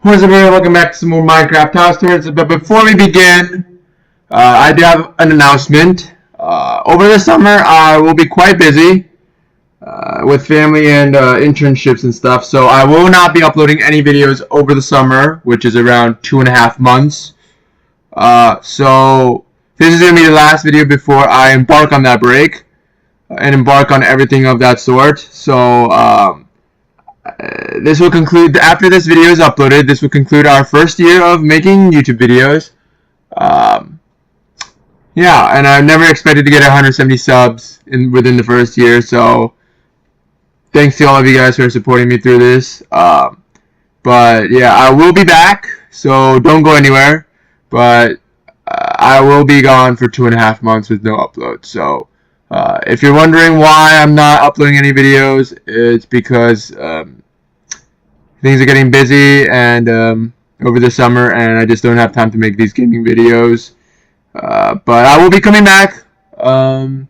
What's up, everyone? Welcome back to some more Minecraft house tours. But before we begin, I do have an announcement. Over the summer, I will be quite busy with family and internships and stuff, so I will not be uploading any videos over the summer, which is around 2.5 months. So this is going to be the last video before I embark on that break and embark on everything of that sort. So this will conclude, after this video is uploaded, this will conclude our first year of making YouTube videos. Yeah, and I never expected to get 170 subs within the first year, so thanks to all of you guys for supporting me through this. But yeah, I will be back, so don't go anywhere. But I will be gone for 2.5 months with no upload. So if you're wondering why I'm not uploading any videos, it's because things are getting busy and over the summer, and I just don't have time to make these gaming videos. But I will be coming back by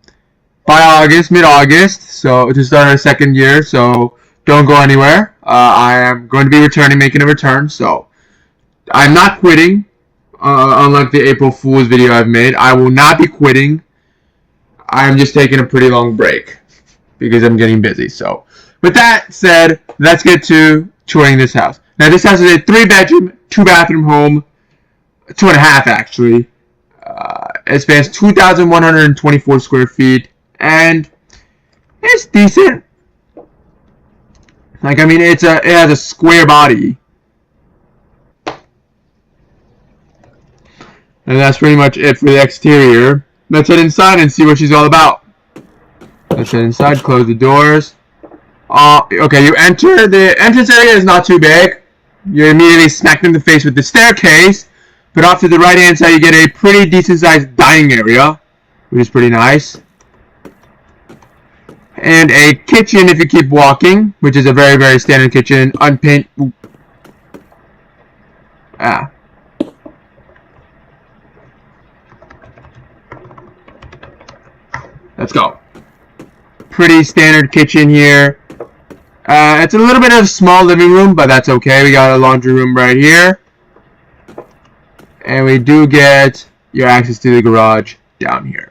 August, mid-August, so to start our second year. So don't go anywhere. I am going to be returning, making a return. So I'm not quitting, unlike the April Fool's video I've made. I will not be quitting. I'm just taking a pretty long break because I'm getting busy. So with that said, let's get to touring this house. Now this house is a 3-bedroom, 2-bathroom home, 2.5 actually. It spans 2,124 square feet, and it's decent. Like, I mean, it has a square body, and that's pretty much it for the exterior. Let's head inside and see what she's all about. Let's head inside, close the doors. Okay, you enter. The entrance area is not too big. You're immediately smacked in the face with the staircase. But off to the right-hand side, you get a pretty decent-sized dining area, which is pretty nice. And a kitchen if you keep walking, which is a very, very standard kitchen. Unpainted. Let's go. Pretty standard kitchen here. It's a little bit of a small living room, but that's okay. We got a laundry room right here. And we do get your access to the garage down here.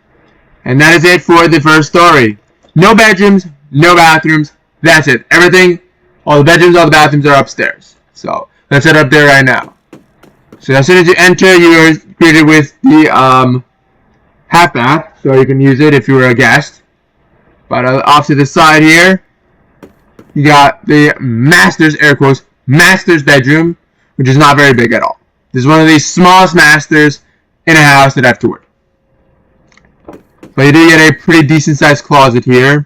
And that is it for the first story. No bedrooms, no bathrooms. That's it. Everything, all the bedrooms, all the bathrooms are upstairs. So let's head up there right now. So as soon as you enter, you are greeted with the half bath. So you can use it if you were a guest. But off to the side here, you got the master's, air quotes, master's bedroom, which is not very big at all. This is one of the smallest masters in a house that I've toured. But you do get a pretty decent sized closet here.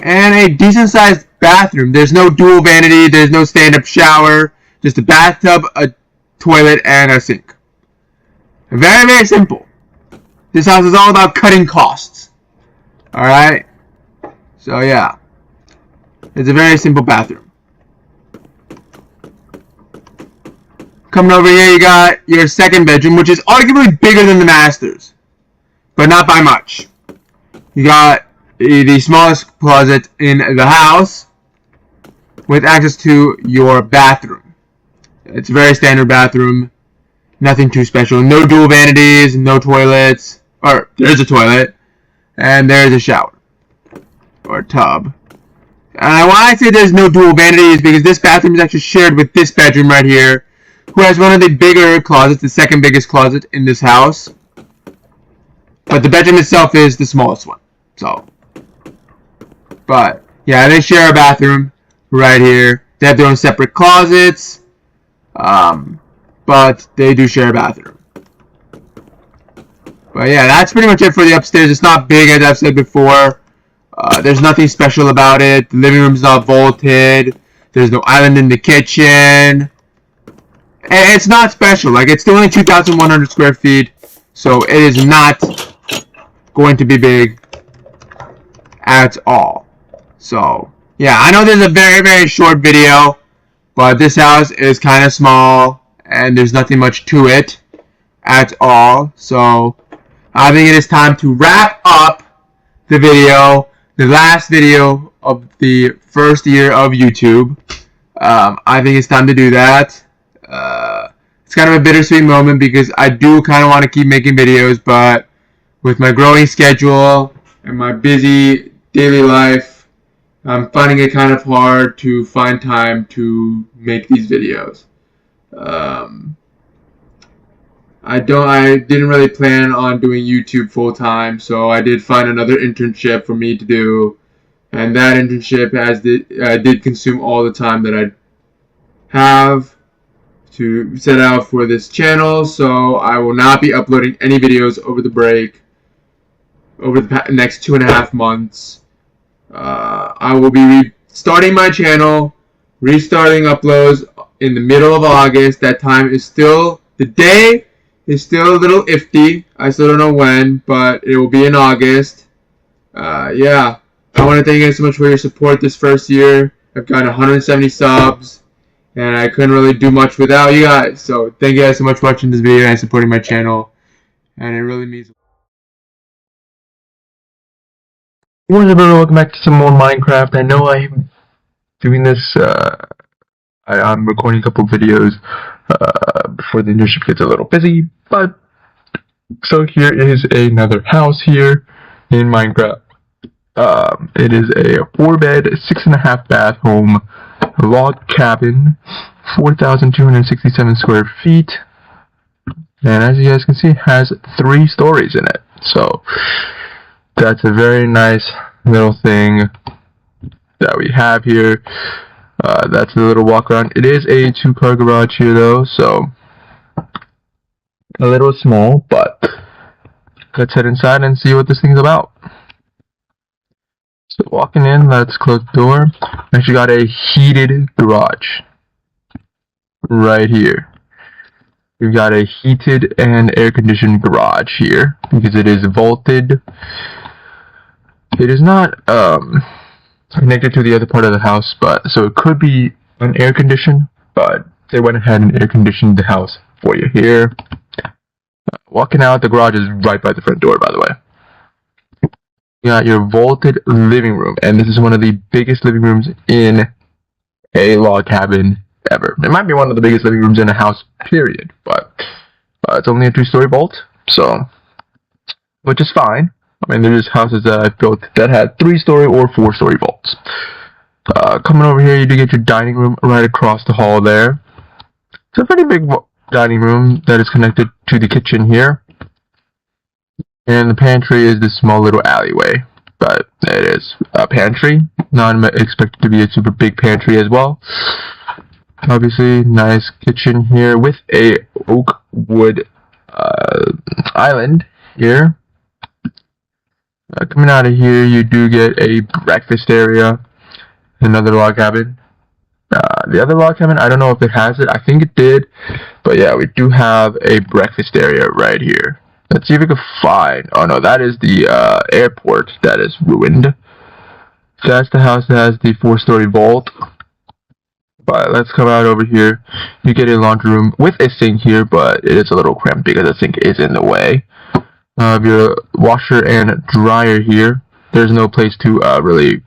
And a decent sized bathroom. There's no dual vanity, there's no stand-up shower. Just a bathtub, a toilet, and a sink. Very, very simple. This house is all about cutting costs. Alright? So yeah. It's a very simple bathroom. Coming over here, you got your second bedroom, which is arguably bigger than the master's, but not by much. You got the smallest closet in the house with access to your bathroom. It's a very standard bathroom, nothing too special. No dual vanities, no toilets, or there's a toilet, and there's a shower, or tub. And why I say there's no dual vanities because this bathroom is actually shared with this bedroom right here, who has one of the bigger closets, the second biggest closet in this house. But the bedroom itself is the smallest one. So, but yeah, they share a bathroom right here. They have their own separate closets, but they do share a bathroom. But yeah, that's pretty much it for the upstairs. It's not big, as I've said before. There's nothing special about it. The living room's not vaulted. There's no island in the kitchen. It's not special. Like, it's still only 2,100 square feet, so it is not going to be big at all. So yeah, I know there's a very, very short video, but this house is kind of small and there's nothing much to it at all. So I think it is time to wrap up the video, the last video of the first year of YouTube. I think it's time to do that. It's kind of a bittersweet moment because I do kind of want to keep making videos, but with my growing schedule and my busy daily life, I'm finding it kind of hard to find time to make these videos. I didn't really plan on doing YouTube full time, so I did find another internship for me to do, and that internship did consume all the time that I have to set out for this channel. So I will not be uploading any videos over the break, over the next 2.5 months. I will be restarting my channel, restarting uploads in the middle of August. That time is still, the day is still a little iffy. I still don't know when, but it will be in August. Yeah, I want to thank you guys so much for your support this first year. I've got 170 subs, and I couldn't really do much without you guys. So thank you guys so much for watching this video and supporting my channel, and it really means. What is up, everyone? Welcome back to some more Minecraft. I know I'm doing this, I'm recording a couple videos before the internship gets a little busy, but so here is another house here in Minecraft. It is a 4-bed, 6.5 bath home, log cabin, 4,267 square feet, and as you guys can see, it has 3 stories in it. So that's a very nice little thing that we have here. That's a little walk around. It is a 2-car garage here though, so a little small, but let's head inside and see what this thing's about. So walking in, let's close the door. Actually got a heated garage right here. We've got a heated and air-conditioned garage here because it is vaulted. It is not connected to the other part of the house, but so it could be an air condition, but they went ahead and air conditioned the house for you here. Walking out, the garage is right by the front door, by the way. You got your vaulted living room, and this is one of the biggest living rooms in a log cabin ever. It might be one of the biggest living rooms in a house, period, but it's only a 2-story vault, so which is fine. I mean, there's houses that I've built that had 3-story or 4-story vaults. Coming over here, you do get your dining room right across the hall there. It's a pretty big dining room that is connected to the kitchen here. And the pantry is this small little alleyway. But it is a pantry. Not expected to be a super big pantry as well. Obviously, nice kitchen here with a oak wood island here. Coming out of here, you do get a breakfast area, another log cabin. The other log cabin, I don't know if it has it. I think it did, but yeah, we do have a breakfast area right here. Let's see if we can find. Oh no, that is the airport that is ruined. That's the house that has the 4-story vault. But let's come out over here. You get a laundry room with a sink here, but it is a little cramped because the sink is in the way. Your washer and dryer here. There's no place to really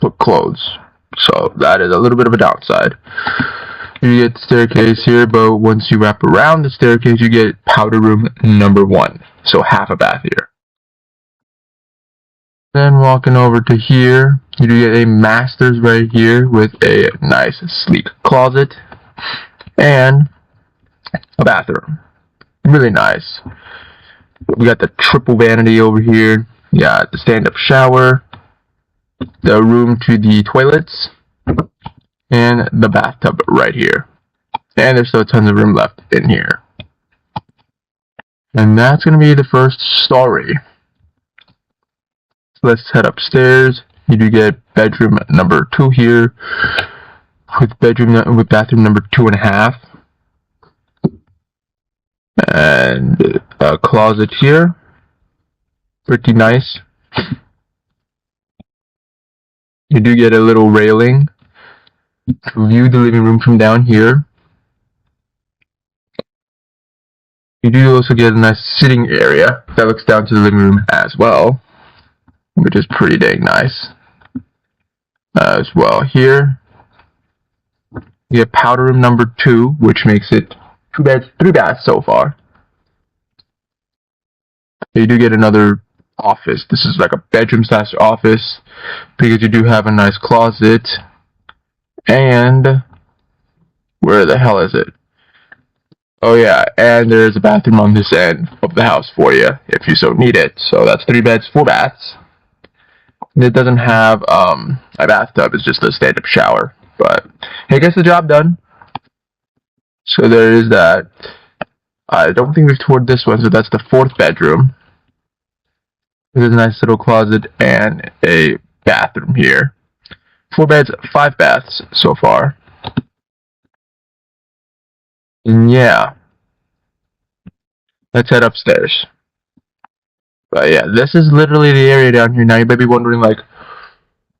put clothes, so that is a little bit of a downside. You get the staircase here, but once you wrap around the staircase, you get powder room number 1, so half a bath here. Then walking over to here, you do get a master's right here with a nice sleek closet and a bathroom. Really nice. We got the triple vanity over here. You got the stand-up shower, the room to the toilets, and the bathtub right here. And there's still tons of room left in here. And that's going to be the first story. So let's head upstairs. You do get bedroom number 2 here, with bathroom number 2.5. And a closet here, pretty nice. You do get a little railing to view the living room from down here. You do also get a nice sitting area that looks down to the living room as well, which is pretty dang nice as well here. You get powder room number 2, which makes it 2 beds, 3 baths so far. You do get another office. This is like a bedroom slash office because you do have a nice closet. And where the hell is it? Oh yeah, and there's a bathroom on this end of the house for you if you so need it. So that's 3 beds, 4 baths. It doesn't have a bathtub, it's just a stand-up shower. But it gets the job done. So there is that. I don't think we've toured this one, so that's the 4th bedroom. There's a nice little closet and a bathroom here. 4 beds, 5 baths so far. And yeah. Let's head upstairs. But yeah, this is literally the area down here. Now you might be wondering, like,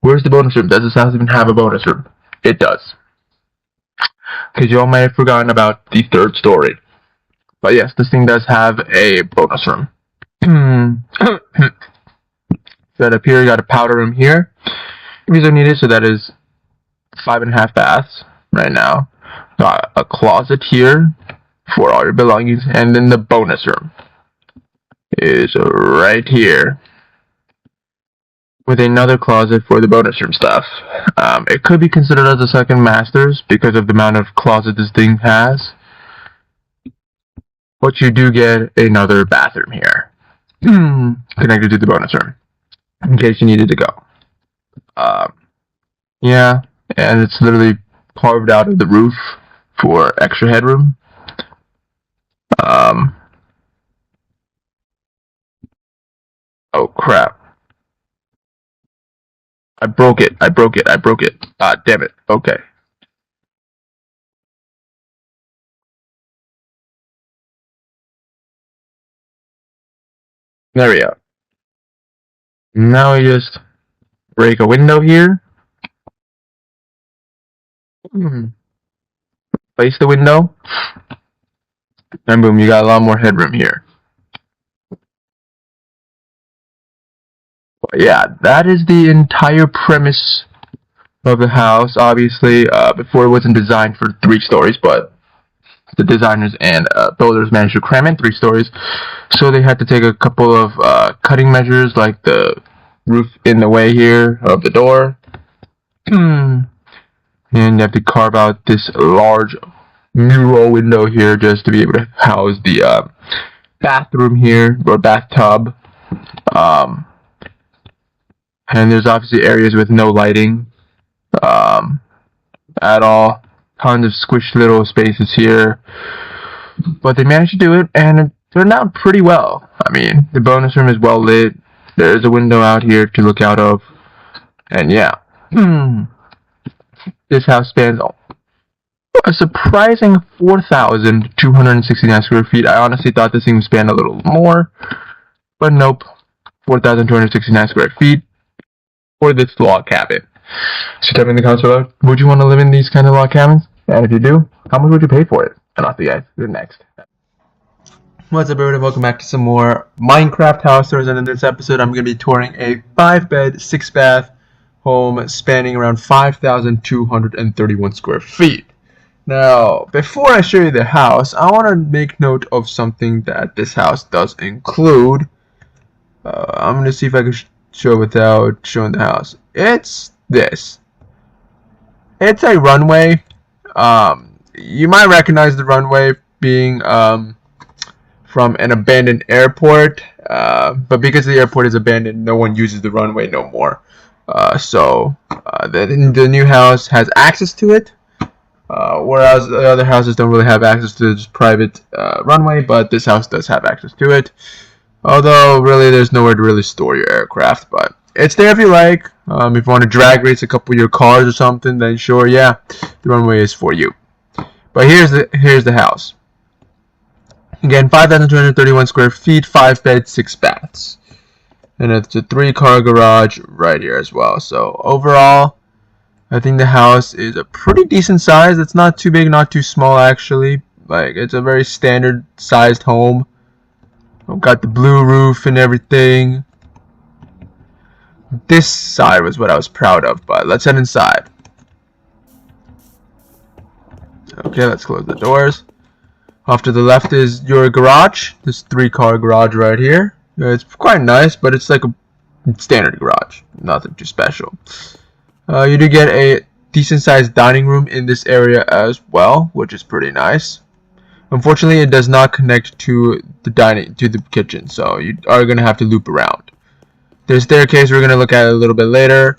where's the bonus room? Does this house even have a bonus room? It does. Because you all might have forgotten about the 3rd story. But yes, this thing does have a bonus room. Right up here, you got a powder room here. If you don't need it, so that is 5.5 baths right now. Got a closet here for all your belongings, and then the bonus room is right here with another closet for the bonus room stuff. It could be considered as a second master's because of the amount of closet this thing has, but you do get another bathroom here connected to the bonus room in case you needed to go. Yeah, and it's literally carved out of the roof for extra headroom. Oh crap. I broke it. Ah, damn it. Okay. There we go. Now we just break a window here. Place the window. And boom, you got a lot more headroom here. But yeah, that is the entire premise of the house. Obviously, before it wasn't designed for 3 stories, but the designers and builders managed to cram in 3 stories. So they had to take a couple of cutting measures, like the roof in the way here of the door. And you have to carve out this large mural window here just to be able to house the bathroom here, or bathtub. And there's obviously areas with no lighting at all. Tons of squished little spaces here. But they managed to do it, and it turned out pretty well. I mean, the bonus room is well lit. There's a window out here to look out of. And yeah. This house spans a surprising 4,269 square feet. I honestly thought this thing would span a little more. But nope. 4,269 square feet for this log cabin. So tell me in the comments below, would you want to live in these kind of log cabins? And if you do, how much would you pay for it? And I'll see you guys next. What's up, everybody? Welcome back to some more Minecraft house tours. And in this episode, I'm going to be touring a 5-bed, 6-bath home spanning around 5,231 square feet. Now, before I show you the house, I want to make note of something that this house does include. I'm going to see if I can show without showing the house. It's this. It's a runway. You might recognize the runway being from an abandoned airport, but because the airport is abandoned, no one uses the runway no more. So the new house has access to it, whereas the other houses don't really have access to this private runway, but this house does have access to it. Although, really, there's nowhere to really store your aircraft, but it's there if you like. If you want to drag race a couple of your cars or something, then sure, yeah, the runway is for you. But here's the house. Again, 5,231 square feet, 5 beds, 6 baths. And it's a 3-car garage right here as well. So overall, I think the house is a pretty decent size. It's not too big, not too small actually. Like, it's a very standard sized home. Got the blue roof and everything. This side was what I was proud of, but let's head inside. Okay, let's close the doors. Off to the left is your garage. This 3-car garage right here. It's quite nice, but it's like a standard garage. Nothing too special. You do get a decent sized dining room in this area as well, which is pretty nice. Unfortunately, it does not connect to the kitchen, so you are going to have to loop around. There's a staircase we're going to look at a little bit later.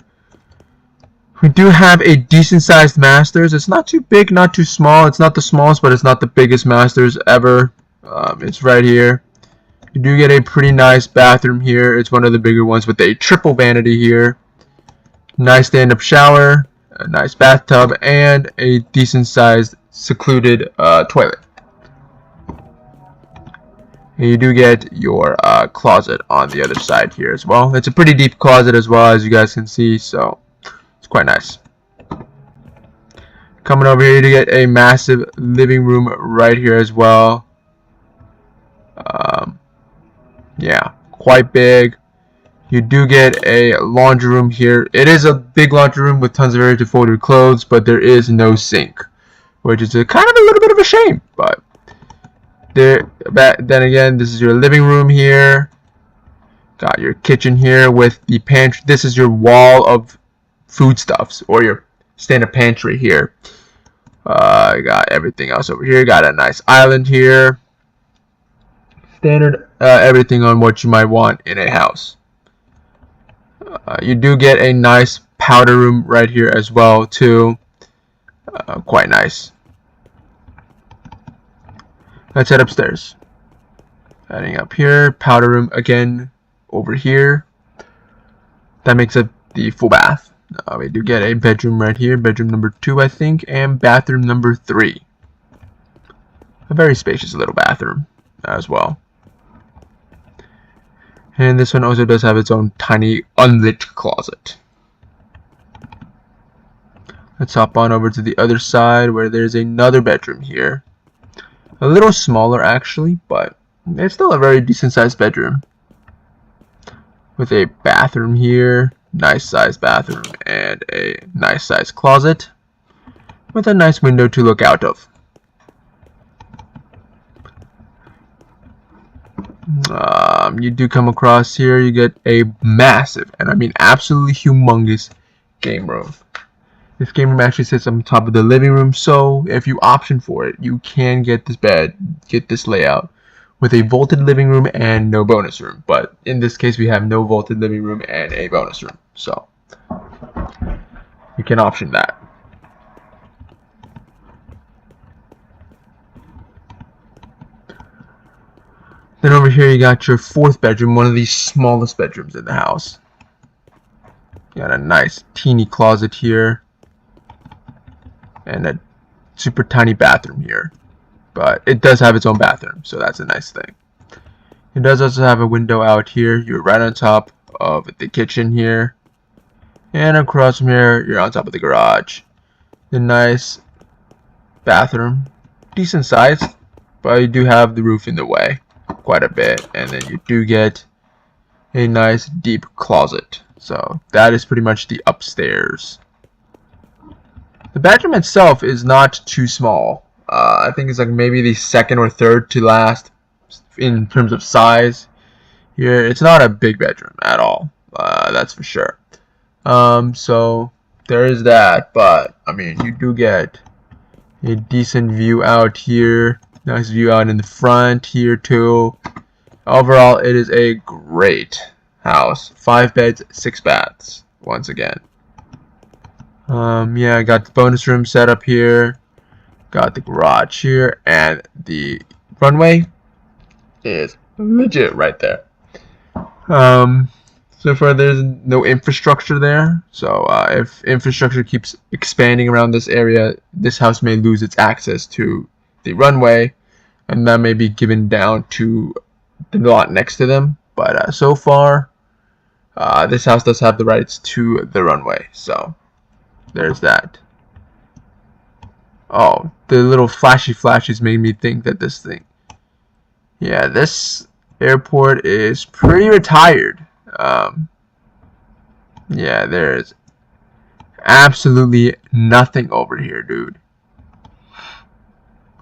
We do have a decent sized masters. It's not too big, not too small. It's not the smallest, but it's not the biggest masters ever. It's right here. You do get a pretty nice bathroom here. It's one of the bigger ones with a triple vanity here. Nice stand-up shower, a nice bathtub, and a decent sized secluded toilet. And you do get your closet on the other side here as well. It's a pretty deep closet as well, as you guys can see, so it's quite nice. Coming over here, you do get a massive living room right here as well. Yeah, quite big. You do get a laundry room here. It is a big laundry room with tons of area to fold your clothes, but there is no sink, which is kind of a little bit of a shame. But then again, this is your living room here. Got your kitchen here with the pantry. This is your wall of foodstuffs, or your stand-up pantry here. You got everything else over here. Got a nice island here. Standard everything on what you might want in a house. You do get a nice powder room right here as well too. Quite nice. Let's head upstairs. Heading up here, powder room again over here. That makes up the full bath. We do get a bedroom right here, bedroom number 2 I think, and bathroom number 3. A very spacious little bathroom as well. And this one also does have its own tiny unlit closet. Let's hop on over to the other side where there's another bedroom here. A little smaller actually, but it's still a very decent sized bedroom. With a bathroom here, nice sized bathroom, and a nice sized closet. With a nice window to look out of. You do come across here, you get a massive, and I mean absolutely humongous game room. This game room actually sits on top of the living room, so if you option for it, you can get this layout with a vaulted living room and no bonus room. But in this case, we have no vaulted living room and a bonus room, so you can option that. Then over here you got your 4th bedroom, one of the smallest bedrooms in the house. You got a nice teeny closet here. And a super tiny bathroom here. But it does have its own bathroom, so that's a nice thing. It does also have a window out here. You're right on top of the kitchen here. And across from here, you're on top of the garage. A nice bathroom. Decent size, but you do have the roof in the way quite a bit, and then you do get a nice deep closet. So that is pretty much the upstairs. The bedroom itself is not too small. I think it's like maybe the 2nd or 3rd to last in terms of size. Here, it's not a big bedroom at all. That's for sure. So there is that, but I mean, you do get a decent view out here. Nice view out in the front here too. Overall, it is a great house. 5 beds, 6 baths. Once again. Yeah, I got the bonus room set up here. Got the garage here, and the runway is legit right there. So far there's no infrastructure there. So if infrastructure keeps expanding around this area, this house may lose its access to the runway, and that may be given down to the lot next to them. But so far, this house does have the rights to the runway, so there's that. Oh, the little flashy flashes made me think that this thing, yeah, this airport is pretty retired. Yeah, there's absolutely nothing over here, dude.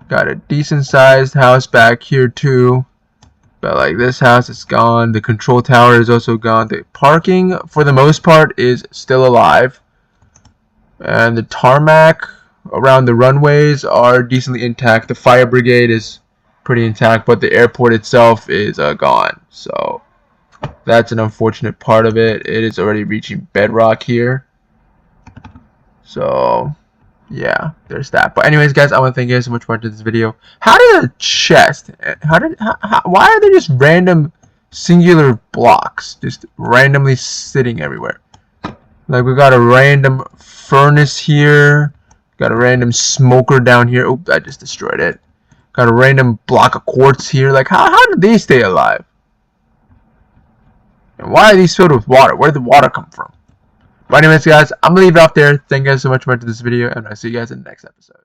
Got a decent sized house back here too. But like this house is gone. The control tower is also gone. The parking for the most part is still alive. And the tarmac around the runways are decently intact. The fire brigade is pretty intact, but the airport itself is gone. So that's an unfortunate part of it. It is already reaching bedrock here. So yeah, there's that. But anyways, guys, I want to thank you guys so much for watching this video. How did a chest? Why are there just random singular blocks just randomly sitting everywhere? Like we got a random furnace here. Got a random smoker down here. Oop, I just destroyed it. Got a random block of quartz here. Like how did they stay alive? And why are these filled with water? Where did the water come from? But anyways, guys, I'm going to leave it off there. Thank you guys so much for watching this video, and I'll see you guys in the next episode.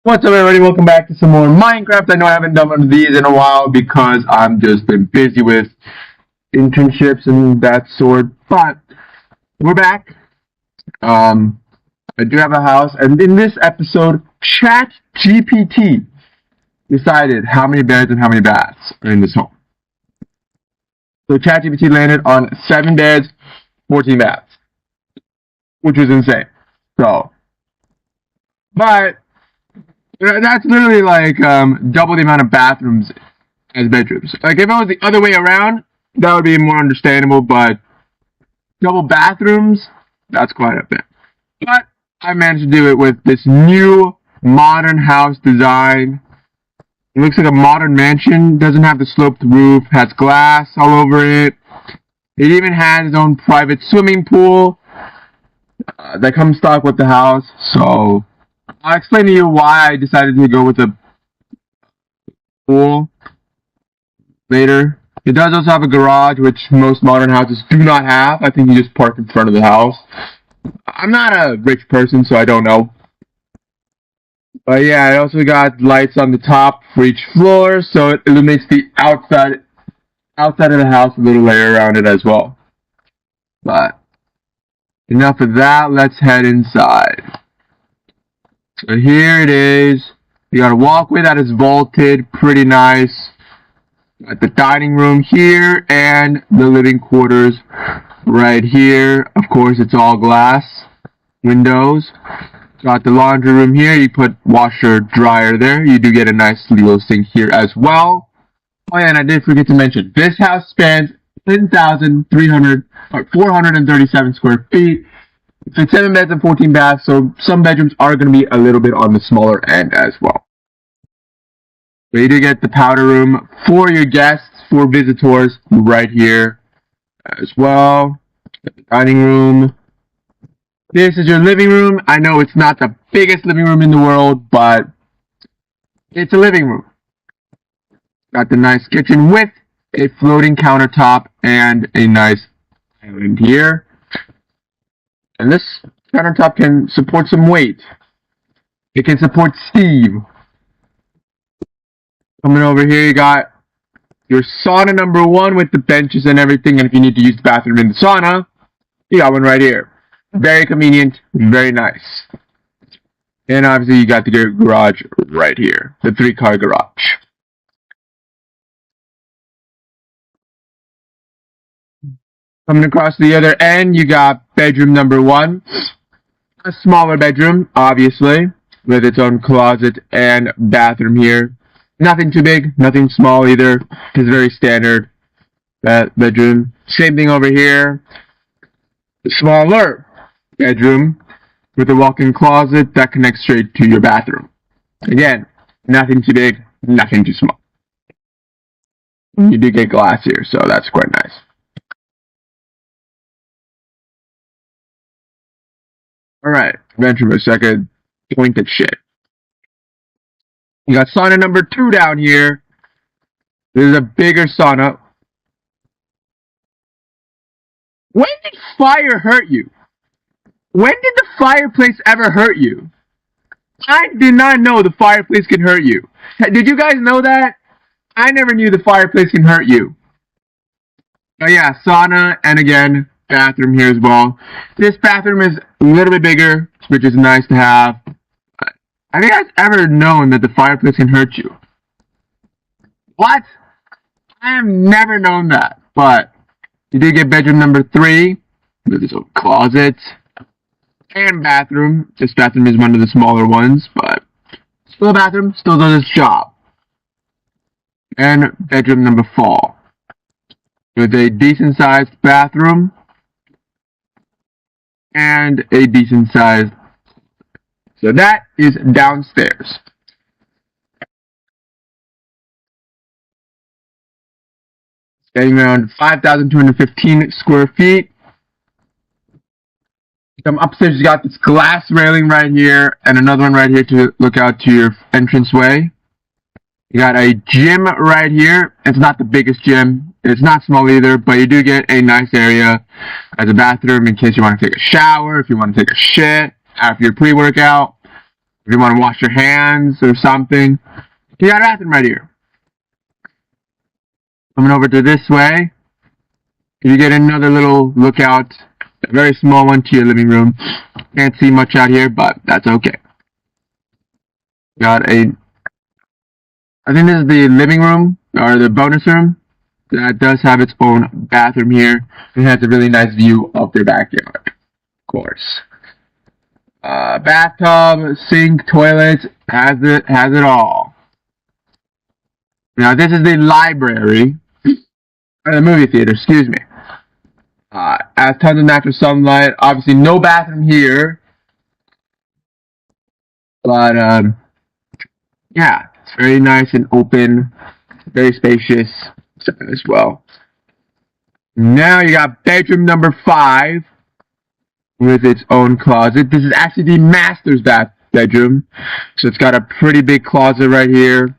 What's up, everybody? Welcome back to some more Minecraft. I know I haven't done one of these in a while because I've just been busy with internships and that sort. But we're back. I do have a house, and in this episode, ChatGPT decided how many beds and how many baths are in this home. So ChatGPT landed on 7 beds, 14 baths, which was insane. So, but that's literally like double the amount of bathrooms as bedrooms. Like if it was the other way around, that would be more understandable. But double bathrooms, that's quite a bit. But I managed to do it with this new modern house design. It looks like a modern mansion. Doesn't have the sloped roof. Has glass all over it. It even has its own private swimming pool that comes stock with the house. So I'll explain to you why I decided to go with a pool later. It does also have a garage, which most modern houses do not have. I think you just park in front of the house. I'm not a rich person, so I don't know. But yeah, I also got lights on the top for each floor, so it illuminates the outside of the house, a little layer around it as well. But enough of that, let's head inside. So here it is. You got a walkway that is vaulted, pretty nice. Got the dining room here and the living quarters right here. Of course, it's all glass windows. Got the laundry room here. You put washer, dryer there. You do get a nice little sink here as well. Oh yeah, and I did forget to mention, this house spans 437 square feet. It's 7 beds and 14 baths, so some bedrooms are going to be a little bit on the smaller end as well. But you do get the powder room for your guests, for visitors, right here as well. The dining room. This is your living room. I know it's not the biggest living room in the world, but it's a living room. Got the nice kitchen with a floating countertop and a nice island here. And this countertop can support some weight. It can support Steve. Coming over here, you got your sauna number 1 with the benches and everything. And if you need to use the bathroom in the sauna, you got one right here. Very convenient, very nice. And obviously you got the garage right here. The 3-car garage. Coming across the other end, you got bedroom number 1. A smaller bedroom, obviously, with its own closet and bathroom here. Nothing too big, nothing small either. It's very standard bedroom. Same thing over here. Smaller bedroom with a walk-in closet that connects straight to your bathroom. Again, nothing too big, nothing too small. You do get glass here, so that's quite nice. Alright, venture for a second. Pointed shit. You got sauna number 2 down here. This is a bigger sauna. When did fire hurt you? When did the fireplace ever hurt you? I did not know the fireplace can hurt you. Did you guys know that? I never knew the fireplace can hurt you. But yeah, sauna, and again, bathroom here as well. This bathroom is a little bit bigger, which is nice to have. Have you guys ever known that the fireplace can hurt you? What? I have never known that. But you did get bedroom number 3 with its own closet and bathroom. This bathroom is one of the smaller ones, but still a bathroom, still does its job. And bedroom number 4 with a decent sized bathroom and a decent sized. So that is downstairs. Getting around 5,215 square feet. Come upstairs, you got this glass railing right here, and another one right here to look out to your entranceway. You got a gym right here. It's not the biggest gym. It's not small either, but you do get a nice area as a bathroom in case you want to take a shower, if you want to take a shit after your pre-workout, if you want to wash your hands or something. You got a bathroom right here. Coming over to this way, you get another little lookout, a very small one to your living room. Can't see much out here, but that's okay. Got a, I think this is the living room, or the bonus room. That does have its own bathroom here. It has a really nice view of their backyard, of course. Bathtub, sink, toilet, has it all. Now this is the library, or the movie theater, excuse me. Has tons of natural sunlight. Obviously no bathroom here. But, yeah, it's very nice and open, very spacious as well. Now you got bedroom number 5 with its own closet. This is actually the master's bedroom. So it's got a pretty big closet right here.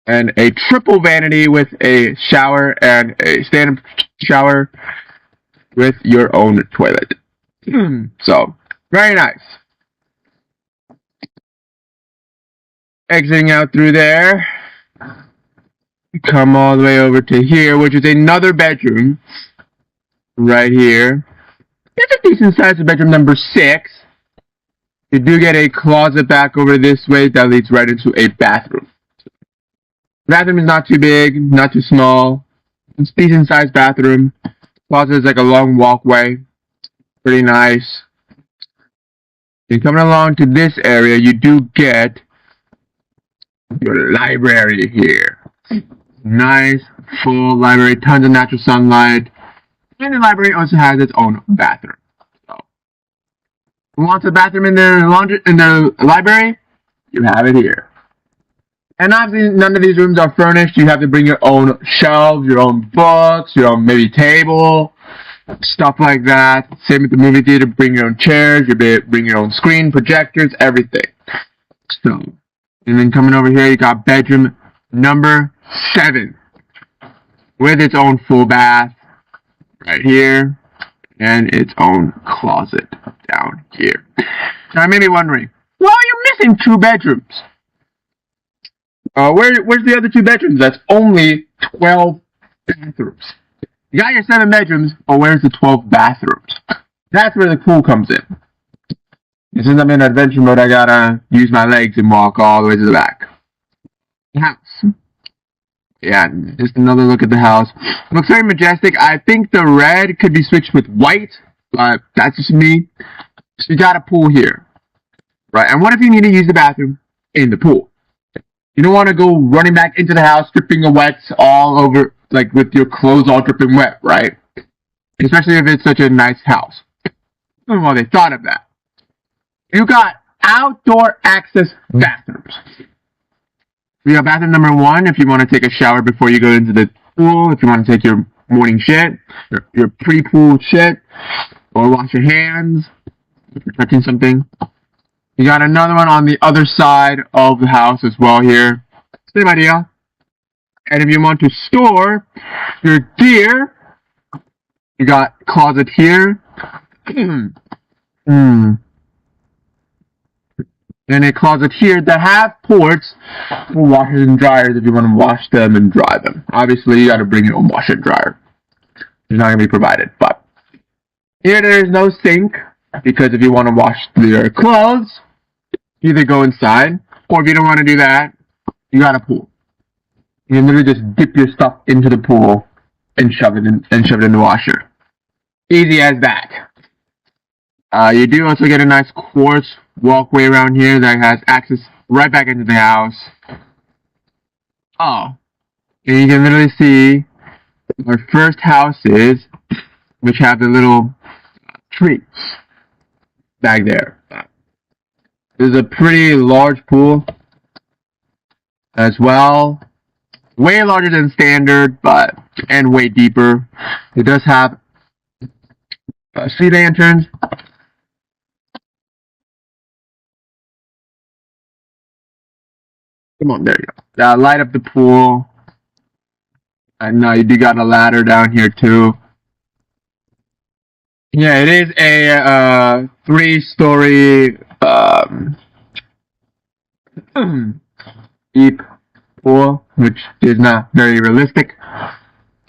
And a triple vanity with a shower and a stand-up shower with your own toilet. So, very nice. Exiting out through there. Come all the way over to here, which is another bedroom. Right here. It's a decent size of bedroom number 6. You do get a closet back over this way that leads right into a bathroom. The bathroom is not too big, not too small. It's a decent sized bathroom. Closet is like a long walkway. Pretty nice. And coming along to this area, you do get your library here. Nice, full library, tons of natural sunlight. And the library also has its own bathroom. So, who wants a bathroom in their library? You have it here. And obviously, none of these rooms are furnished. You have to bring your own shelves, your own books, your own maybe table, stuff like that. Same with the movie theater. Bring your own chairs. You bring your own screen, projectors, everything. So, and then coming over here, you got bedroom number 7 with its own full bath right here and its own closet down here. Now, I may be wondering, well, you're missing 2 bedrooms. Where's the other 2 bedrooms? That's only 12 bathrooms. You got your 7 bedrooms, but where's the 12 bathrooms? That's where the pool comes in. And since I'm in adventure mode, I gotta use my legs and walk all the way to the back. The house. Yeah, just another look at the house. Looks very majestic. I think the red could be switched with white, but that's just me. So you got a pool here. Right, and what if you need to use the bathroom in the pool? You don't want to go running back into the house, dripping wet all over, like with your clothes all dripping wet, right? Especially if it's such a nice house. Well, they thought of that. You got outdoor access bathrooms. We got bathroom number 1 if you want to take a shower before you go into the pool, if you want to take your morning shit, your pre-pool shit, or wash your hands if you're touching something. You got another one on the other side of the house as well here. Same idea. And if you want to store your gear, you got closet here. And a closet here that have ports for washers and dryers if you want to wash them and dry them. Obviously, you got to bring your own washer and dryer. It's not going to be provided. But here there is no sink. because if you want to wash your clothes, either go inside, or if you don't want to do that, you got a pool. You can literally just dip your stuff into the pool and shove it in the washer. Easy as that. You do also get a nice quartz walkway around here that has access right back into the house. Oh, and you can literally see our first houses, which have the little trees back there. There's a pretty large pool as well. Way larger than standard, and way deeper. It does have sea lanterns. Come on, there you go. Light up the pool. And you do got a ladder down here too. Yeah, it is a 3-story deep pool, which is not very realistic.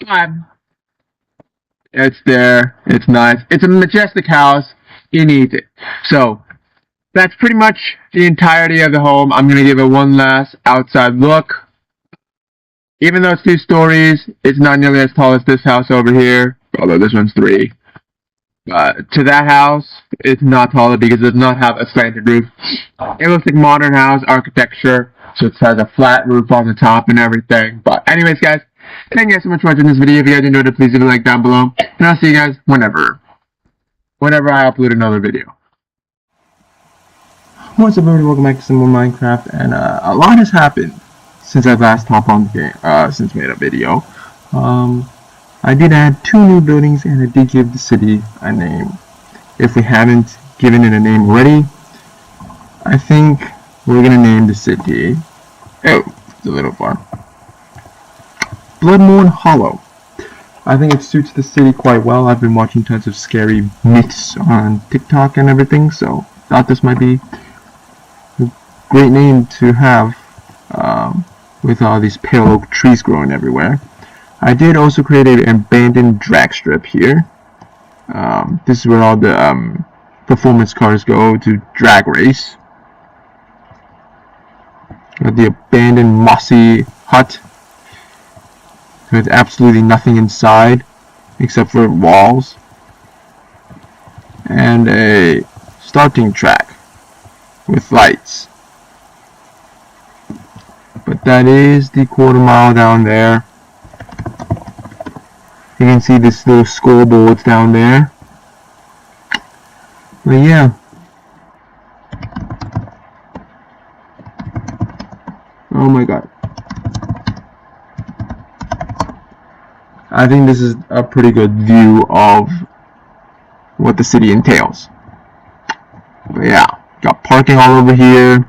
But it's there. It's nice. It's a majestic house. You need it. So that's pretty much the entirety of the home. I'm gonna give it one last outside look. Even though it's 2 stories, it's not nearly as tall as this house over here. Although this one's 3. To that house, it's not taller because it does not have a slanted roof. It looks like modern house architecture, so it has a flat roof on the top and everything. But anyways, guys, thank you guys so much for watching this video. If you guys enjoyed it, please leave a like down below. And I'll see you guys whenever I upload another video. What's up, everybody? Welcome back to some more Minecraft. And a lot has happened since I last hopped on the game, since I made a video. I did add 2 new buildings, and I did give the city a name. If we haven't given it a name already, I think we're gonna name the city. Oh, it's a little far. Bloodmoon Hollow. I think it suits the city quite well. I've been watching tons of scary myths on TikTok and everything, so thought this might be a great name to have with all these pale oak trees growing everywhere. I did also create an abandoned drag strip here. This is where all the performance cars go to drag race. Got the abandoned mossy hut with absolutely nothing inside except for walls. And a starting track with lights. But that is the 1/4 mile down there. You can see this little scoreboard down there. But yeah. Oh my god. I think this is a pretty good view of what the city entails. But yeah, got parking all over here.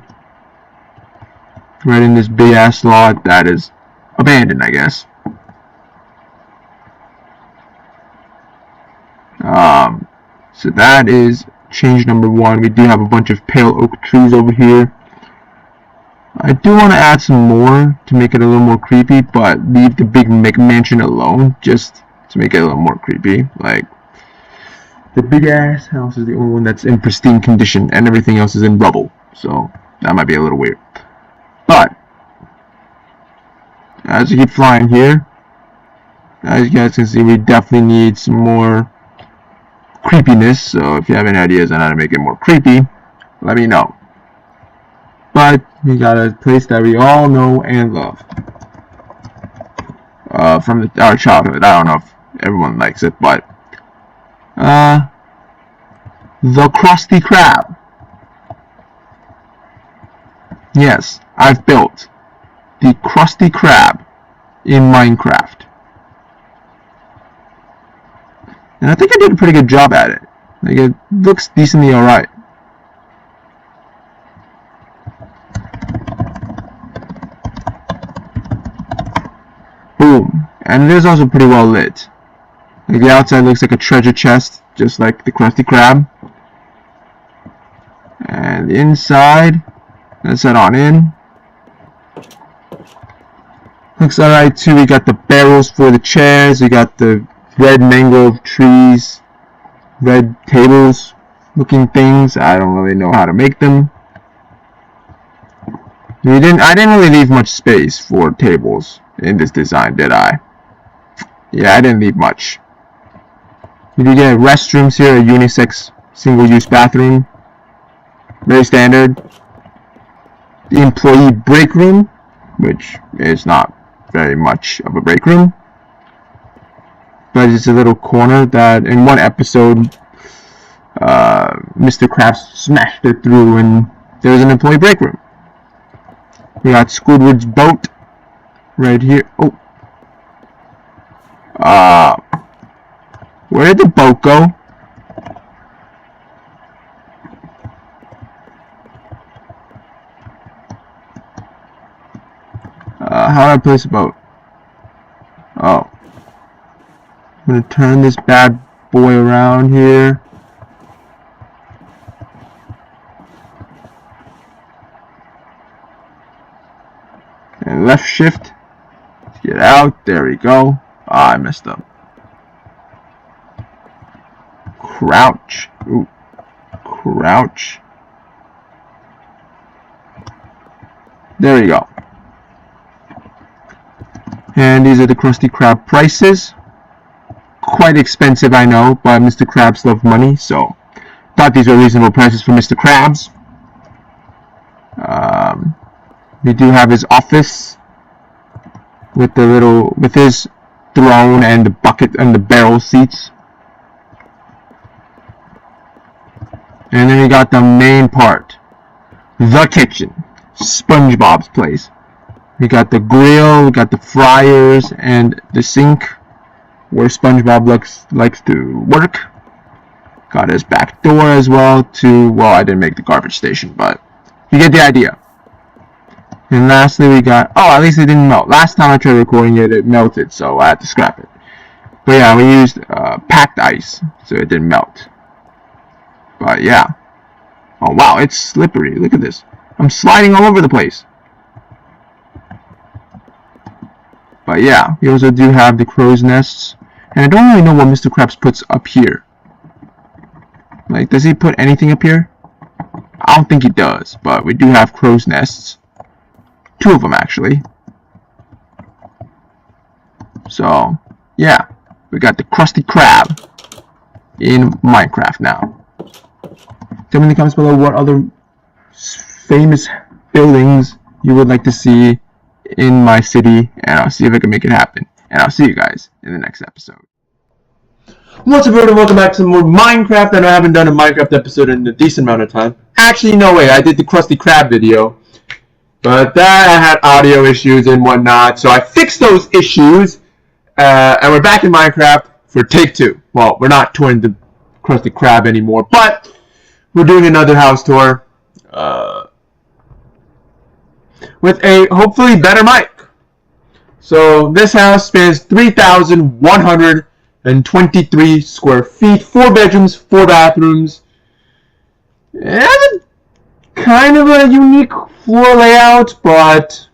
Right in this big ass lot that is abandoned, I guess. So that is change number 1. We do have a bunch of pale oak trees over here. I do want to add some more to make it a little more creepy, but leave the big mansion alone just to make it a little more creepy. Like, the big ass house is the only one that's in pristine condition, and everything else is in rubble. So that might be a little weird. But as you keep flying here, as you guys can see, we definitely need some more creepiness. So if you have any ideas on how to make it more creepy, let me know. But we got a place that we all know and love from our childhood. I don't know if everyone likes it, but the Krusty Krab. Yes, I've built the Krusty Krab in Minecraft. And I think I did a pretty good job at it. Like, it looks decently alright. Boom. And it is also pretty well lit. Like, the outside looks like a treasure chest, just like the Krusty Krab. And the inside, let's head on in. Looks alright too. We got the barrels for the chairs. We got the red mangrove trees, red tables, looking things. I don't really know how to make them. I didn't really leave much space for tables in this design, did I? Yeah, I didn't leave much. You do get restrooms here, a unisex single-use bathroom. Very standard. The employee break room, which is not very much of a break room. But it's a little corner that in one episode, Mr. Krabs smashed it through and there was an employee break room. We got Squidward's boat right here. Oh. Where did the boat go? How do I place a boat? Oh. I'm gonna turn this bad boy around here. And left shift. Get out. There we go. Ah, I messed up. Crouch. Ooh. Crouch. There we go. And these are the Krusty Krab prices. Quite expensive, I know, but Mr. Krabs love money, so thought these were reasonable prices for Mr. Krabs. We do have his office with his throne and the bucket and the barrel seats. And then we got the main part, the kitchen, SpongeBob's place. We got the grill, we got the fryers, and the sink where SpongeBob likes to work. Got his back door as well to, well, I didn't make the garbage station, but you get the idea. And lastly we got, oh, at least it didn't melt. Last time I tried recording it, it melted, so I had to scrap it. But yeah, we used packed ice, so it didn't melt. But yeah. Oh wow, it's slippery. Look at this. I'm sliding all over the place. But yeah, we also do have the crow's nests. And I don't really know what Mr. Krabs puts up here. Like, does he put anything up here? I don't think he does, but we do have crow's nests. 2 of them, actually. So, yeah. We got the Krusty Krab in Minecraft now. Tell me in the comments below what other famous buildings you would like to see in my city, and I'll see if I can make it happen. And I'll see you guys in the next episode. What's up, everyone? Welcome back to some more Minecraft. I know I haven't done a Minecraft episode in a decent amount of time. Actually, no way. I did the Krusty Krab video, but that I had audio issues and whatnot, so I fixed those issues, and we're back in Minecraft for take 2. Well, we're not touring the Krusty Krab anymore, but we're doing another house tour with a hopefully better mic. So this house spans 3,123 square feet, 4 bedrooms, 4 bathrooms. It has a kind of a unique floor layout, but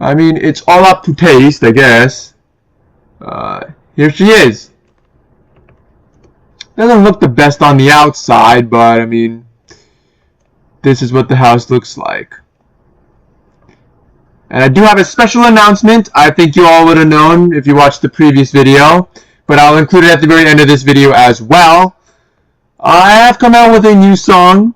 I mean, it's all up to taste, I guess. Here she is. Doesn't look the best on the outside, but I mean, this is what the house looks like. And I do have a special announcement. I think you all would have known if you watched the previous video, but I'll include it at the very end of this video as well. I have come out with a new song.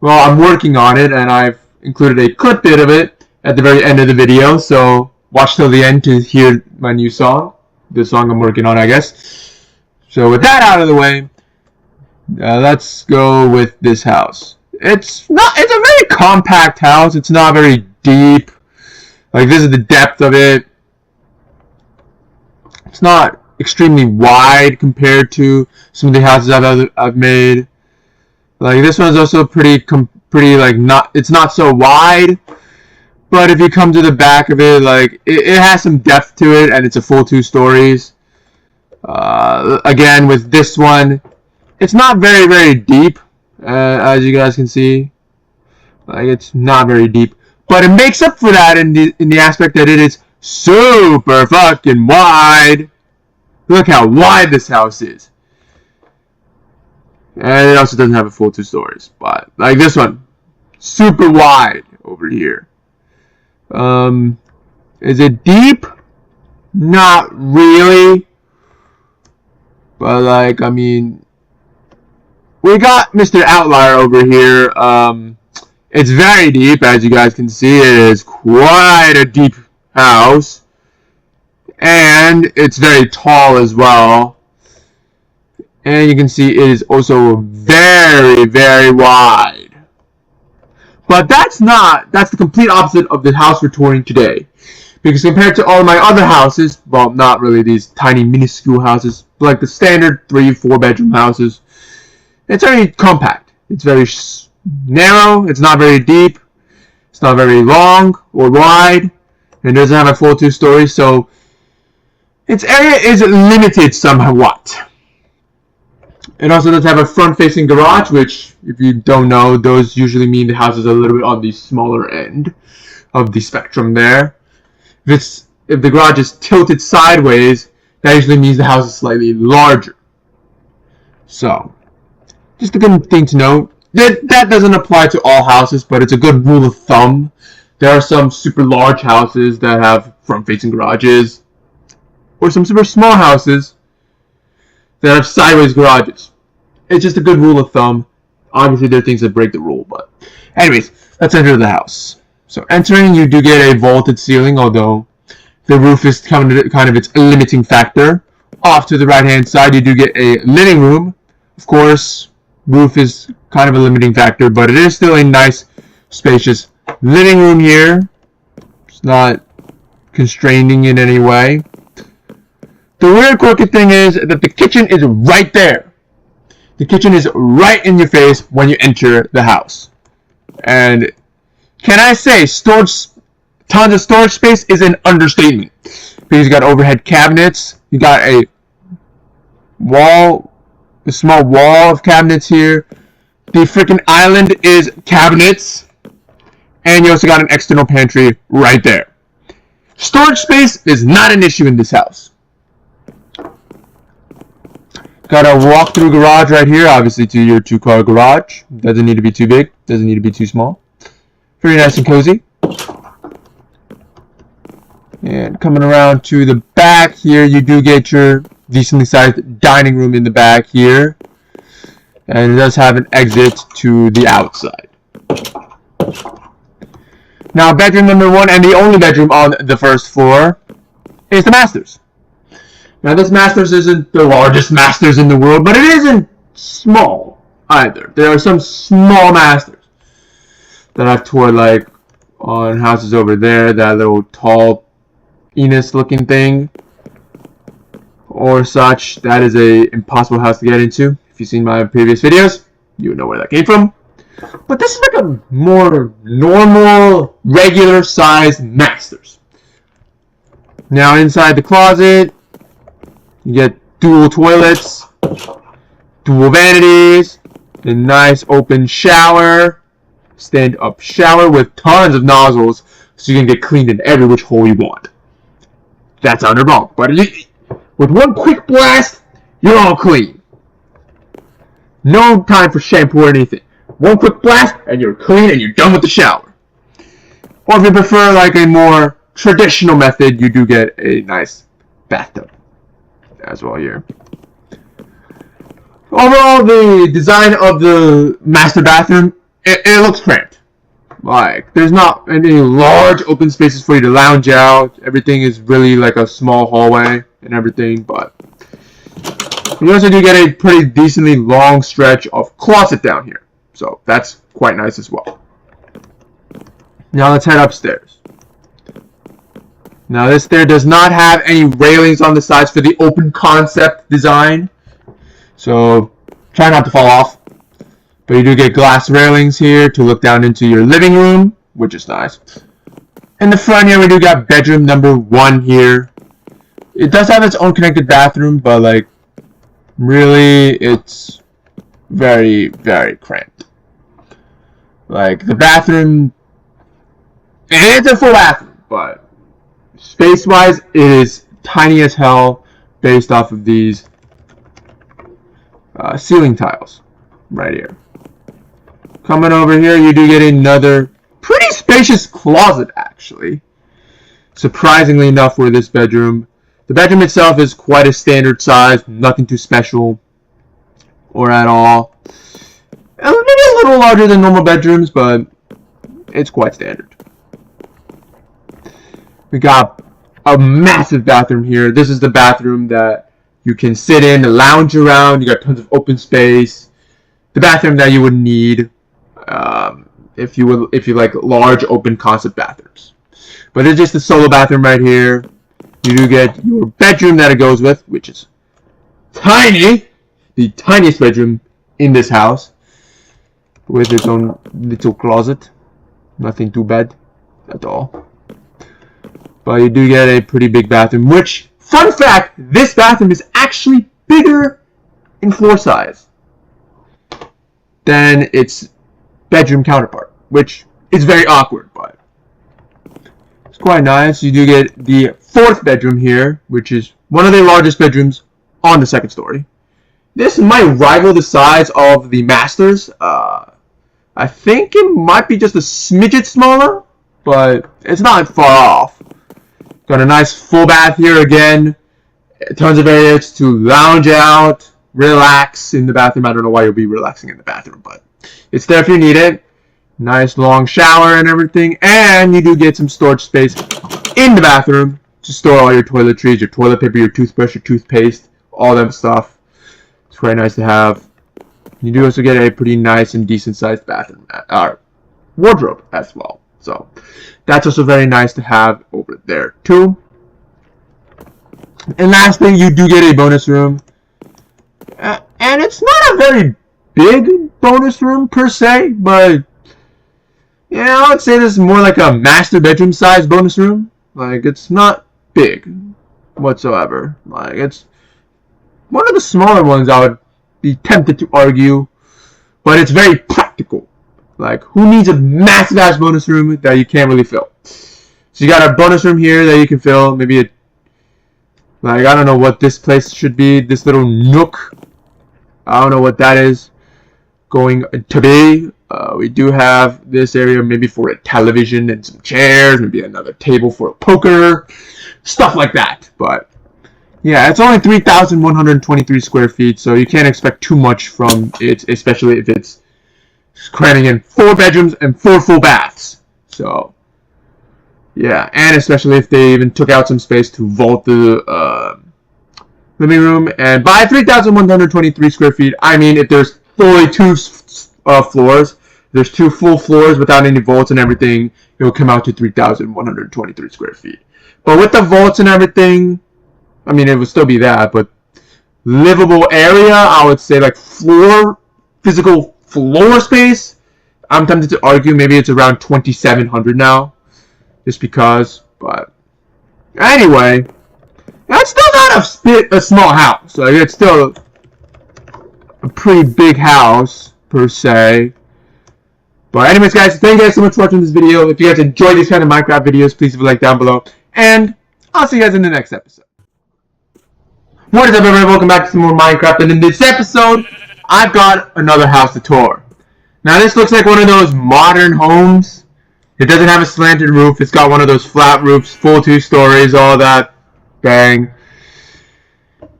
Well, I'm working on it, and I've included a clip bit of it at the very end of the video, so watch till the end to hear my new song. The song I'm working on, I guess. So with that out of the way, let's go with this house. It's a very compact house. It's not very deep. Like, this is the depth of it. It's not extremely wide compared to some of the houses I've made. Like, this one's also pretty like, it's not so wide. But if you come to the back of it, like, it has some depth to it, and it's a full 2 stories. Again, with this one, it's not very, very deep, as you guys can see. Like, it's not very deep. But it makes up for that in the aspect that it is super fucking wide. Look how wide this house is. And it also doesn't have a full 2 stories. But like this one, super wide over here. Is it deep? Not really. But like, I mean, we got Mr. Outlier over here. It's very deep, as you guys can see. It is quite a deep house. And it's very tall as well. And you can see it is also very, very wide. But that's the complete opposite of the house we're touring today. Because compared to all my other houses, well, not really these tiny minuscule houses, but like the standard 3-4 bedroom houses, it's very compact. It's very narrow, it's not very deep, it's not very long or wide, and it doesn't have a full 2 stories, so its area is limited somewhat. It also does have a front-facing garage, which, if you don't know, those usually mean the house is a little bit on the smaller end of the spectrum there. If the garage is tilted sideways, that usually means the house is slightly larger. So, just a good thing to know. That doesn't apply to all houses, but it's a good rule of thumb. There are some super large houses that have front-facing garages, or some super small houses that have sideways garages. It's just a good rule of thumb. Obviously, there are things that break the rule, but anyways, let's enter the house. So entering, you do get a vaulted ceiling, although the roof is kind of its limiting factor. Off to the right-hand side, you do get a living room. Of course, roof is kind of a limiting factor, but it is still a nice, spacious living room here. It's not constraining in any way. The weird quirky thing is that the kitchen is right there. The kitchen is right in your face when you enter the house. And can I say, tons of storage space is an understatement. Because you got overhead cabinets, you got a small wall of cabinets here. The freaking island is cabinets. And you also got an external pantry right there. Storage space is not an issue in this house. Got a walk-through garage right here, obviously to your 2-car garage. Doesn't need to be too big, doesn't need to be too small. Very nice and cozy. And coming around to the back here, you do get your decently sized dining room in the back here. And it does have an exit to the outside. Now, bedroom number 1 and the only bedroom on the first floor is the master's. Now, this master's isn't the largest master's in the world, but it isn't small either. There are some small masters that I've toured, like on houses over there, that little tall Enos looking thing or such. That is a impossible house to get into. If you've seen my previous videos, you would know where that came from. But this is like a more normal, regular sized master's. Now, inside the closet, you get dual toilets, dual vanities, a nice open shower, stand-up shower with tons of nozzles so you can get cleaned in every which hole you want. That sounded wrong, but with one quick blast, you're all clean. No time for shampoo or anything. One quick blast, and you're clean and you're done with the shower. Or if you prefer like a more traditional method, you do get a nice bathtub as well here. Overall, the design of the master bathroom, it looks cramped. Like, there's not any large open spaces for you to lounge out. Everything is really like a small hallway and everything, but you also do get a pretty decently long stretch of closet down here. So that's quite nice as well. Now let's head upstairs. Now this stair does not have any railings on the sides for the open concept design. So try not to fall off. But you do get glass railings here to look down into your living room, which is nice. In the front here we do got bedroom number 1 here. It does have its own connected bathroom, but like really it's very, very cramped. Like the bathroom, it's a full bathroom, but space-wise, it is tiny as hell based off of these ceiling tiles. right here. Coming over here, you do get another pretty spacious closet, actually. Surprisingly enough for this bedroom. The bedroom itself is quite a standard size, nothing too special or at all. Maybe a little larger than normal bedrooms, but it's quite standard. We got a massive bathroom here. This is the bathroom that you can sit in, lounge around. You got tons of open space. The bathroom that you would need if you like large open concept bathrooms. But it's just a solo bathroom right here. You do get your bedroom that it goes with, which is tiny, the tiniest bedroom in this house, with its own little closet. Nothing too bad at all. But you do get a pretty big bathroom, which, fun fact, this bathroom is actually bigger in floor size than its bedroom counterpart, which is very awkward, but it's quite nice. You do get the fourth bedroom here, which is one of the largest bedrooms on the second story. This might rival the size of the master's. I think it might be just a smidget smaller, but it's not far off. Got a nice full bath here again. Tons of areas to lounge out, relax in the bathroom. I don't know why you'll be relaxing in the bathroom, but it's there if you need it. Nice long shower and everything. And you do get some storage space in the bathroom to store all your toiletries, your toilet paper, your toothbrush, your toothpaste, all that stuff. It's quite nice to have. You do also get a pretty nice and decent sized bathroom, wardrobe as well. So that's also very nice to have over there too. And lastly, you do get a bonus room. And it's not a very big bonus room per se, but yeah, I would say this is more like a master bedroom size bonus room. Like, it's not big whatsoever. Like, it's one of the smaller ones, I would be tempted to argue, but it's very practical. Like, who needs a massive ass bonus room that you can't really fill? So you got a bonus room here that you can fill. Maybe a, like, I don't know what this place should be. This little nook. I don't know what that is going to be. We do have this area maybe for a television and some chairs. Maybe another table for a poker. Stuff like that. But yeah, it's only 3,123 square feet. So you can't expect too much from it. Especially if it's cramming in 4 bedrooms and 4 full baths. So yeah, and especially if they even took out some space to vault the living room. And by 3,123 square feet, I mean if there's fully 2 floors, there's 2 full floors without any vaults and everything, it will come out to 3,123 square feet. But with the vaults and everything, I mean, it would still be that, but livable area, I would say like physical floor space, I'm tempted to argue maybe it's around 2,700 now, just because. But anyway, that's still not a small house. Like, it's still a pretty big house per se. But anyways, guys, thank you guys so much for watching this video. If you guys enjoy these kind of Minecraft videos, please leave a like down below, and I'll see you guys in the next episode. What is up, everybody? Welcome back to some more Minecraft, and in this episode, I've got another house to tour. Now, this looks like one of those modern homes. It doesn't have a slanted roof. It's got one of those flat roofs, full 2 stories, all that. Bang.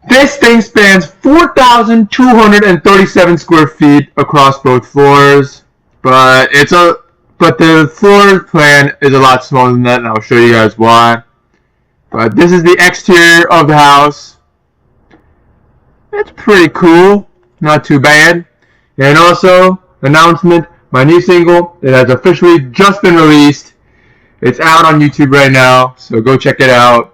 This thing spans 4,237 square feet across both floors, but the floor plan is a lot smaller than that, and I'll show you guys why. But this is the exterior of the house. It's pretty cool, not too bad. And also, announcement, my new single, it has officially just been released. It's out on YouTube right now, so go check it out.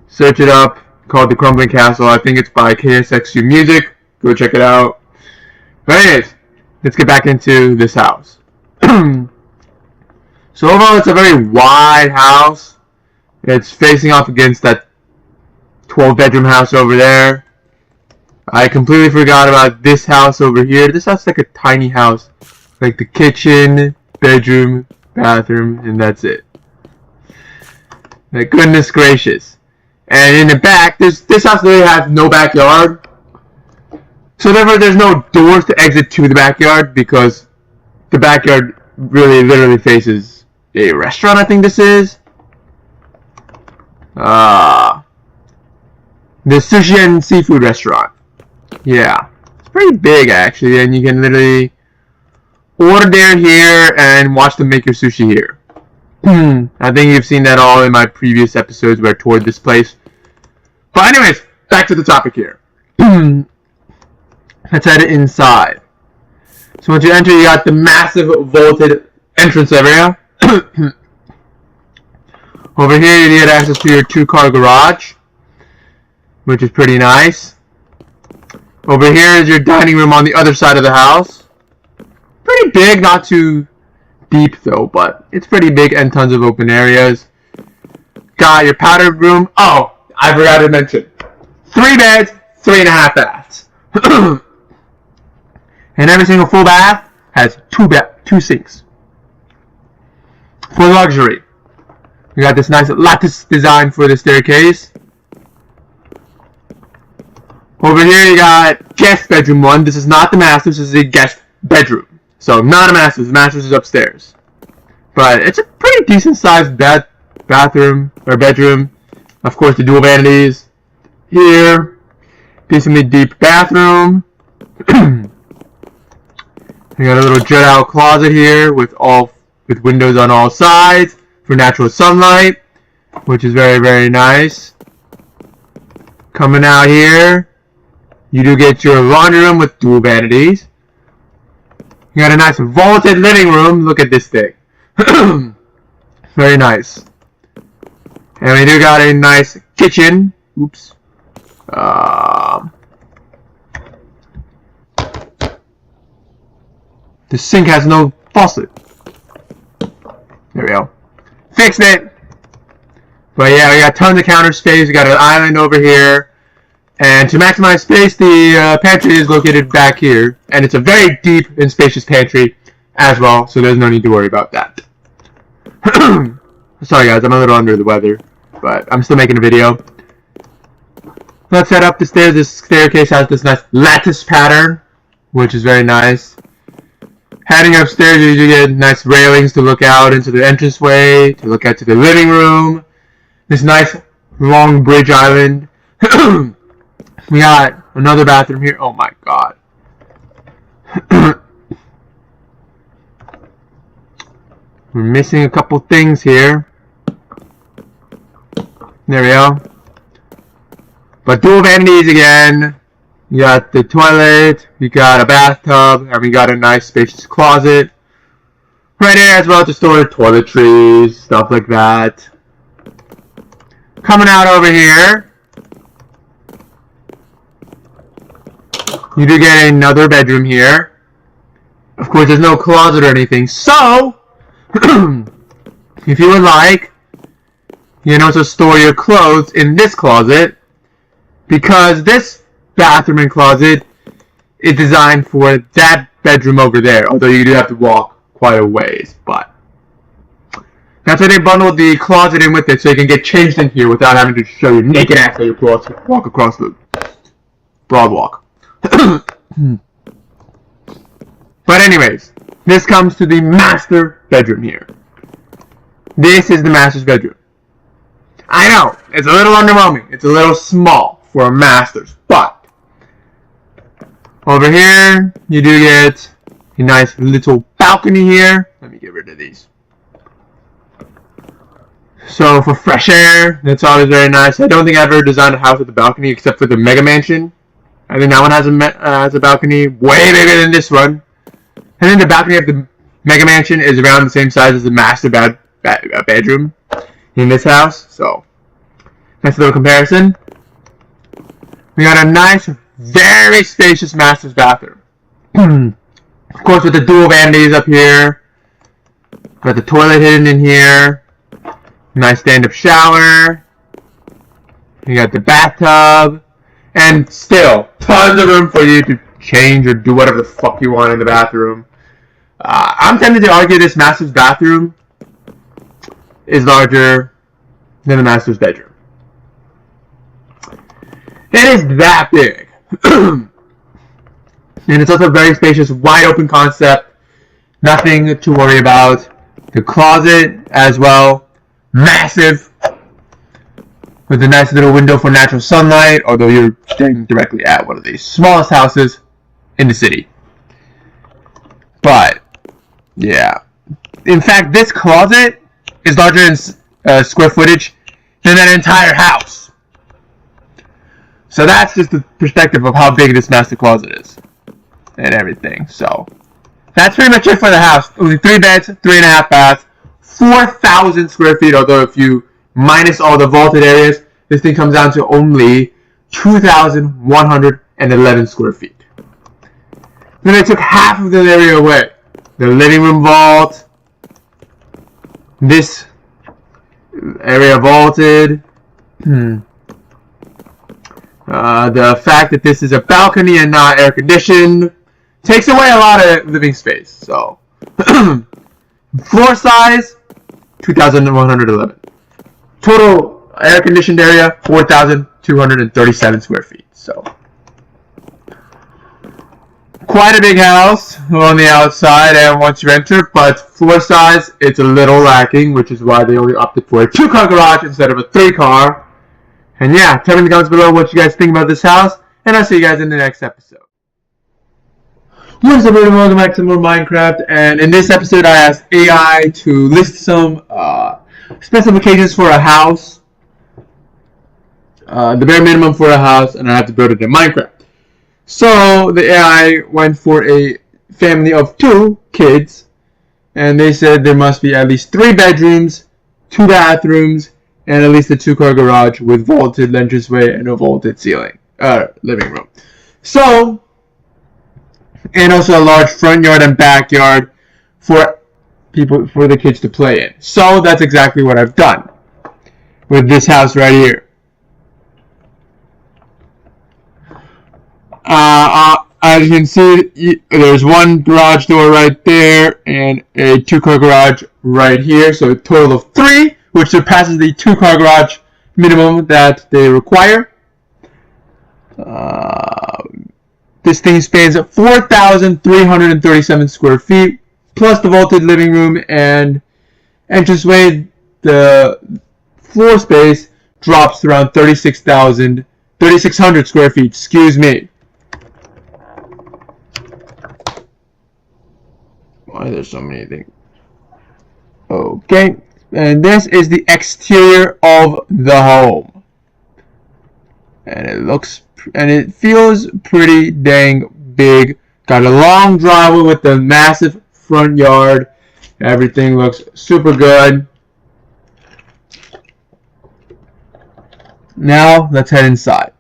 Search it up, called The Crumbling Castle. I think it's by KSXU Music. Go check it out. But anyways, let's get back into this house. So overall, it's a very wide house. It's facing off against that 12-bedroom house over there. I completely forgot about this house over here. This house is like a tiny house. Like the kitchen, bedroom, bathroom, and that's it. Like, goodness gracious. And in the back, this house really has no backyard. So therefore, there's no doors to exit to the backyard because the backyard really literally faces a restaurant. I think this is. The sushi and seafood restaurant. Yeah, it's pretty big actually, and you can literally order there here and watch them make your sushi here. I think you've seen that all in my previous episodes where I toured this place. But anyways, back to the topic here. Let's head inside. So once you enter, you got the massive vaulted entrance area. Over here, you get access to your 2-car garage, which is pretty nice. Over here is your dining room on the other side of the house. Pretty big, not too deep though, but it's pretty big and tons of open areas. Got your powder room. Oh, I forgot to mention. 3 beds, 3.5 baths. And every single full bath has 2 sinks. For luxury. We got this nice lattice design for the staircase. Over here you got guest bedroom 1. This is not the master, this is a guest bedroom. So not a master's, the master's is upstairs. But it's a pretty decent sized bathroom or bedroom. Of course the dual vanities. Here, decently deep bathroom. You got a little jet out closet here with windows on all sides for natural sunlight, which is very, very nice. Coming out here, you do get your laundry room with dual vanities. You got a nice vaulted living room. Look at this thing. Very nice. And we do got a nice kitchen. Oops. The sink has no faucet. There we go. Fixed it. But yeah, we got tons of counter space. We got an island over here. And to maximize space, the pantry is located back here. And it's a very deep and spacious pantry as well, so there's no need to worry about that. Sorry guys, I'm a little under the weather, but I'm still making a video. Let's head up the stairs. This staircase has this nice lattice pattern, which is very nice. Heading upstairs, you get nice railings to look out into the entranceway, to look out to the living room. This nice long bridge island. We got another bathroom here. Oh my god. We're missing a couple things here. There we go. But dual vanities again. You got the toilet, we got a bathtub, and we got a nice spacious closet. Right here as well to store toiletries, stuff like that. Coming out over here, you do get another bedroom here. Of course, there's no closet or anything, so if you would like, you can also store your clothes in this closet, because this bathroom and closet is designed for that bedroom over there, although you do have to walk quite a ways, but that's why they bundled the closet in with it, so you can get changed in here without having to show your naked ass while you walk across the broad walk. But anyways, this comes to the master bedroom here. This is the master's bedroom. I know, it's a little underwhelming, it's a little small for a master's, but over here, you do get a nice little balcony here. Let me get rid of these. So for fresh air, that's always very nice. I don't think I've ever designed a house with a balcony except for the Mega Mansion. I think that one has a balcony way bigger than this one. And then the balcony of the Mega Mansion is around the same size as the master bedroom in this house. So, nice little comparison. We got a nice, very spacious master's bathroom. Of course, with the dual vanities up here. Got the toilet hidden in here. Nice stand-up shower. You got the bathtub. And still, tons of room for you to change or do whatever the fuck you want in the bathroom. I'm tempted to argue this master's bathroom is larger than the master's bedroom. It is that big. And it's also a very spacious, wide open concept. Nothing to worry about. The closet as well, massive, with a nice little window for natural sunlight, although you're staying directly at one of the smallest houses in the city. But, yeah. In fact, this closet is larger in square footage than that entire house. So that's just the perspective of how big this master closet is. And everything. So, that's pretty much it for the house. Only 3 beds, 3.5 baths, 4,000 square feet, although if you minus all the vaulted areas, this thing comes down to only 2,111 square feet. Then I took half of the area away. The living room vault, this area vaulted, the fact that this is a balcony and not air conditioned takes away a lot of living space. So, floor size, 2,111. Total air conditioned area, 4,237 square feet. So, quite a big house on the outside and once you enter, but floor size, it's a little lacking, which is why they only opted for a 2-car garage instead of a 3-car. And yeah, tell me in the comments below what you guys think about this house, and I'll see you guys in the next episode. What's up everyone, welcome back to more Minecraft, and in this episode I asked AI to list some specifications for a house, the bare minimum for a house, and I have to build it in Minecraft. So the AI went for a family of 2 kids, and they said there must be at least 3 bedrooms, 2 bathrooms, and at least a 2-car garage with vaulted entranceway and a vaulted ceiling, living room. So, and also a large front yard and backyard for the kids to play in. So that's exactly what I've done with this house right here. As you can see, there's 1 garage door right there and a 2-car garage right here. So a total of 3, which surpasses the 2-car garage minimum that they require. This thing spans 4,337 square feet, plus the vaulted living room and entranceway. The floor space drops to around 3,600 square feet. Excuse me. Why there's so many things? Okay, and this is the exterior of the home, and it feels pretty dang big. Got a long driveway with a massive front yard. Everything looks super good. Now let's head inside.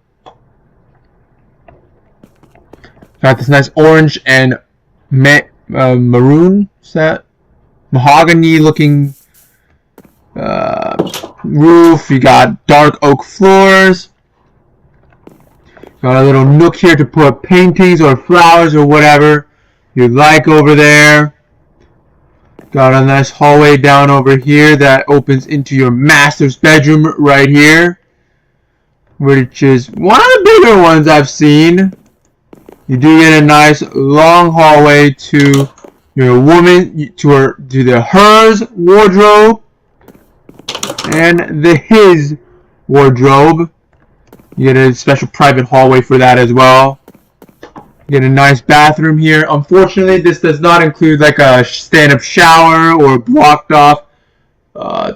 Got this nice orange and maroon set, mahogany looking roof. You got dark oak floors. Got a little nook here to put paintings or flowers or whatever you like over there. Got a nice hallway down over here that opens into your master's bedroom right here, which is one of the bigger ones I've seen. You do get a nice long hallway to your hers wardrobe and the his wardrobe. You get a special private hallway for that as well. You get a nice bathroom here. Unfortunately, this does not include like a stand-up shower or blocked off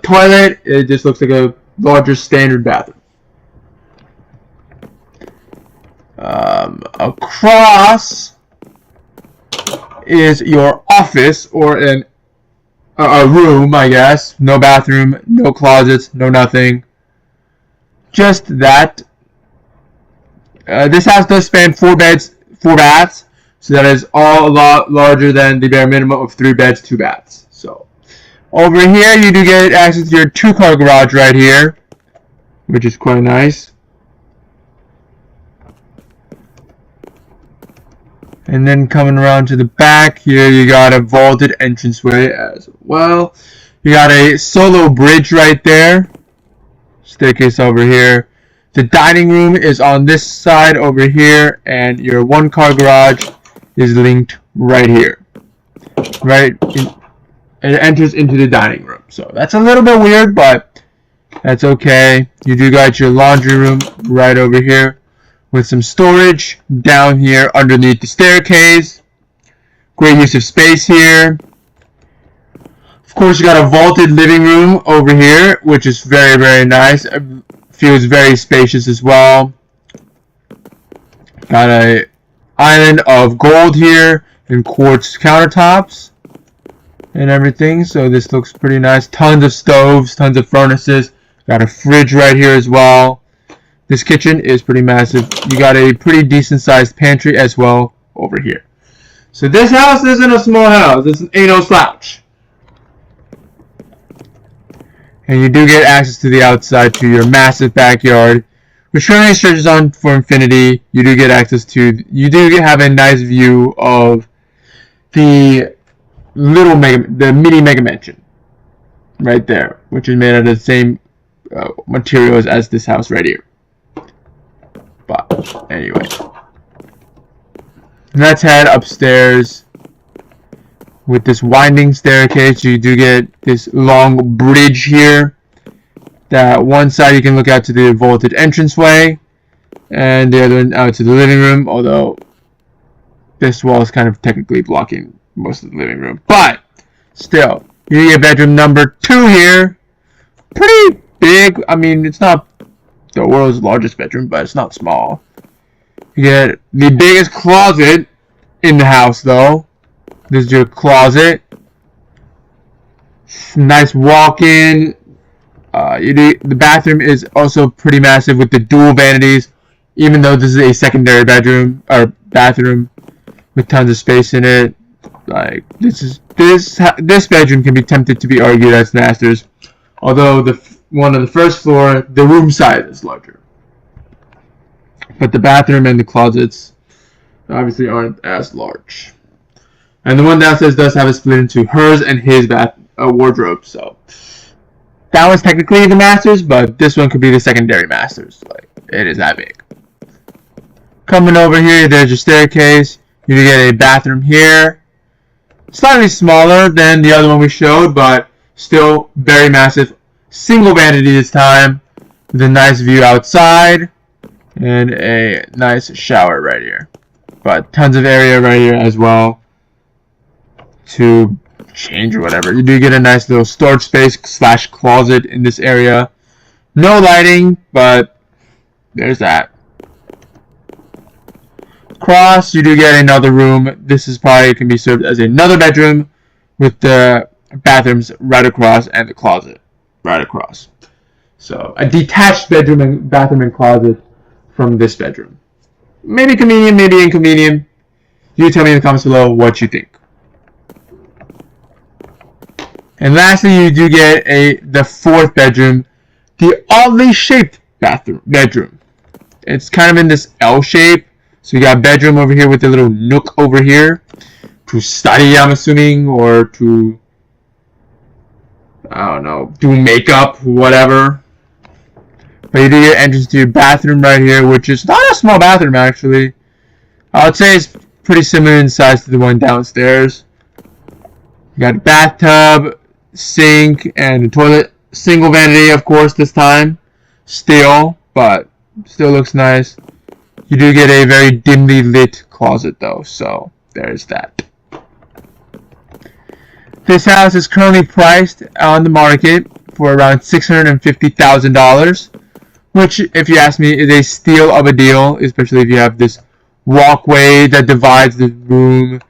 toilet. It just looks like a larger standard bathroom. Across is your office or a room, I guess. No bathroom, no closets, no nothing. Just that. This house does span 4 beds, 4 baths, so that is all a lot larger than the bare minimum of 3 beds, 2 baths. So over here you do get access to your 2-car garage right here, which is quite nice. And then coming around to the back here, you got a vaulted entranceway as well. You got a solo bridge right there. Staircase over here. The dining room is on this side over here, and your 1-car garage is linked right here. Right, it enters into the dining room. So that's a little bit weird, but that's okay. You do got your laundry room right over here with some storage down here underneath the staircase. Great use of space here. Of course, you got a vaulted living room over here, which is very, very nice. It feels very spacious as well. Got a island of gold here and quartz countertops and everything. So this looks pretty nice. Tons of stoves, tons of furnaces. Got a fridge right here as well. This kitchen is pretty massive. You got a pretty decent sized pantry as well over here. So this house isn't a small house. This ain't no slouch. And you do get access to the outside to your massive backyard, which currently stretches on for infinity. You do get access to, you do have a nice view of the mini mega mansion right there, which is made out of the same materials as this house right here. But anyway, let's head upstairs. With this winding staircase, you do get this long bridge here. That one side you can look out to the vaulted entranceway, and the other one out to the living room, although this wall is kind of technically blocking most of the living room. But still, you get bedroom number 2 here. Pretty big. I mean, it's not the world's largest bedroom, but it's not small. You get the biggest closet in the house, though. This is your closet. Nice walk-in. The bathroom is also pretty massive with the dual vanities, even though this is a secondary bedroom or bathroom with tons of space in it. Like this bedroom can be tempted to be argued as master's, although the one on the first floor, the room size is larger, but the bathroom and the closets obviously aren't as large. And the one downstairs does have it split into hers and his wardrobe, so that was technically the master's, but this one could be the secondary master's. Like, it is that big. Coming over here, there's your staircase. You get a bathroom here. Slightly smaller than the other one we showed, but still very massive. Single vanity this time, with a nice view outside, and a nice shower right here. But tons of area right here as well to change or whatever. You do get a nice little storage space / closet in this area. No lighting, but there's that. Across, you do get another room. This is probably can be served as another bedroom with the bathrooms right across and the closet right across. So a detached bedroom and bathroom and closet from this bedroom. Maybe convenient, maybe inconvenient. You tell me in the comments below what you think. And lastly, you do get the 4th bedroom, the oddly shaped bedroom. It's kind of in this L shape. So you got a bedroom over here with a little nook over here to study, I'm assuming, or to, I don't know, do makeup, whatever. But you do get entrance to your bathroom right here, which is not a small bathroom actually. I would say it's pretty similar in size to the one downstairs. You got a bathtub, sink, and a toilet. Single vanity, of course, this time. Still, but still looks nice. You do get a very dimly lit closet though, so there's that. This house is currently priced on the market for around $650,000, which, if you ask me, is a steal of a deal, especially if you have this walkway that divides the room.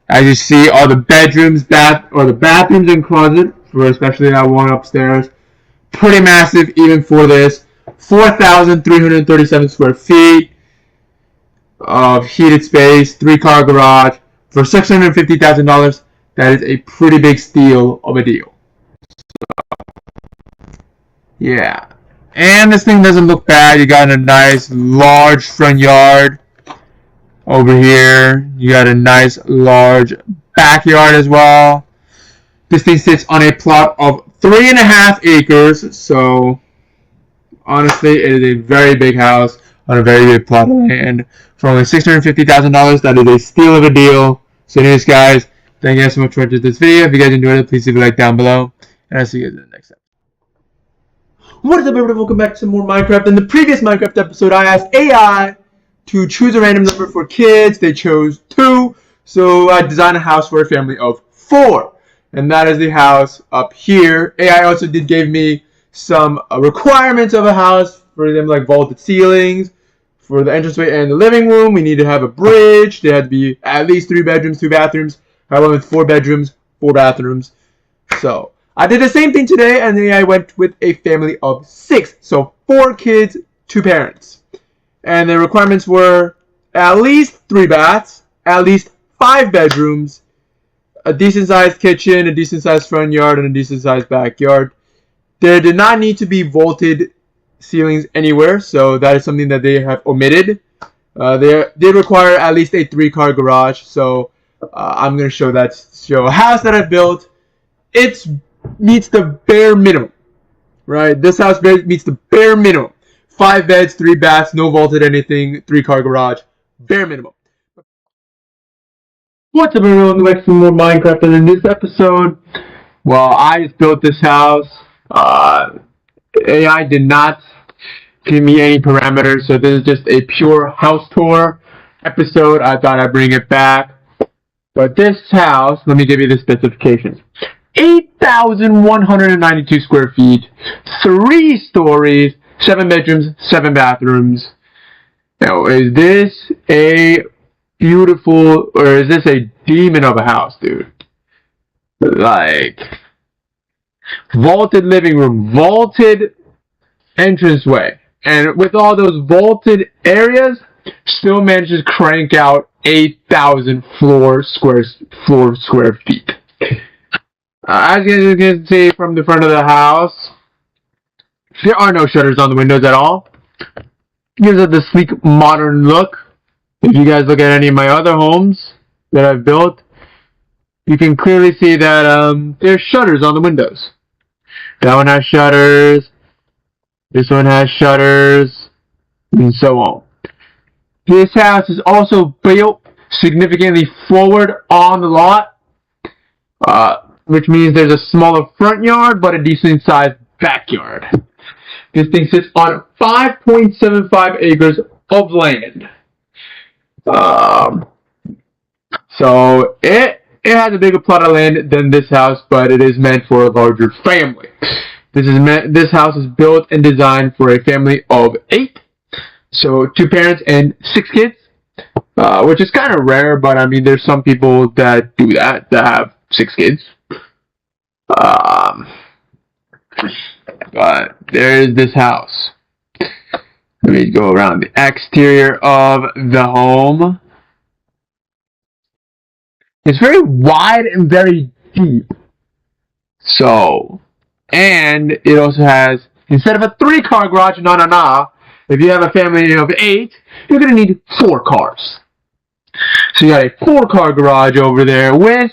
As you see, all the bedrooms, the bathrooms and closet, for especially that one upstairs, pretty massive even for this. 4,337 square feet of heated space, 3-car garage for $650,000. That is a pretty big steal of a deal. Yeah, and this thing doesn't look bad. You got a nice large front yard over here. You got a nice large backyard as well. This thing sits on a plot of 3.5 acres, so honestly it is a very big house. on a very good plot of land for only $650,000. That is a steal of a deal. So anyways, guys, thank you guys so much for watching this video. If you guys enjoyed it, please leave a like down below. And I'll see you guys in the next episode. What is up, everybody? Welcome back to some more Minecraft. In the previous Minecraft episode, I asked AI to choose a random number for kids. They chose 2. So I designed a house for a family of 4. And that is the house up here. AI also gave me some requirements of a house for them, like vaulted ceilings. For the entranceway and the living room, we need to have a bridge. There had to be at least 3 bedrooms, 2 bathrooms. I went with 4 bedrooms, 4 bathrooms. So I did the same thing today, and then I went with a family of 6. So 4 kids, 2 parents. And the requirements were at least 3 baths, at least 5 bedrooms, a decent sized kitchen, a decent sized front yard, and a decent sized backyard. There did not need to be vaulted ceilings anywhere, so that is something that they have omitted. They did require at least a 3-car garage, so I'm going to show a house that I've built. It meets the bare minimum, right? This house meets the bare minimum. 5 beds, 3 baths, no vaulted anything, 3-car garage, bare minimum. What's up, everyone? Welcome back to some more Minecraft, and in this episode, well, I just built this house. AI did not give me any parameters, so this is just a pure house tour episode. I thought I'd bring it back. But this house, let me give you the specifications. 8,192 square feet, 3 stories, 7 bedrooms, 7 bathrooms. Now, is this a beautiful, or is this a demon of a house, dude? Like, vaulted living room, vaulted entranceway, and with all those vaulted areas, still manages to crank out 8,000 square feet. As you can see from the front of the house, there are no shutters on the windows at all. Gives it the sleek, modern look. If you guys look at any of my other homes that I've built, you can clearly see that there's shutters on the windows. That one has shutters. This one has shutters, and so on. This house is also built significantly forward on the lot, which means there's a smaller front yard, but a decent sized backyard. This thing sits on 5.75 acres of land. So it has a bigger plot of land than this house, but it is meant for a larger family. This house is built and designed for a family of 8. So 2 parents and 6 kids, which is kind of rare, but I mean, there's some people that do that have 6 kids. But there is this house. Let me go around the exterior of the home. It's very wide and very deep. So, and it also has, instead of a 3-car garage, if you have a family of 8, you're going to need 4 cars. So you got a 4-car garage over there with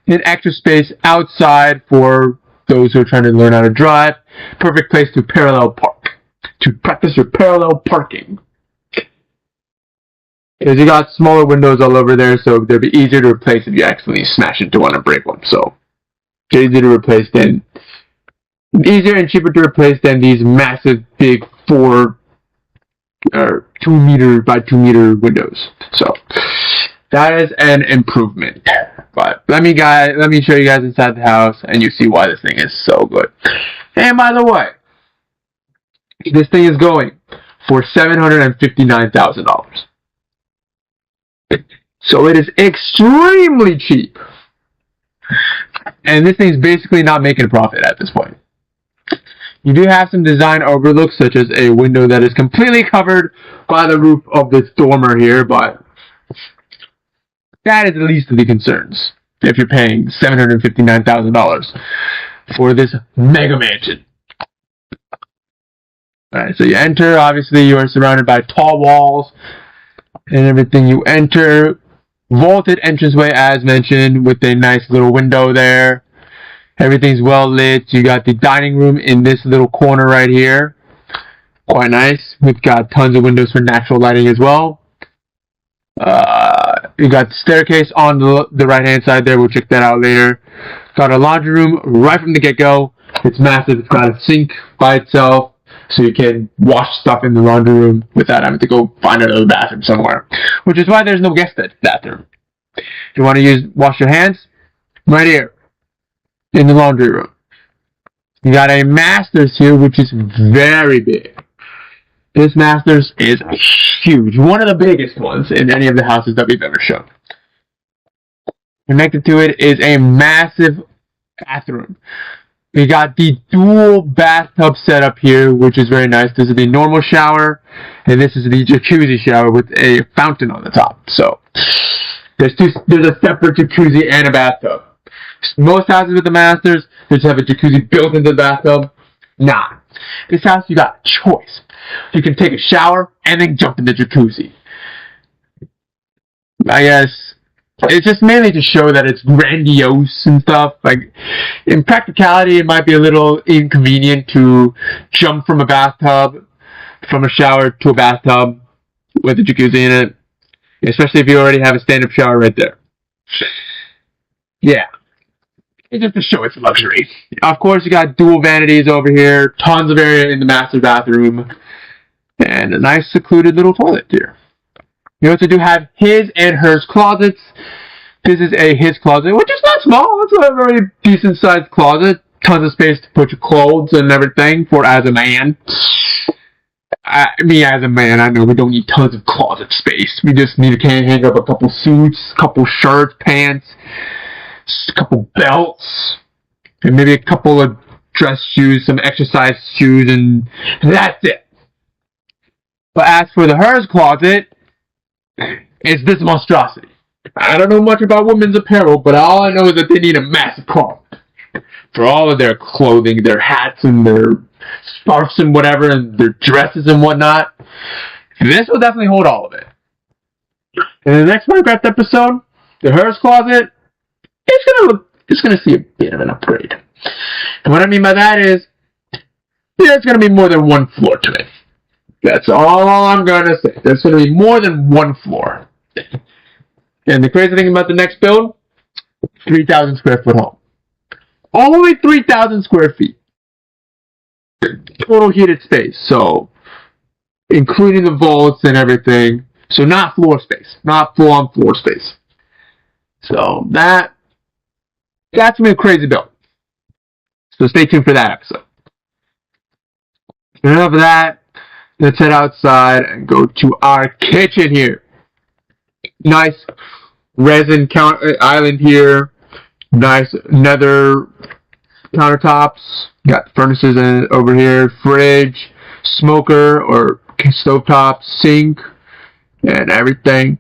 an extra space outside for those who are trying to learn how to drive. Perfect place to parallel park, to practice your parallel parking. Because you got smaller windows all over there, so they'd be easier to replace if you accidentally smash into one and break one. So, easier and cheaper to replace than these massive, big 4 or 2 meter by 2 meter windows. So, that is an improvement. But let me show you guys inside the house, and you see why this thing is so good. And by the way, this thing is going for $759,000. So it is extremely cheap. And this thing's basically not making a profit at this point. You do have some design overlooks, such as a window that is completely covered by the roof of this dormer here, but that is the least of the concerns if you're paying $759,000 for this mega mansion. Alright, so you enter. Obviously, you are surrounded by tall walls and everything. You enter. Vaulted entranceway, as mentioned, with a nice little window there. Everything's well lit. You got the dining room in this little corner right here. Quite nice. We've got tons of windows for natural lighting as well. You got the staircase on the right hand side there. We'll check that out later. Got a laundry room right from the get-go. It's massive. It's got a sink by itself, so you can wash stuff in the laundry room without having to go find another bathroom somewhere. Which is why there's no guest bathroom. If you want to wash your hands, right here in the laundry room. You got a master's here, which is very big. This master's is huge. One of the biggest ones in any of the houses that we've ever shown. Connected to it is a massive bathroom. We got the dual bathtub setup here, which is very nice. This is the normal shower, and this is the jacuzzi shower with a fountain on the top. So there's a separate jacuzzi and a bathtub. Most houses with the masters, they just have a jacuzzi built into the bathtub. Nah. This house, you got a choice. You can take a shower and then jump in the jacuzzi. I guess it's just mainly to show that it's grandiose and stuff. Like, in practicality, it might be a little inconvenient to jump from a shower to a bathtub with a jacuzzi in it. Especially if you already have a stand-up shower right there. Yeah. It's just to show its luxury. Of course, you got dual vanities over here, tons of area in the master bathroom, and a nice secluded little toilet here. You also do have his and hers closets. This is his closet, which is not small. It's a very decent sized closet. Tons of space to put your clothes and everything for as a man. Me as a man, I know we don't need tons of closet space. We just need to hang up a couple suits, couple shirts, pants, a couple belts, and maybe a couple of dress shoes, some exercise shoes, and that's it. But as for the hers closet, it's this monstrosity. I don't know much about women's apparel, but all I know is that they need a massive closet for all of their clothing, their hats and their scarves and whatever, and their dresses and whatnot. This will definitely hold all of it. In the next Minecraft episode, the hers closet, it's gonna see a bit of an upgrade. And what I mean by that is, there's gonna be more than one floor to it. That's all I'm gonna say. There's gonna be more than one floor. And the crazy thing about the next build, 3,000 square foot home. Only 3,000 square feet. Total heated space, so including the vaults and everything. So not floor space, not full-on floor space. So that's gonna be a crazy build. So stay tuned for that episode. Enough of that. Let's head outside and go to our kitchen here. Nice resin island here. Nice nether countertops. Got furnaces over here. Fridge, smoker or stovetop, sink, and everything.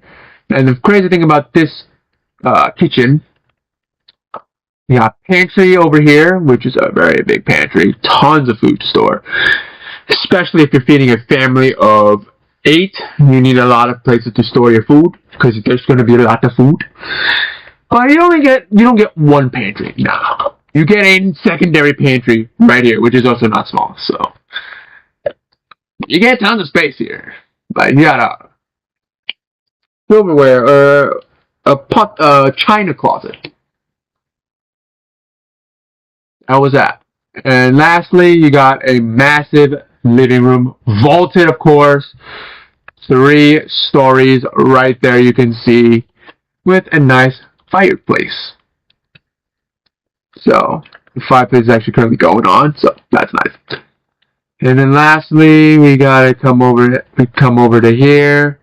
And the crazy thing about this kitchen, you got pantry over here, which is a very big pantry. Tons of food to store. Especially if you're feeding a family of 8, you need a lot of places to store your food because there's going to be a lot of food. But you don't get one pantry. No, you get a secondary pantry right here, which is also not small. So you get tons of space here. But you got a silverware or a china closet. How was that? And lastly, you got a massive living room, vaulted of course, 3 stories right there you can see, with a nice fireplace. So the fireplace is actually currently going on, so that's nice. And then lastly, we gotta come over to here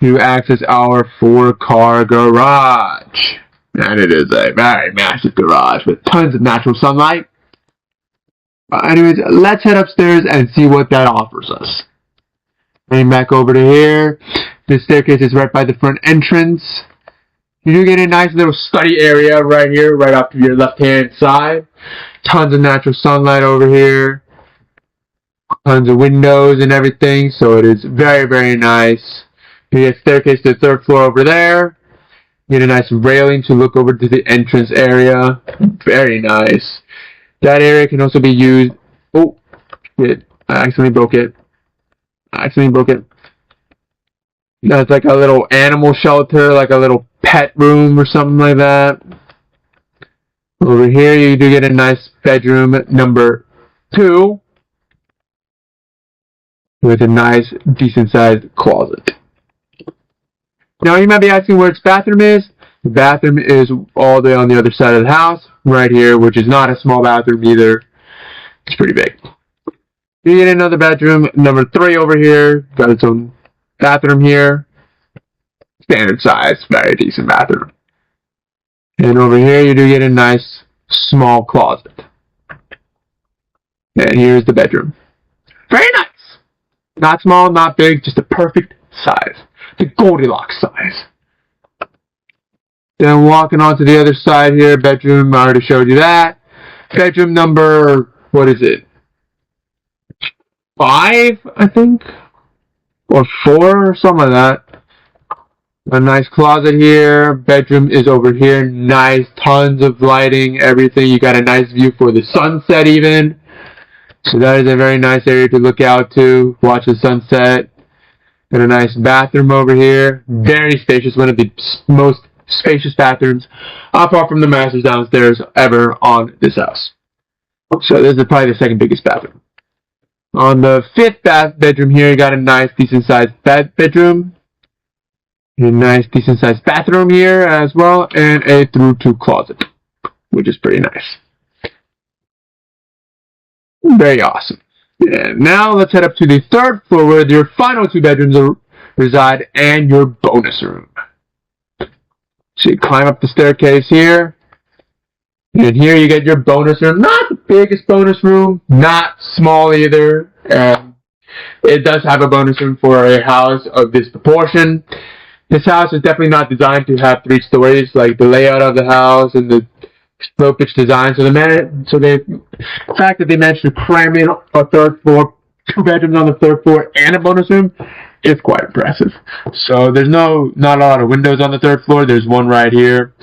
to access our 4-car garage. And it is a very massive garage with tons of natural sunlight. Anyways, let's head upstairs and see what that offers us. Heading back over to here. This staircase is right by the front entrance. You do get a nice little study area right here, right off to your left-hand side. Tons of natural sunlight over here. Tons of windows and everything, so it is very, very nice. You get staircase to the 3rd floor over there. You get a nice railing to look over to the entrance area. Very nice. That area can also be used. Oh, shit. I accidentally broke it. I accidentally broke it. That's like a little animal shelter, like a little pet room or something like that. Over here, you do get a nice bedroom number 2 with a nice, decent-sized closet. Now, you might be asking where its bathroom is. The bathroom is all the way on the other side of the house, right here, which is not a small bathroom either. It's pretty big. You get another bedroom, number 3 over here. Got its own bathroom here. Standard size, very decent bathroom. And over here, you do get a nice, small closet. And here's the bedroom. Very nice. Not small, not big, just the perfect size. The Goldilocks size. Then walking on to the other side here, bedroom, I already showed you that. Bedroom number, what is it? 5, I think? Or 4, or something like that. A nice closet here. Bedroom is over here. Nice, tons of lighting, everything. You got a nice view for the sunset even. So that is a very nice area to look out to, watch the sunset. And a nice bathroom over here. Very spacious, one of the most spacious bathrooms, apart from the master's downstairs, ever on this house. So this is probably the second biggest bathroom. On the 5th bedroom here, you got a nice, decent-sized bedroom. A nice, decent-sized bathroom here as well, and a through-to closet, which is pretty nice. Very awesome. And now let's head up to the 3rd floor where your final 2 bedrooms reside and your bonus room. So you climb up the staircase here. And here you get your bonus room. Not the biggest bonus room, not small either. It does have a bonus room for a house of this proportion. This house is definitely not designed to have 3 stories, like the layout of the house and the slow pitch design. So the fact that they managed to cram in a 3rd floor, 2 bedrooms on the 3rd floor, and a bonus room is quite impressive. So there's not a lot of windows on the 3rd floor. There's one right here,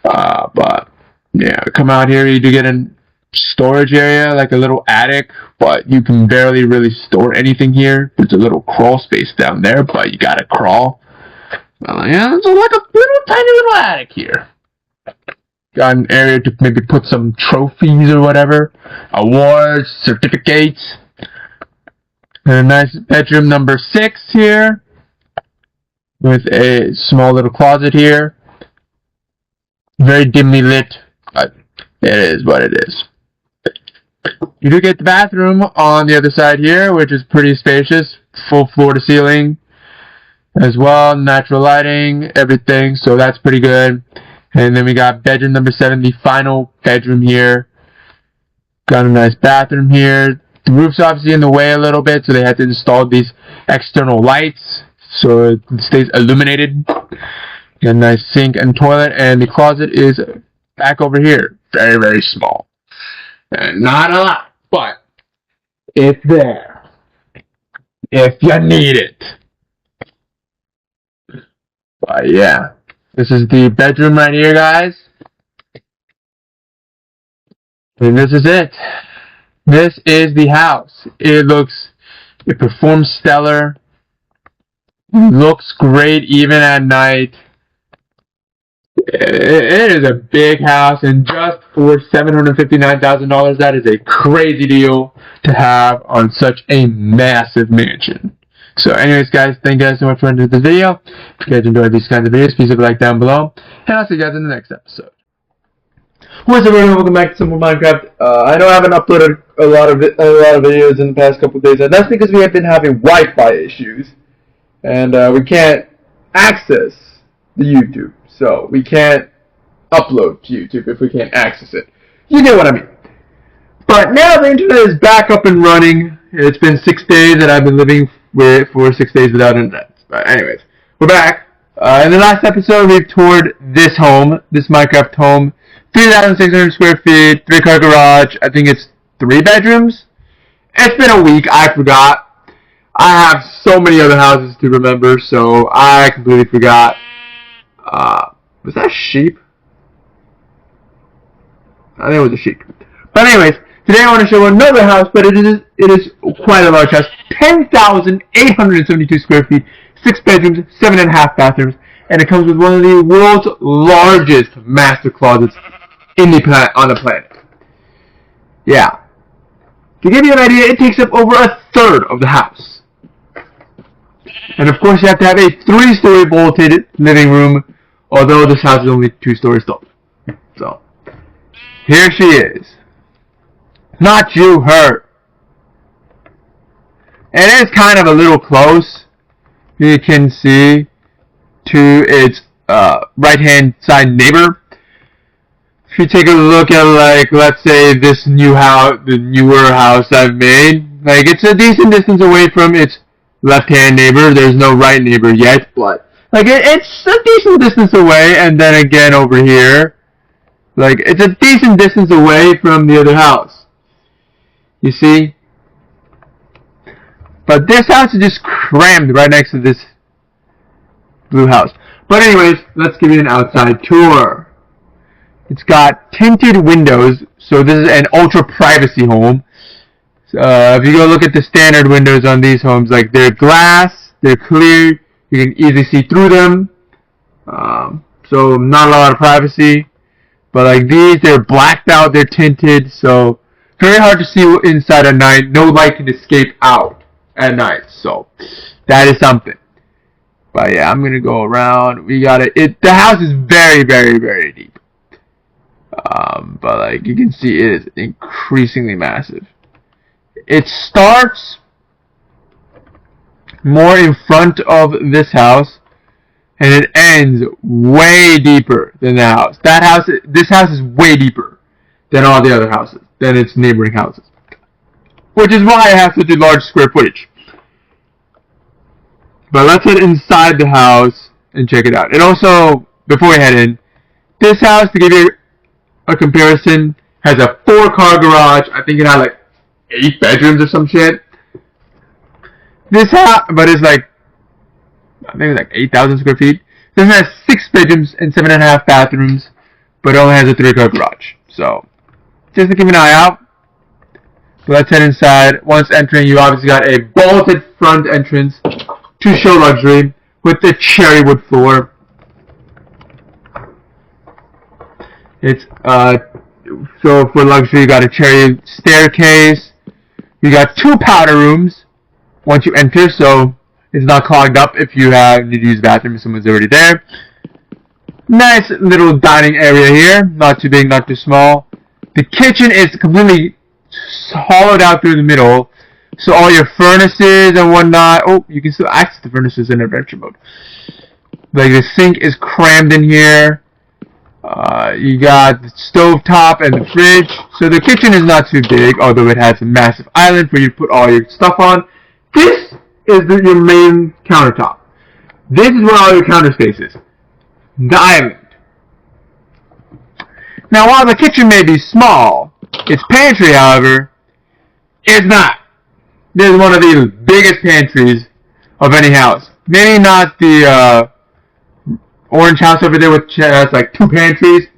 but yeah, come out here, you do get a storage area, like a little attic, but you can barely really store anything here. There's a little crawl space down there, but you gotta crawl. Yeah, it's like a little tiny little attic here. Got an area to maybe put some trophies or whatever, awards, certificates. And a nice bedroom number 6 here, with a small little closet here. Very dimly lit, but it is what it is. You do get the bathroom on the other side here, which is pretty spacious, full floor to ceiling as well, natural lighting, everything, so that's pretty good. And then we got bedroom number 7, the final bedroom here. Got a nice bathroom here. The roof's obviously in the way a little bit, so they had to install these external lights so it stays illuminated. Got a nice sink and toilet, and the closet is back over here. Very, very small. And not a lot, but it's there if you need it. But yeah, this is the bedroom right here, guys. And this is it. This is the house. It performs stellar. Looks great even at night. It is a big house, and just for $759,000, that is a crazy deal to have on such a massive mansion. So anyways, guys, thank you guys so much for watching this video. If you guys enjoyed these kinds of videos, please leave a like down below, and I'll see you guys in the next episode. What's up, everyone? Welcome back to Simple Minecraft. I know I haven't uploaded a lot of videos in the past couple of days, and that's because we have been having Wi-Fi issues, and we can't access the YouTube. So we can't upload to YouTube if we can't access it. You get what I mean. But now the internet is back up and running. It's been 6 days that I've been living for 6 days without internet. But anyways, we're back. In the last episode, we've toured this home, this Minecraft home. 3,600 square feet, 3-car garage. I think it's 3 bedrooms. It's been a week. I forgot. I have so many other houses to remember, so I completely forgot. Was that a sheep? I think it was a sheep. But anyways, Today I want to show another house, but it is quite a large house. 10,872 square feet, 6 bedrooms, 7.5 bathrooms, and it comes with one of the world's largest master closets on the planet. Yeah. To give you an idea, it takes up over a third of the house. And of course you have to have a 3-story vaulted living room, although this house is only 2 stories tall. So, here she is. Not you, her. It is kind of a little close, you can see, to its right-hand side neighbor. If you take a look at, like, let's say this new house, the newer house I've made, like, it's a decent distance away from its left-hand neighbor. There's no right neighbor yet, but, like, it's a decent distance away, and then again over here, like, it's a decent distance away from the other house. You see? But this house is just crammed right next to this blue house. But anyways, let's give you an outside tour. It's got tinted windows, so this is an ultra privacy home. If you go look at the standard windows on these homes, like they're glass, they're clear, you can easily see through them. So not a lot of privacy. But like these, they're blacked out, they're tinted, so very hard to see inside at night. No light can escape out at night, so that is something. But yeah, I'm gonna go around. We got it. The house is very, very, very deep. But like you can see, it is increasingly massive. It starts more in front of this house, and it ends way deeper than the house. This house is way deeper than all the other houses, than its neighboring houses, which is why it has such a large square footage. But let's head inside the house and check it out. And also, before we head in, this house, to give you a comparison, has a 4-car garage. I think it had like 8 bedrooms or some shit. This house, but it's like, I think it's like 8,000 square feet. This has 6 bedrooms and 7.5 bathrooms, but it only has a 3-car garage. So, just to keep an eye out. So let's head inside. Once entering, you obviously got a vaulted front entrance to show luxury with the cherry wood floor. It's so for luxury, you got a cherry staircase. You got 2 powder rooms once you enter, so it's not clogged up if you need to use the bathroom if someone's already there. Nice little dining area here. Not too big, not too small. The kitchen is completely hollowed out through the middle, so all your furnaces and whatnot. Oh, you can still access the furnaces in adventure mode. Like the sink is crammed in here. You got the stove top and the fridge. So the kitchen is not too big, although it has a massive island for you to put all your stuff on. This is your main countertop. This is where all your counter space is. The island. Now while the kitchen may be small, its pantry, however, is not. This is one of the biggest pantries of any house. Maybe not the orange house over there, which has like 2 pantries.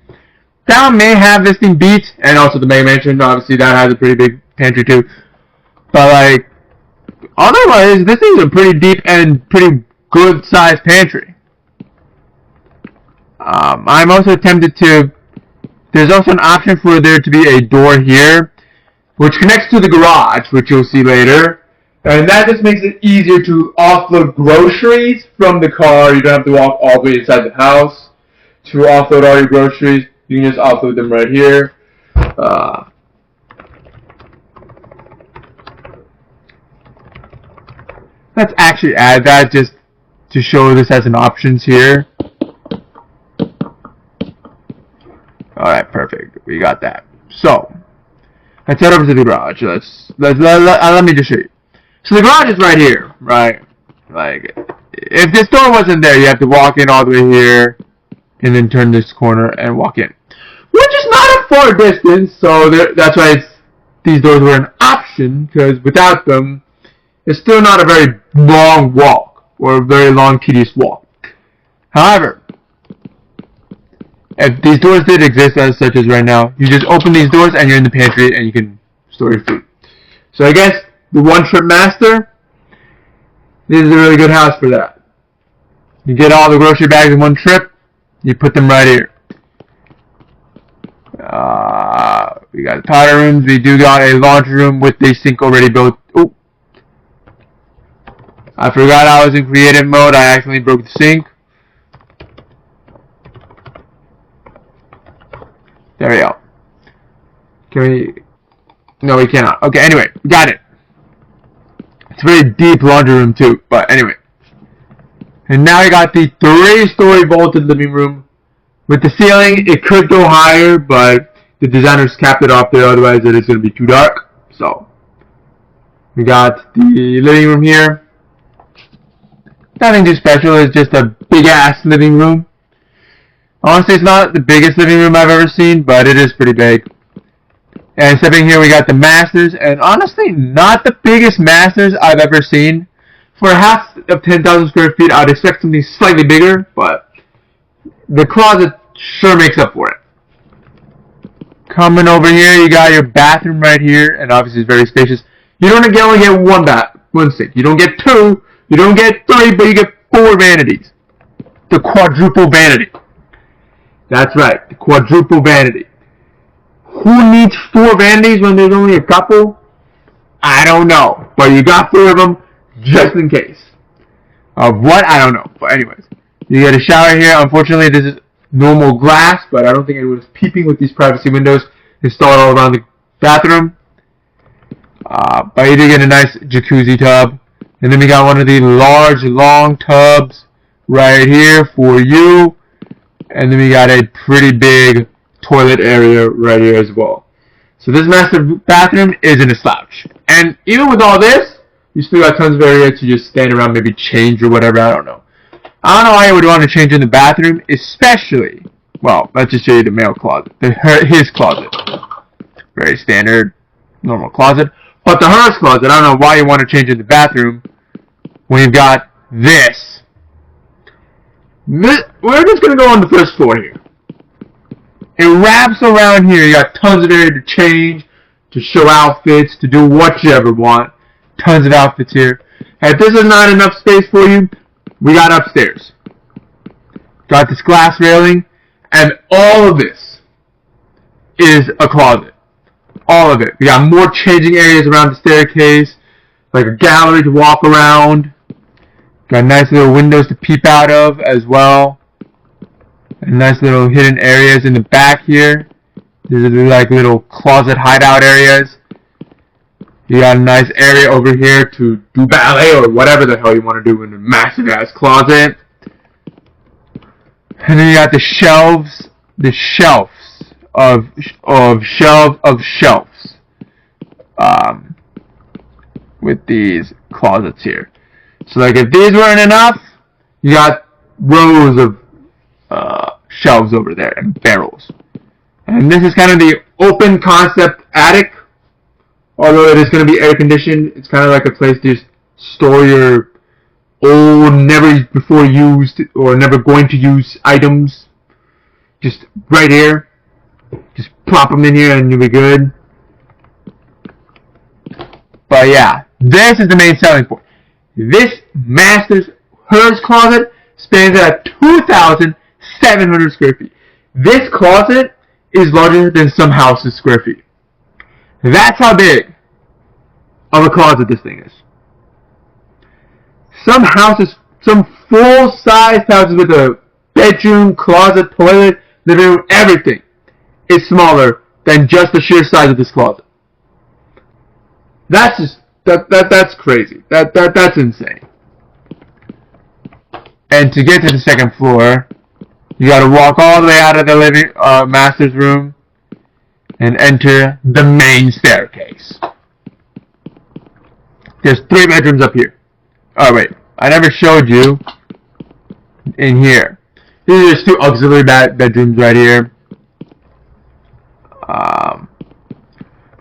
That one may have this thing beat, and also the Mega Mansion, obviously that has a pretty big pantry too. But like, otherwise, this is a pretty deep and pretty good sized pantry. I'm also tempted to, there's also an option for there to be a door here, which connects to the garage, which you'll see later. And that just makes it easier to offload groceries from the car. You don't have to walk all the way inside the house to offload all your groceries. You can just offload them right here. Let's actually add that just to show this as an options here. Alright, perfect. We got that. So, let's head over to the garage. Let me just show you. So the garage is right here, right? Like, if this door wasn't there, you have to walk in all the way here, and then turn this corner and walk in. Which is not a far distance, so that's why these doors were an option, because without them, it's still not a very long walk, or a very long, tedious walk. However, if these doors did exist as such as right now, you just open these doors and you're in the pantry and you can store your food. So I guess the one trip master, this is a really good house for that. You get all the grocery bags in one trip, you put them right here. We got powder rooms. We do got a laundry room with a sink already built. Oh, I forgot I was in creative mode. I accidentally broke the sink. There we go. Can we? No, we cannot. Okay, anyway, we got it. It's a very deep laundry room too, but anyway. And now we got the 3-story vaulted living room. With the ceiling, it could go higher, but the designers capped it off there, otherwise it is going to be too dark. So, we got the living room here. Nothing too special, it's just a big-ass living room. Honestly, it's not the biggest living room I've ever seen, but it is pretty big. And stepping here, we got the masters, and honestly, not the biggest masters I've ever seen. For a house of 10,000 square feet, I would expect something slightly bigger, but the closet sure makes up for it. Coming over here, you got your bathroom right here, and obviously it's very spacious. You don't only get one sink. You don't get 2, you don't get 3, but you get 4 vanities. The quadruple vanity. That's right, the quadruple vanity. Who needs 4 vanities when there's only a couple? I don't know, but you got 4 of them just in case. Of what? I don't know, but anyways. You get a shower here. Unfortunately, this is normal glass, but I don't think anyone's peeping with these privacy windows installed all around the bathroom. But you do get a nice jacuzzi tub. And then we got one of the large, long tubs right here for you. And then we got a pretty big toilet area right here as well. So this master bathroom isn't a slouch. And even with all this, you still got tons of area to just stand around, maybe change or whatever, I don't know. I don't know why you would want to change in the bathroom, especially, well, let's just show you the male closet, his closet. Very standard, normal closet. But the hers closet, I don't know why you want to change in the bathroom when you've got this. We're just going to go on the first floor here. It wraps around here. You got tons of area to change, to show outfits, to do what you ever want. Tons of outfits here. And if this is not enough space for you, we got upstairs. Got this glass railing, and all of this is a closet. All of it. We got more changing areas around the staircase, like a gallery to walk around. Got nice little windows to peep out of as well. And nice little hidden areas in the back here. These are like little closet hideout areas. You got a nice area over here to do ballet or whatever the hell you want to do in a massive ass closet. And then you got the shelves of shelves with these closets here. So like if these weren't enough, you got rows of shelves over there and barrels. And this is kind of the open concept attic. Although it is going to be air conditioned, it's kind of like a place to just store your old, never before used or never going to use items. Just right here. Just plop them in here and you'll be good. But yeah, this is the main selling point. This hers closet spans at 2,700 square feet. This closet is larger than some houses' square feet. That's how big of a closet this thing is. Some houses, some full-sized houses with a bedroom, closet, toilet, living room, everything is smaller than just the sheer size of this closet. That's just that's crazy. That's insane. And to get to the second floor, you got to walk all the way out of the master's room and enter the main staircase. There's 3 bedrooms up here. Oh wait, I never showed you in here. These are just 2 auxiliary bedrooms right here.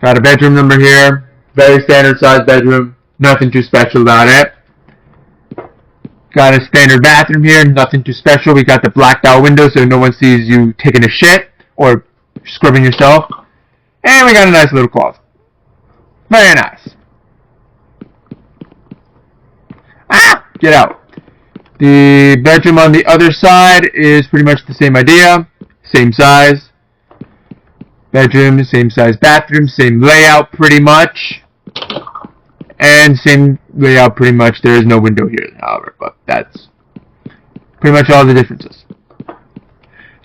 Got a bedroom number here. Very standard sized bedroom. Nothing too special about it. Got a standard bathroom here. Nothing too special. We got the blacked out window so no one sees you taking a shit or scrubbing yourself. And we got a nice little closet. Very nice. Ah! Get out. The bedroom on the other side is pretty much the same idea. Same size. Bedroom, same size bathroom, same layout pretty much. And same layout pretty much. There is no window here, however, but that's pretty much all the differences.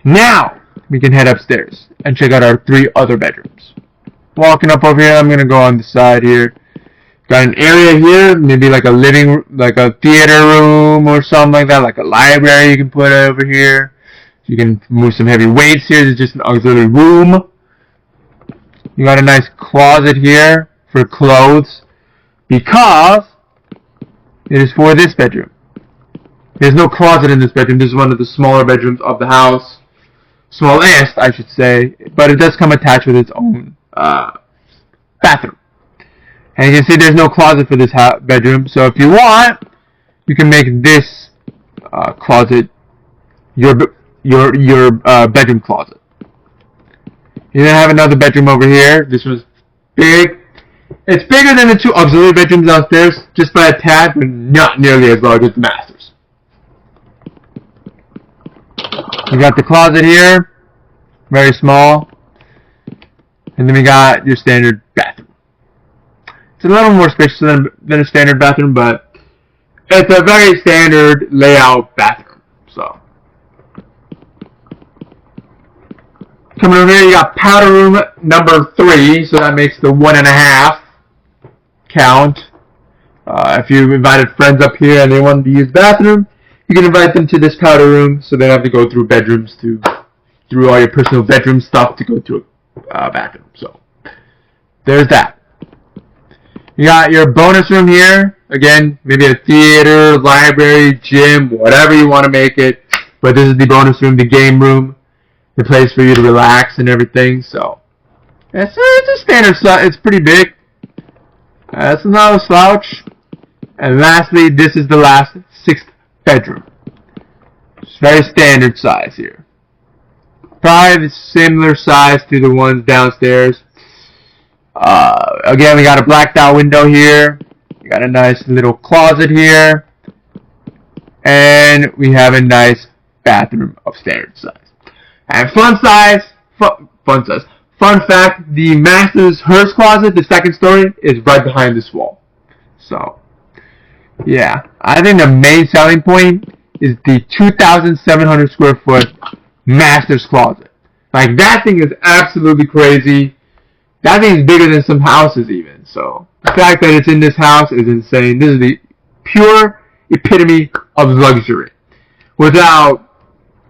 Now, we can head upstairs and check out our 3 other bedrooms. Walking up over here, I'm going to go on the side here. Got an area here, maybe like a like a theater room or something like that, like a library you can put over here. You can move some heavy weights here. There's just an auxiliary room. You got a nice closet here for clothes because it is for this bedroom. There's no closet in this bedroom. This is one of the smaller bedrooms of the house. Smallest, I should say, but it does come attached with its own bathroom. And you can see there's no closet for this bedroom, so if you want, you can make this closet your bedroom closet. You then have another bedroom over here. This one's big. It's bigger than the 2 auxiliary bedrooms downstairs, just by a tad, but not nearly as large as the master's. You got the closet here, very small, and then we got your standard bathroom. It's a little more spacious than a standard bathroom, but it's a very standard layout bathroom. So, coming over here, you got powder room number 3, so that makes the 1.5 count. If you invited friends up here and they wanted to use the bathroom, you can invite them to this powder room, so they don't have to go through bedrooms through all your personal bedroom stuff to go to a bathroom. So, there's that. You got your bonus room here. Again, maybe a theater, library, gym, whatever you want to make it. But this is the bonus room, the game room, the place for you to relax and everything. So, it's a standard size. It's pretty big. It's not a slouch. And lastly, this is the last 6th bedroom. It's very standard size here. Probably similar size to the ones downstairs. Again, we got a blacked out window here. We got a nice little closet here. And we have a nice bathroom of standard size. And fun fact, the master's hearse closet, the 2nd story, is right behind this wall. So, yeah. I think the main selling point is the 2,700 square foot master's closet. Like, that thing is absolutely crazy. That thing is bigger than some houses even. So, the fact that it's in this house is insane. This is the pure epitome of luxury. Without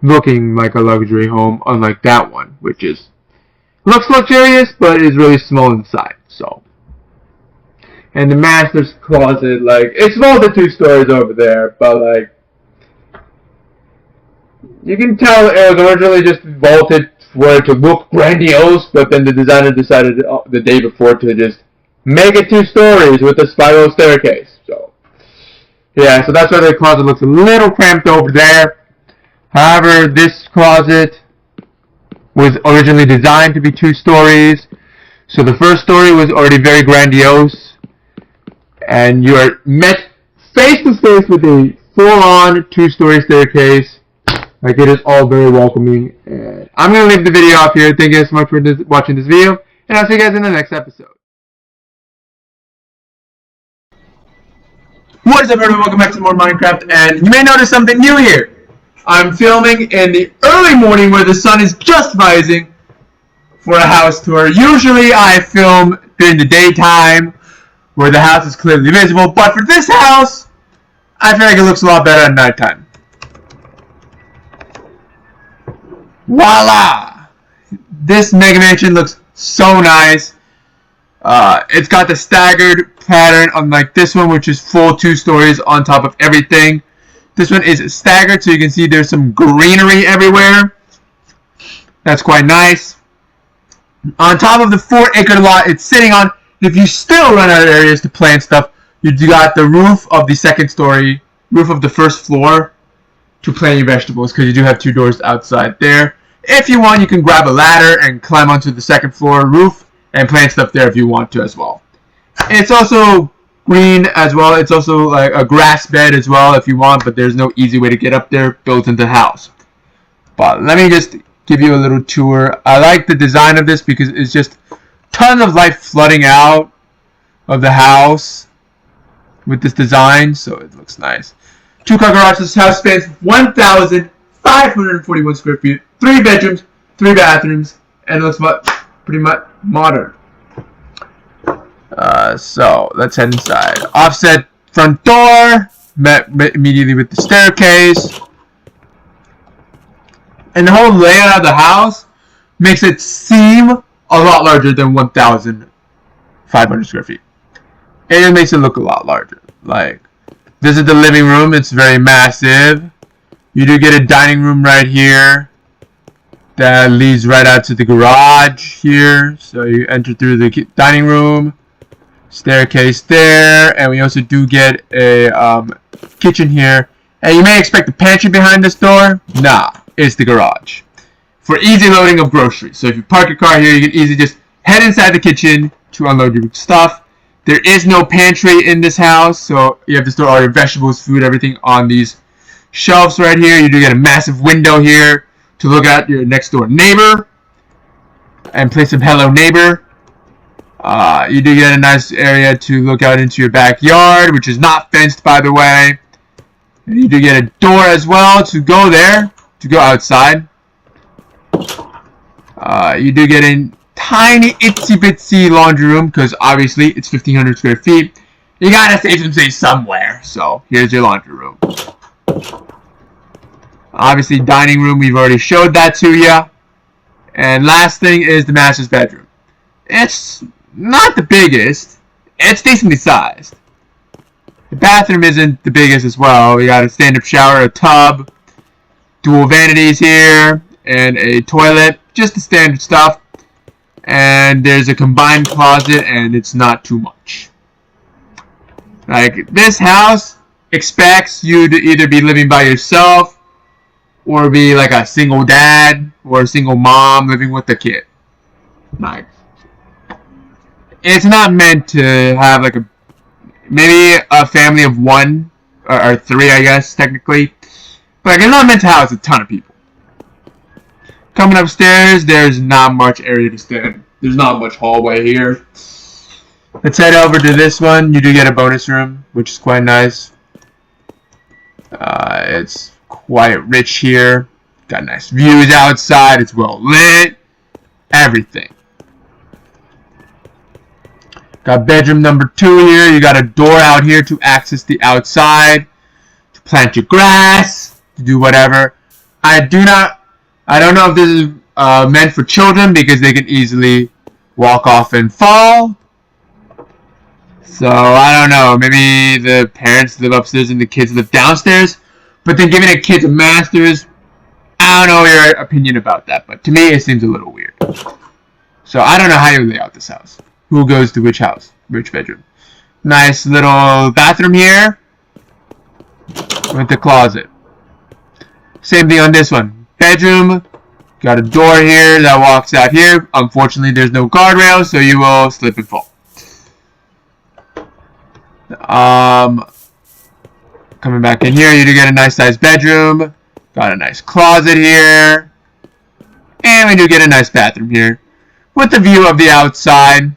looking like a luxury home, unlike that one, which looks luxurious, but is really small inside. So, and the master's closet, like, it's more than 2 stories over there, but like, you can tell it was originally just vaulted for it to look grandiose, but then the designer decided the day before to just make it 2 stories with a spiral staircase. So, yeah, so that's why the closet looks a little cramped over there. However, this closet was originally designed to be 2 stories. So the 1st story was already very grandiose. And you are met face to face with a full-on 2-story staircase. Like, it is all very welcoming. And I'm going to leave the video off here. Thank you guys so much for watching this video. And I'll see you guys in the next episode. What is up, everyone? Welcome back to more Minecraft. And you may notice something new here. I'm filming in the early morning where the sun is just rising for a house tour. Usually I film during the daytime where the house is clearly visible, but for this house, I feel like it looks a lot better at nighttime. Voila! This mega mansion looks so nice. It's got the staggered pattern, unlike this one, which is full 2 stories on top of everything. This one is staggered, so you can see there's some greenery everywhere. That's quite nice. On top of the 4-acre lot it's sitting on, if you still run out of areas to plant stuff, you got the roof of the 2nd story, roof of the 1st floor to plant your vegetables, because you do have 2 doors outside there. If you want, you can grab a ladder and climb onto the 2nd floor roof and plant stuff there if you want to as well. It's also green as well. It's also like a grass bed as well if you want, but there's no easy way to get up there built into the house. But let me just give you a little tour. I like the design of this because it's just tons of light flooding out of the house with this design, so it looks nice. 2-car garage. This house spans 1,541 square feet, 3 bedrooms, 3 bathrooms, and it looks pretty much modern. So let's head inside. Offset front door, met immediately with the staircase. And the whole layout of the house makes it seem a lot larger than 1,500 square feet. It makes it look a lot larger. Like, this is the living room. It's very massive. You do get a dining room right here that leads right out to the garage here. So you enter through the dining room. Staircase there, and we also do get a kitchen here. And you may expect a pantry behind this door. Nah, it's the garage for easy loading of groceries. So if you park your car here, you can easily just head inside the kitchen to unload your stuff. There is no pantry in this house, so you have to store all your vegetables, food, everything on these shelves right here. You do get a massive window here to look at your next door neighbor and play some Hello Neighbor. You do get a nice area to look out into your backyard, which is not fenced, by the way. And you do get a door as well to go there, to go outside. You do get a tiny itsy bitsy laundry room, because obviously it's 1,500 square feet. You gotta save some space somewhere, so here's your laundry room. Obviously, dining room, we've already showed that to you. And last thing is the master's bedroom. It's not the biggest. It's decently sized. The bathroom isn't the biggest as well. We got a stand-up shower, a tub, dual vanities here, and a toilet. Just the standard stuff. And there's a combined closet, and it's not too much. Like, this house expects you to either be living by yourself or be like a single dad or a single mom living with a kid. Like, it's not meant to have like maybe a family of 1 or 3, I guess, technically. But like, it's not meant to house a ton of people. Coming upstairs, there's not much area to stand. There's not much hallway here. Let's head over to this one. You do get a bonus room, which is quite nice. It's quite rich here. Got nice views outside. It's well lit. Everything. Got bedroom number 2 here. You got a door out here to access the outside, to plant your grass, to do whatever. I don't know if this is meant for children because they can easily walk off and fall. So I don't know. Maybe the parents live upstairs and the kids live downstairs. But then giving a kid a master's, I don't know your opinion about that. But to me, it seems a little weird. So I don't know how you lay out this house. Who goes to which house? Which bedroom? Nice little bathroom here with the closet. Same thing on this one. Bedroom. Got a door here that walks out here. Unfortunately, there's no guardrail, so you will slip and fall. Coming back in here, you do get a nice sized bedroom. Got a nice closet here. And we do get a nice bathroom here with the view of the outside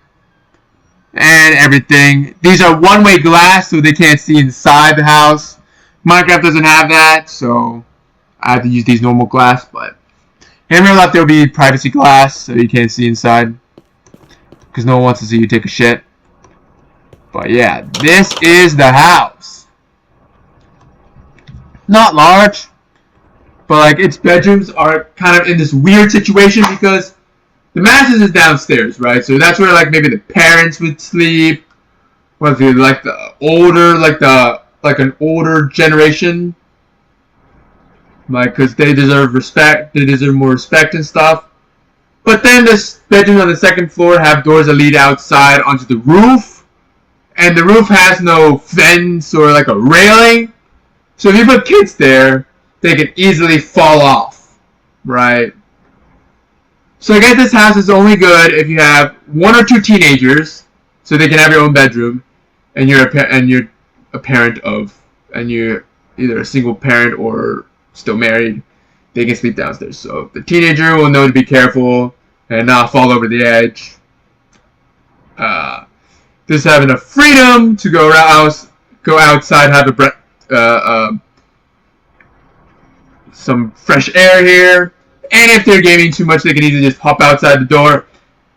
and everything. These are one-way glass, so they can't see inside the house. Minecraft doesn't have that, so I have to use these normal glass, but in real life there will be privacy glass, so you can't see inside because no one wants to see you take a shit. But yeah, this is the house. Not large, but like its bedrooms are kind of in this weird situation because the master's is downstairs, right? So that's where like maybe the parents would sleep, or if you're like the older, like an older generation, like because they deserve respect, they deserve more respect and stuff. But then this bedroom on the second floor have doors that lead outside onto the roof, and the roof has no fence or like a railing. So if you put kids there, they can easily fall off, right? So I guess this house is only good if you have 1 or 2 teenagers, so they can have your own bedroom, and you're a parent of, and you're either a single parent or still married. They can sleep downstairs. So the teenager will know to be careful and not fall over the edge. Just having the freedom to go outside, have some fresh air here. And if they're gaming too much, they can easily just hop outside the door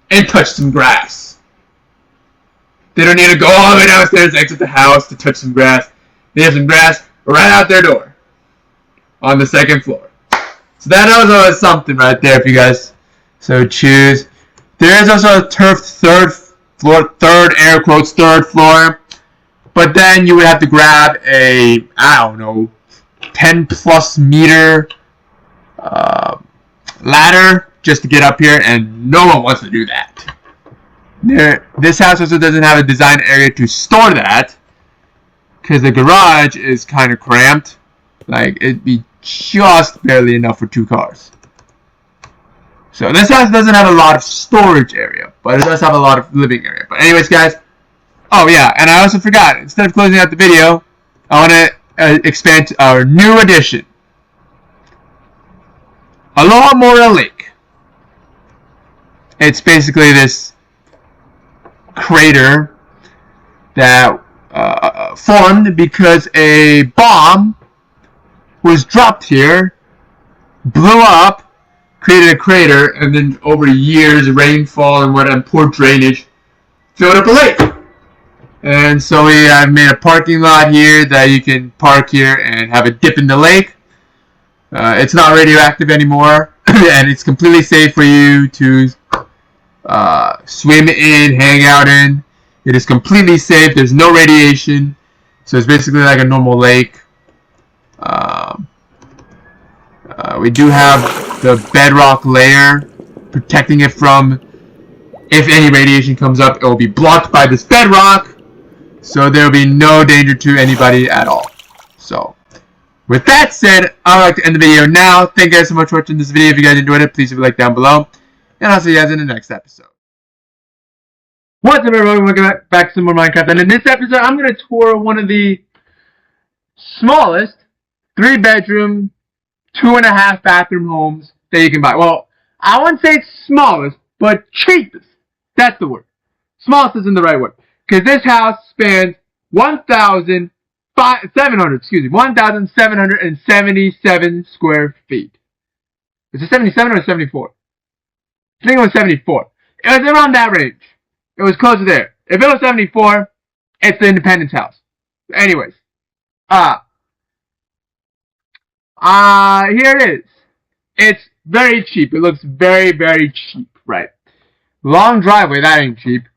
and touch some grass. They don't need to go all the way downstairs, exit the house to touch some grass. They have some grass right out their door on the second floor. So that also is something right there if you guys so choose. There is also a turfed third air quotes third floor, but then you would have to grab a 10+ meter ladder just to get up here, and no one wants to do that. This house also doesn't have a design area to store that, because the garage is kind of cramped. Like, it'd be just barely enough for 2 cars. So this house doesn't have a lot of storage area, but it does have a lot of living area. But anyways, guys, oh yeah, and I also forgot, instead of closing out the video, I want to expand to our new addition, Aloha Mora Lake. It's basically this crater that formed because a bomb was dropped here, blew up, created a crater, and then over years, rainfall and poor drainage filled up a lake. And so we have made a parking lot here that you can park here and have a dip in the lake. It's not radioactive anymore, and it's completely safe for you to swim in, hang out in. It is completely safe. There's no radiation, so it's basically like a normal lake. We do have the bedrock layer protecting it from, if any radiation comes up, it will be blocked by this bedrock, so there will be no danger to anybody at all. So, with that said, I would like to end the video now. Thank you guys so much for watching this video. If you guys enjoyed it, please leave a like down below, and I'll see you guys in the next episode. What's up, everyone? Welcome back to some more Minecraft, and in this episode, I'm going to tour one of the smallest 3-bedroom, 2.5 bathroom homes that you can buy. Well, I wouldn't say it's smallest, but cheapest. That's the word. Smallest isn't the right word, because this house spans 1,777 square feet. Is it 77 or 74? I think it was 74. It was around that range. It was close to there. If it was 74, it's the Independence House. Anyways, here it is. It's very cheap. It looks very, very cheap, right? Long driveway, that ain't cheap.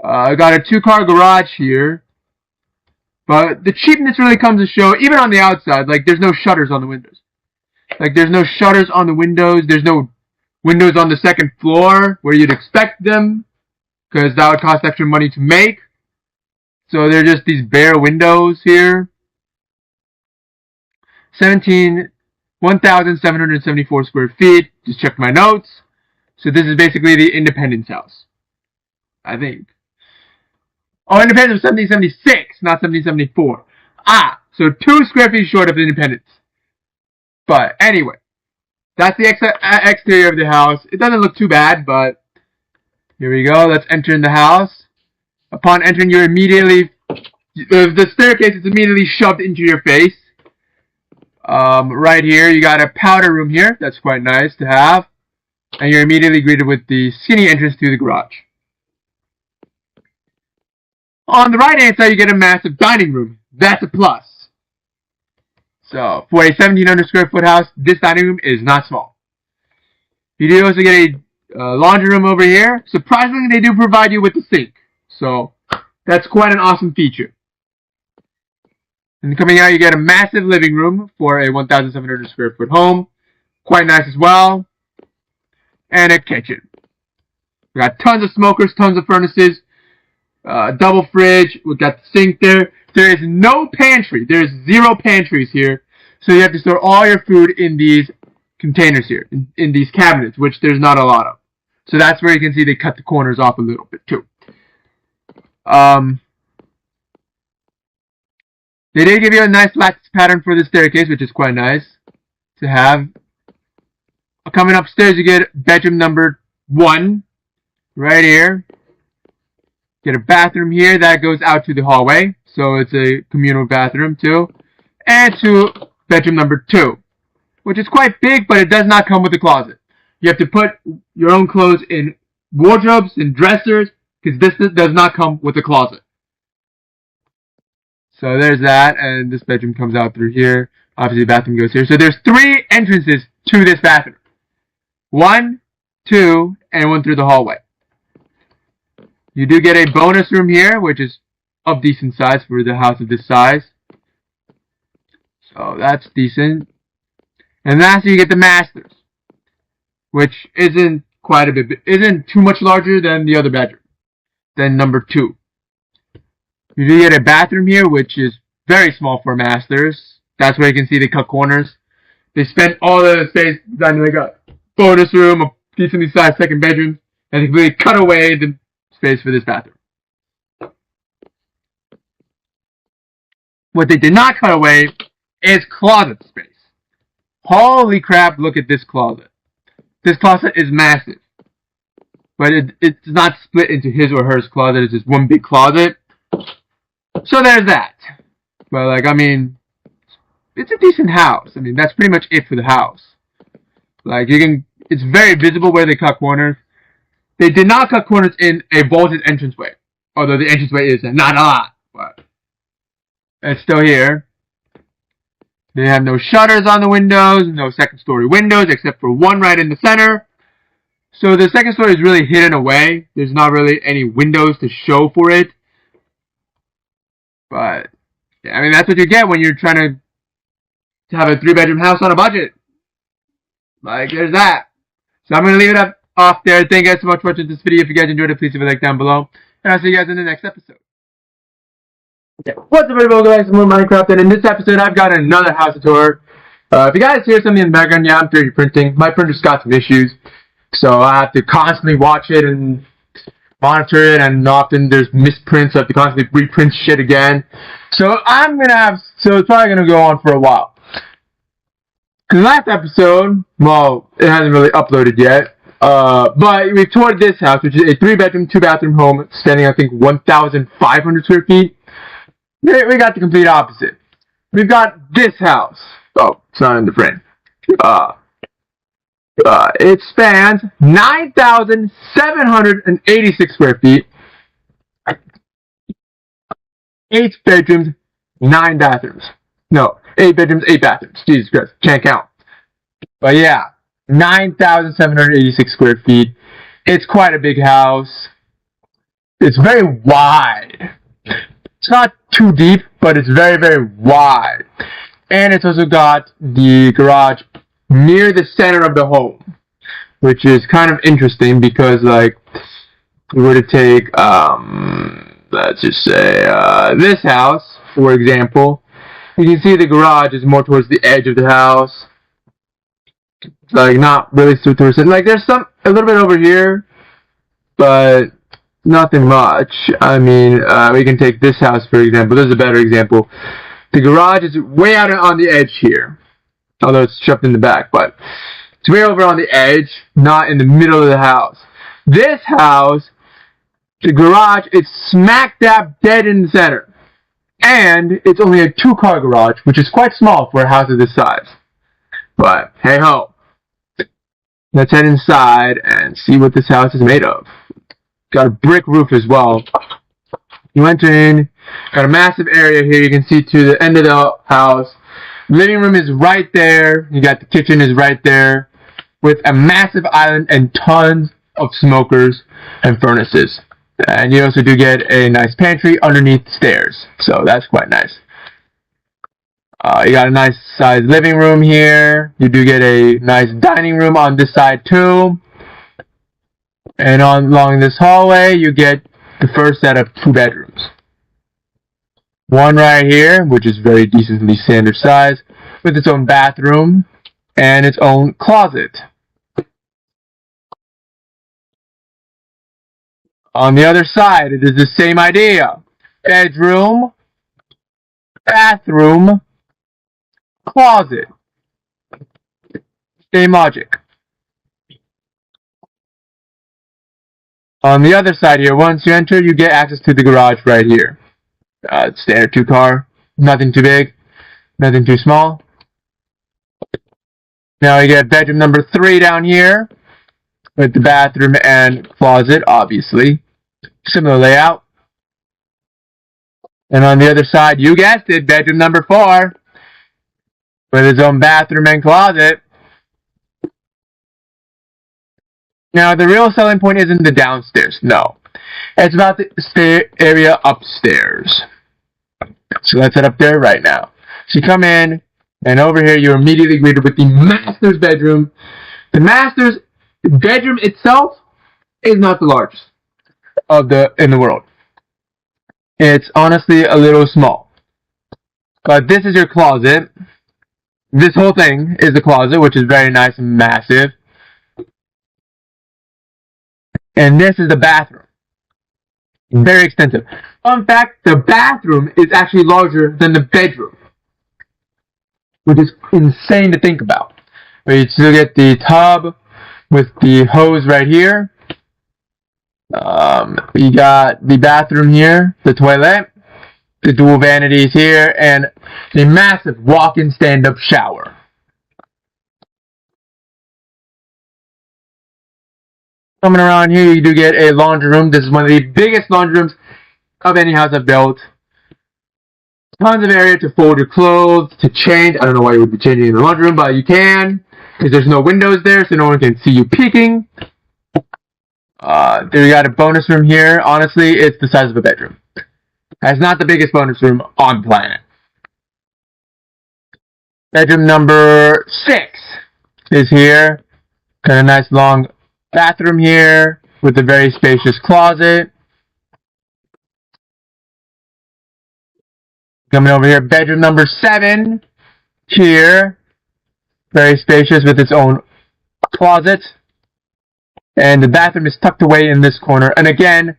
I got a 2-car garage here. But the cheapness really comes to show, even on the outside. Like, there's no shutters on the windows. Like, there's no shutters on the windows. There's no windows on the second floor where you'd expect them, because that would cost extra money to make. So they're just these bare windows here. 1,774 square feet. Just check my notes. So this is basically the Independence House, I think. Oh, Independence was 1776, not 1774. So 2 square feet short of Independence. But anyway, that's the exterior of the house. It doesn't look too bad, but here we go. Let's enter in the house. Upon entering, you're immediately, the staircase is immediately shoved into your face. Right here, you got a powder room here. That's quite nice to have. And you're immediately greeted with the skinny entrance to the garage. On the right hand side, you get a massive dining room. That's a plus. So, for a 1,700 square foot house, this dining room is not small. You do also get a laundry room over here. Surprisingly, they do provide you with a sink. So, that's quite an awesome feature. And coming out, you get a massive living room for a 1,700 square foot home. Quite nice as well. And a kitchen. We got tons of smokers, tons of furnaces. Double fridge. We got the sink there. There is no pantry. There's 0 pantries here. So you have to store all your food in these containers here, in these cabinets, which there's not a lot of. So that's where you can see they cut the corners off a little bit too. Um, they did give you a nice lattice pattern for the staircase, which is quite nice to have. Coming upstairs, you get bedroom number 1 right here. Get a bathroom here that goes out to the hallway, so it's a communal bathroom too. And to bedroom number 2, which is quite big, but it does not come with a closet. You have to put your own clothes in wardrobes and dressers, because this does not come with a closet. So there's that, and this bedroom comes out through here. Obviously the bathroom goes here. So there's 3 entrances to this bathroom. 1, 2, and 1 through the hallway. You do get a bonus room here, which is of decent size for the house of this size. So that's decent. And lastly, you get the masters, which isn't too much larger than the other bedroom, than number 2. You do get a bathroom here, which is very small for masters. That's where you can see they cut corners. They spent all the space done like a bonus room, a decently sized second bedroom, and they completely cut away the space for this bathroom. What they did not cut away is closet space. Holy crap, look at this closet. This closet is massive. But it's not split into his or hers closet, it's just one big closet. So there's that. But like, I mean, it's a decent house. I mean, that's pretty much it for the house. Like, it's very visible where they cut corners. They did not cut corners in a vaulted entranceway. Although the entranceway is not a lot, but it's still here. They have no shutters on the windows, no second story windows, except for one right in the center. So the second story is really hidden away. There's not really any windows to show for it. But, yeah, I mean, that's what you get when you're trying to have a 3-bedroom house on a budget. Like, there's that. So I'm going to leave it off there. Thank you guys so much for watching this video. If you guys enjoyed it, please leave a like down below. And I'll see you guys in the next episode. What's up, everybody? Welcome back to more Minecraft. And in this episode, I've got another house tour. If you guys hear something in the background, yeah, I'm 3D printing. My printer's got some issues. So I have to constantly watch it and monitor it, and often there's misprints, so I have to constantly reprint shit again. So it's probably gonna go on for a while. The last episode, well, it hasn't really uploaded yet, but we toured this house, which is a 3-bedroom, 2-bathroom home, standing, I think, 1,500 square feet. We got the complete opposite. We've got this house. Oh, it's not in the frame. It spans 9,786 square feet, 8 bedrooms, 9 bathrooms. No, 8 bedrooms, 8 bathrooms. Jesus Christ, can't count. But yeah, 9,786 square feet. It's quite a big house. It's very wide. It's not too deep, but it's very, very wide. And it's also got the garage near the center of the home, which is kind of interesting because, like, we were to take, let's just say, this house, for example. You can see the garage is more towards the edge of the house. Like, not really towards it. Like, there's a little bit over here, but nothing much. I mean, we can take this house, for example. This is a better example. The garage is way out on the edge here. Although it's shoved in the back, but it's way over on the edge, not in the middle of the house. This house, the garage is smack dab dead in the center. And it's only a 2-car garage, which is quite small for a house of this size. But, hey ho. Let's head inside and see what this house is made of. Got a brick roof as well. You enter in, got a massive area here. You can see to the end of the house. Living room is right there. You got the kitchen is right there, with a massive island and tons of smokers and furnaces. And you also do get a nice pantry underneath the stairs, so that's quite nice. You got a nice sized living room here. You do get a nice dining room on this side too. And along this hallway, you get the first set of 2 bedrooms. One right here, which is very decently standard size, with its own bathroom and its own closet. On the other side, it is the same idea. Bedroom, bathroom, closet. Same logic. On the other side here, once you enter, you get access to the garage right here. Standard 2-car, nothing too big, nothing too small. Now you get bedroom number 3 down here, with the bathroom and closet, obviously. Similar layout. And on the other side, you guessed it, bedroom number 4, with its own bathroom and closet. Now, the real selling point isn't the downstairs, no. It's about the area upstairs. So let's head up there right now. So you come in, and over here you're immediately greeted with the master's bedroom. The master's bedroom itself is not the largest in the world. It's honestly a little small. But this is your closet. This whole thing is the closet, which is very nice and massive. And this is the bathroom. Very extensive. Fun fact, the bathroom is actually larger than the bedroom, which is insane to think about. You still get the tub with the hose right here. You got the bathroom here, the toilet, the dual vanities here, and the massive walk-in stand-up shower. Coming around here, you do get a laundry room. This is one of the biggest laundry rooms of any house I've built. Tons of area to fold your clothes, to change. I don't know why you would be changing in the laundry room, but you can, because there's no windows there, so no one can see you peeking. There you got a bonus room here. Honestly, it's the size of a bedroom. It's not the biggest bonus room on the planet. Bedroom number 6 is here. Got a nice long bathroom here with a very spacious closet. Coming over here, bedroom number 7 here. Very spacious with its own closet. And the bathroom is tucked away in this corner. And again,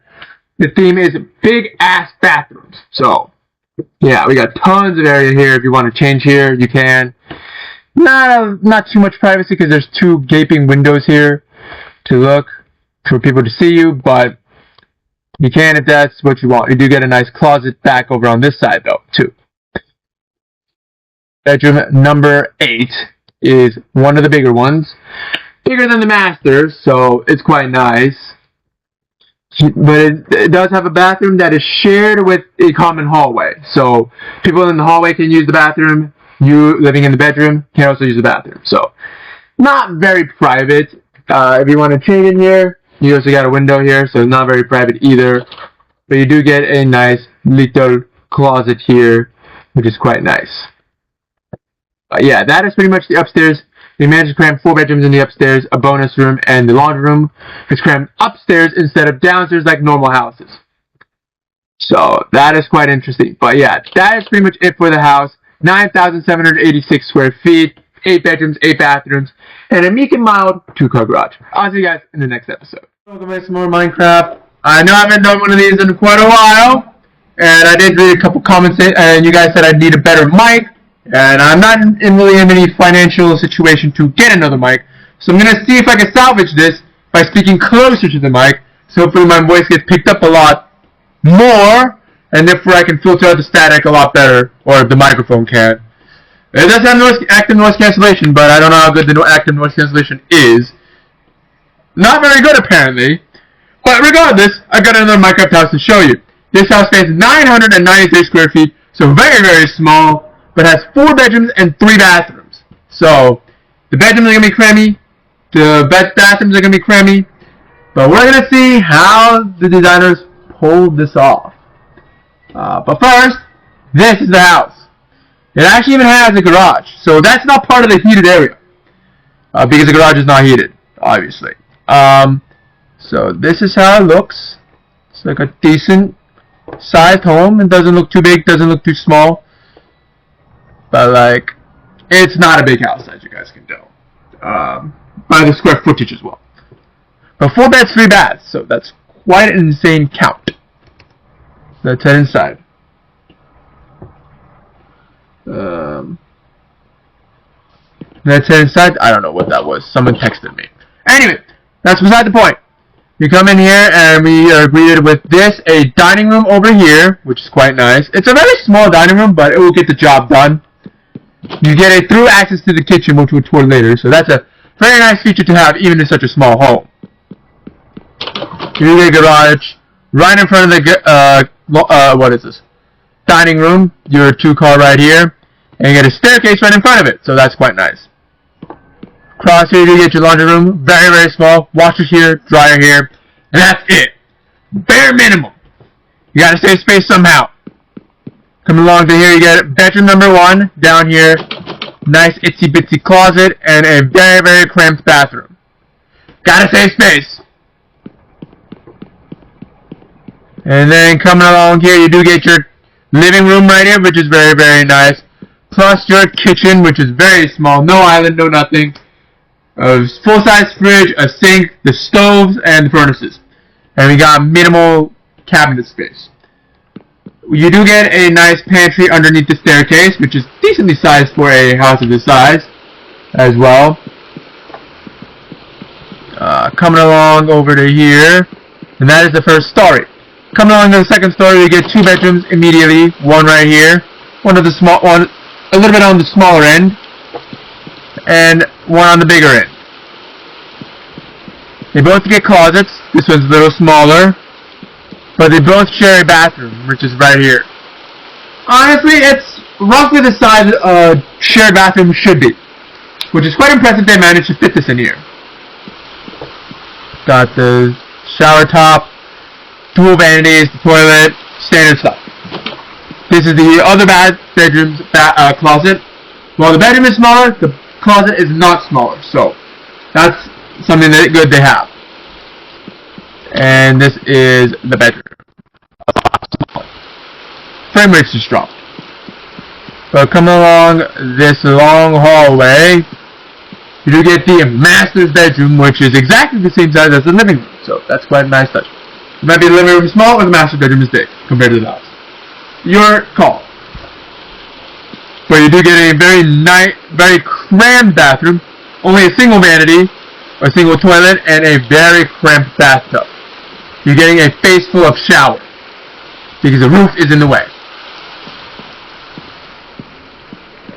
the theme is big ass bathrooms. So, yeah, we got tons of area here. If you want to change here, you can. Not too much privacy because there's 2 gaping windows here to look for people to see you, but you can if that's what you want. You do get a nice closet back over on this side though, too. Bedroom number 8 is one of the bigger ones. Bigger than the master's, so it's quite nice. But it does have a bathroom that is shared with a common hallway. So people in the hallway can use the bathroom. You living in the bedroom can also use the bathroom. So not very private. If you want to change in here, you also got a window here, so it's not very private either. But you do get a nice little closet here, which is quite nice. Yeah, that is pretty much the upstairs. We managed to cram 4 bedrooms in the upstairs, a bonus room, and the laundry room. It's crammed upstairs instead of downstairs like normal houses. So that is quite interesting. But yeah, that is pretty much it for the house. 9,786 square feet, 8 bedrooms, 8 bathrooms, and a meek and mild 2-car garage. I'll see you guys in the next episode. Welcome back to some more Minecraft. I know I haven't done one of these in quite a while, and I did read a couple comments, and you guys said I need a better mic. And I'm not really in any financial situation to get another mic, so I'm going to see if I can salvage this by speaking closer to the mic, so hopefully my voice gets picked up a lot more, and therefore I can filter out the static a lot better, or the microphone can. It does have active noise cancellation, but I don't know how good the active noise cancellation is. Not very good, apparently. But regardless, I've got another Minecraft house to show you. This house spans 993 square feet, so very, very small, but has 4 bedrooms and 3 bathrooms. So, the bedrooms are going to be crammy, the bathrooms are going to be crammy, but we're going to see how the designers pulled this off. But first, this is the house. It actually even has a garage, so that's not part of the heated area, because the garage is not heated, obviously. So this is how it looks. It's like a decent sized home. It doesn't look too big, doesn't look too small. But like, it's not a big house, as you guys can tell, by the square footage as well. But 4 beds, 3 baths, so that's quite an insane count. Let's head inside. Let's head inside. I don't know what that was. Someone texted me. Anyway, that's beside the point. You come in here and we are greeted with this, a dining room over here, which is quite nice. It's a very small dining room, but it will get the job done. You get a through access to the kitchen, which we'll tour later, so that's a very nice feature to have even in such a small home. You get a garage right in front of the, what is this? Dining room, your 2-car right here, and you get a staircase right in front of it, so that's quite nice. Across here you get your laundry room, very, very small, washer here, dryer here, and that's it. Bare minimum. You gotta save space somehow. Coming along to here, you get bedroom number 1, down here, nice itsy bitsy closet, and a very, very cramped bathroom. Gotta save space. And then coming along here, you do get your living room right here, which is very, very nice. Plus your kitchen, which is very small, no island, no nothing. A full-size fridge, a sink, the stoves, and the furnaces. And we got minimal cabinet space. You do get a nice pantry underneath the staircase, which is decently sized for a house of this size as well. Coming along over to here, and that is the first story. Coming along to the second story, we get 2 bedrooms immediately. One right here, one a little bit on the smaller end, and one on the bigger end. They both get closets. This one's a little smaller, but they both share a bathroom, which is right here. Honestly, it's roughly the size a shared bathroom should be, which is quite impressive they managed to fit this in here. Got the shower top, dual vanities, the toilet, standard stuff. This is the other bedroom's closet. While the bedroom is smaller, the closet is not smaller, so that's something that good they have. And this is the bedroom. Frame rate's just dropped. But coming along this long hallway, you do get the master's bedroom, which is exactly the same size as the living room, so that's quite a nice touch. It might be the living room is small or the master bedroom is big compared to the house. Your call. But you do get a very crammed bathroom, only a single vanity, a single toilet, and a very cramped bathtub. You're getting a face full of shower because the roof is in the way.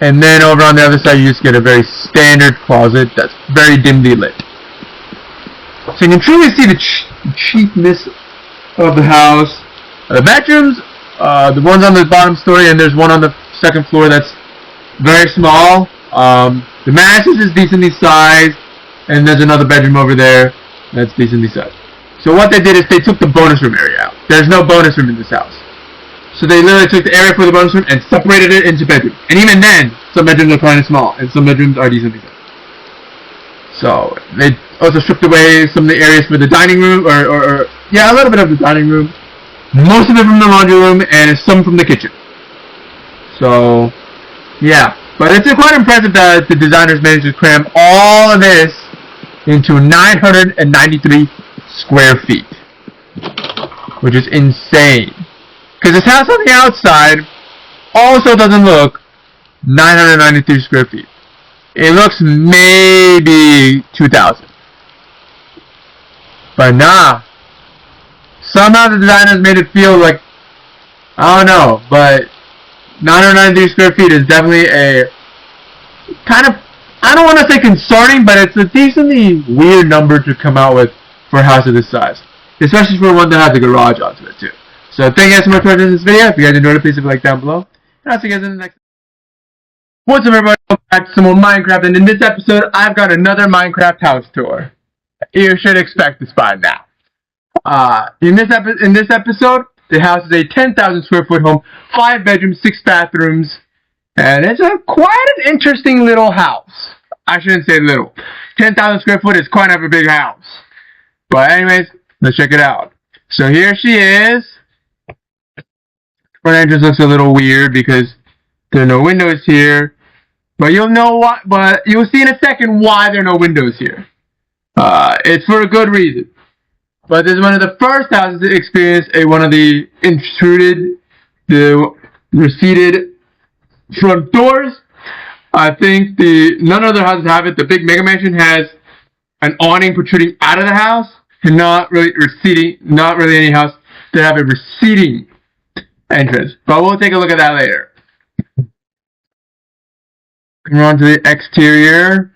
And then over on the other side, you just get a very standard closet that's very dimly lit. So you can truly see the cheapness of the house. The bedrooms, the one's on the bottom story, and there's one on the second floor that's very small. The mattress is decently sized, and there's another bedroom over there that's decently sized. So what they did is they took the bonus room area out. There's no bonus room in this house. So they literally took the area for the bonus room and separated it into bedrooms. And even then, some bedrooms are kind of small, and some bedrooms are decently sized. So they also stripped away some of the areas for the dining room, or yeah, a little bit of the dining room. Most of it from the laundry room, and some from the kitchen. So, yeah. But it's quite impressive that the designers managed to cram all of this into 993 square feet. Which is insane. Because this house on the outside also doesn't look 993 square feet. It looks maybe 2,000. But nah. Somehow the designers made it feel like, I don't know, but 993 square feet is definitely a kind of, I don't want to say concerning, but it's a decently weird number to come out with for a house of this size. Especially for one that has a garage onto it too. So thank you guys so much for watching this video. If you guys enjoyed it, please leave a like down below. And I'll see you guys in the next. What's up everybody, welcome back to some more Minecraft, and in this episode I've got another Minecraft house tour. You should expect this by now. In this episode, the house is a 10,000 square foot home, 5 bedrooms, 6 bathrooms, and it's quite an interesting little house. I shouldn't say little. 10,000 square foot is quite a big house. But anyways, let's check it out. So here she is. Front entrance looks a little weird because there are no windows here. But you'll know why. But you'll see in a second why there are no windows here. It's for a good reason. But this is one of the first houses to experience one of the receded front doors. I think none other houses have it. The big mega mansion has an awning protruding out of the house, and not really any house that have a receding entrance. But we'll take a look at that later. We're on to the exterior.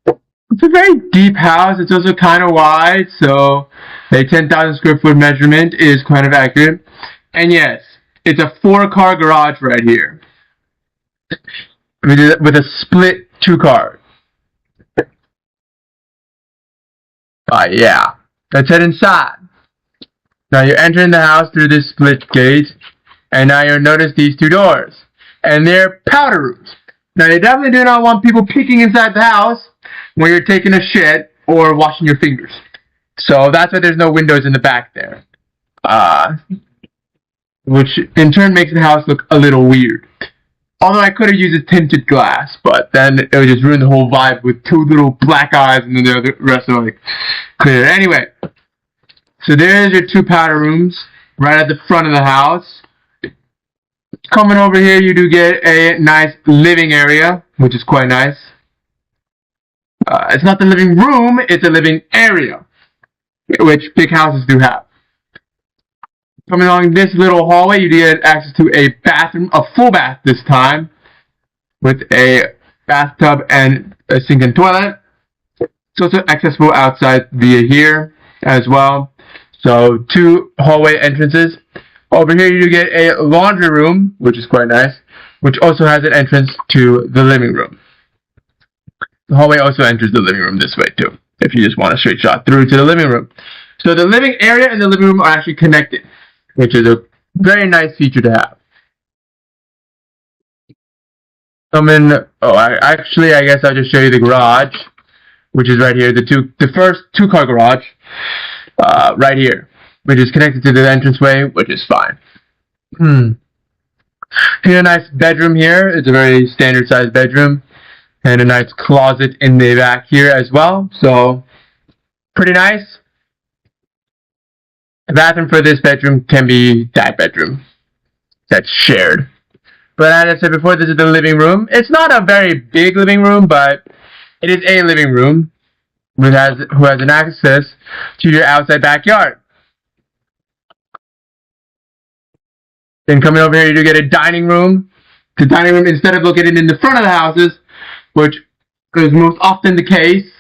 It's a very deep house. It's also kind of wide, so a 10,000 square foot measurement is kind of accurate. And yes, it's a 4-car garage right here with a split 2-car. Yeah. Let's head inside. Now you're entering the house through this split gate, and now you'll notice these 2 doors, and they're powder rooms. Now you definitely do not want people peeking inside the house when you're taking a shit or washing your fingers. So that's why there's no windows in the back there. Which in turn makes the house look a little weird. Although I could have used a tinted glass, but then it would just ruin the whole vibe with 2 little black eyes and then the rest are like clear. Anyway, so there's your 2 powder rooms right at the front of the house. Coming over here, you do get a nice living area, which is quite nice. It's not the living room, it's a living area, which big houses do have. Coming along this little hallway, you get access to a bathroom, a full bath this time, with a bathtub and a sink and toilet. It's also accessible outside via here as well. So 2 hallway entrances. Over here you get a laundry room, which is quite nice, which also has an entrance to the living room. The hallway also enters the living room this way too, if you just want a straight shot through to the living room. So the living area and the living room are actually connected, which is a very nice feature to have. I guess I'll just show you the garage, which is right here. The first 2-car garage, right here, which is connected to the entranceway, which is fine. Here's a nice bedroom here. It's a very standard sized bedroom, and a nice closet in the back here as well. So pretty nice. The bathroom for this bedroom can be that bedroom that's shared. But as I said before, this is the living room. It's not a very big living room, but it is a living room who has an access to your outside backyard. Then coming over here, you do get a dining room. The dining room, instead of located in the front of the houses, which is most often the case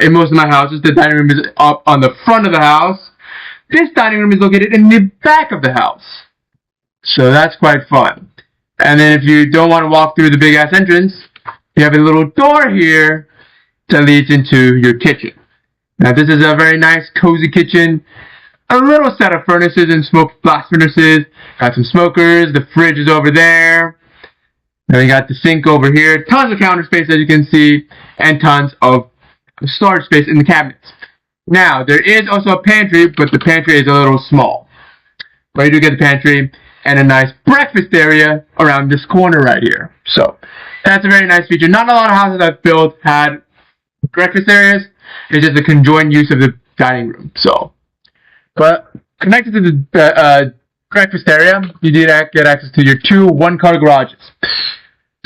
in most of my houses, the dining room is up on the front of the house. This dining room is located in the back of the house. So that's quite fun. And then if you don't want to walk through the big ass entrance, you have a little door here that leads into your kitchen. Now this is a very nice cozy kitchen. A little set of furnaces and smoke blast furnaces. Got some smokers, the fridge is over there. Then we got the sink over here. Tons of counter space as you can see, and tons of storage space in the cabinets. Now, there is also a pantry, but the pantry is a little small. But you do get the pantry and a nice breakfast area around this corner right here. So, that's a very nice feature. Not a lot of houses I've built had breakfast areas. It's just a conjoined use of the dining room. So, but connected to the breakfast area, you did get access to your 2 1-car garages.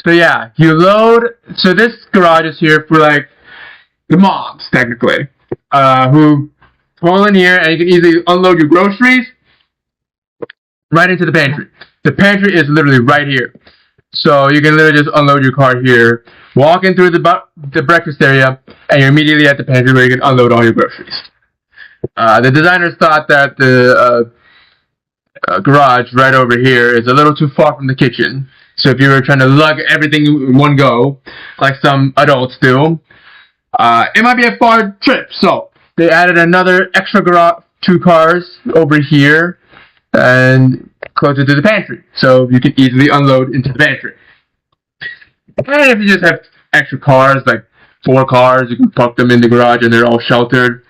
So yeah, you load. So this garage is here for like the moms, technically, who pull in here, and you can easily unload your groceries right into the pantry. The pantry is literally right here, so you can literally just unload your car here, walk in through the breakfast area, and you're immediately at the pantry where you can unload all your groceries. The designers thought that the garage right over here is a little too far from the kitchen. So if you were trying to lug everything in one go, like some adults do, it might be a far trip. So they added another extra garage, 2 cars over here, and closer to the pantry. So you can easily unload into the pantry. And if you just have extra cars, like 4 cars, you can park them in the garage and they're all sheltered.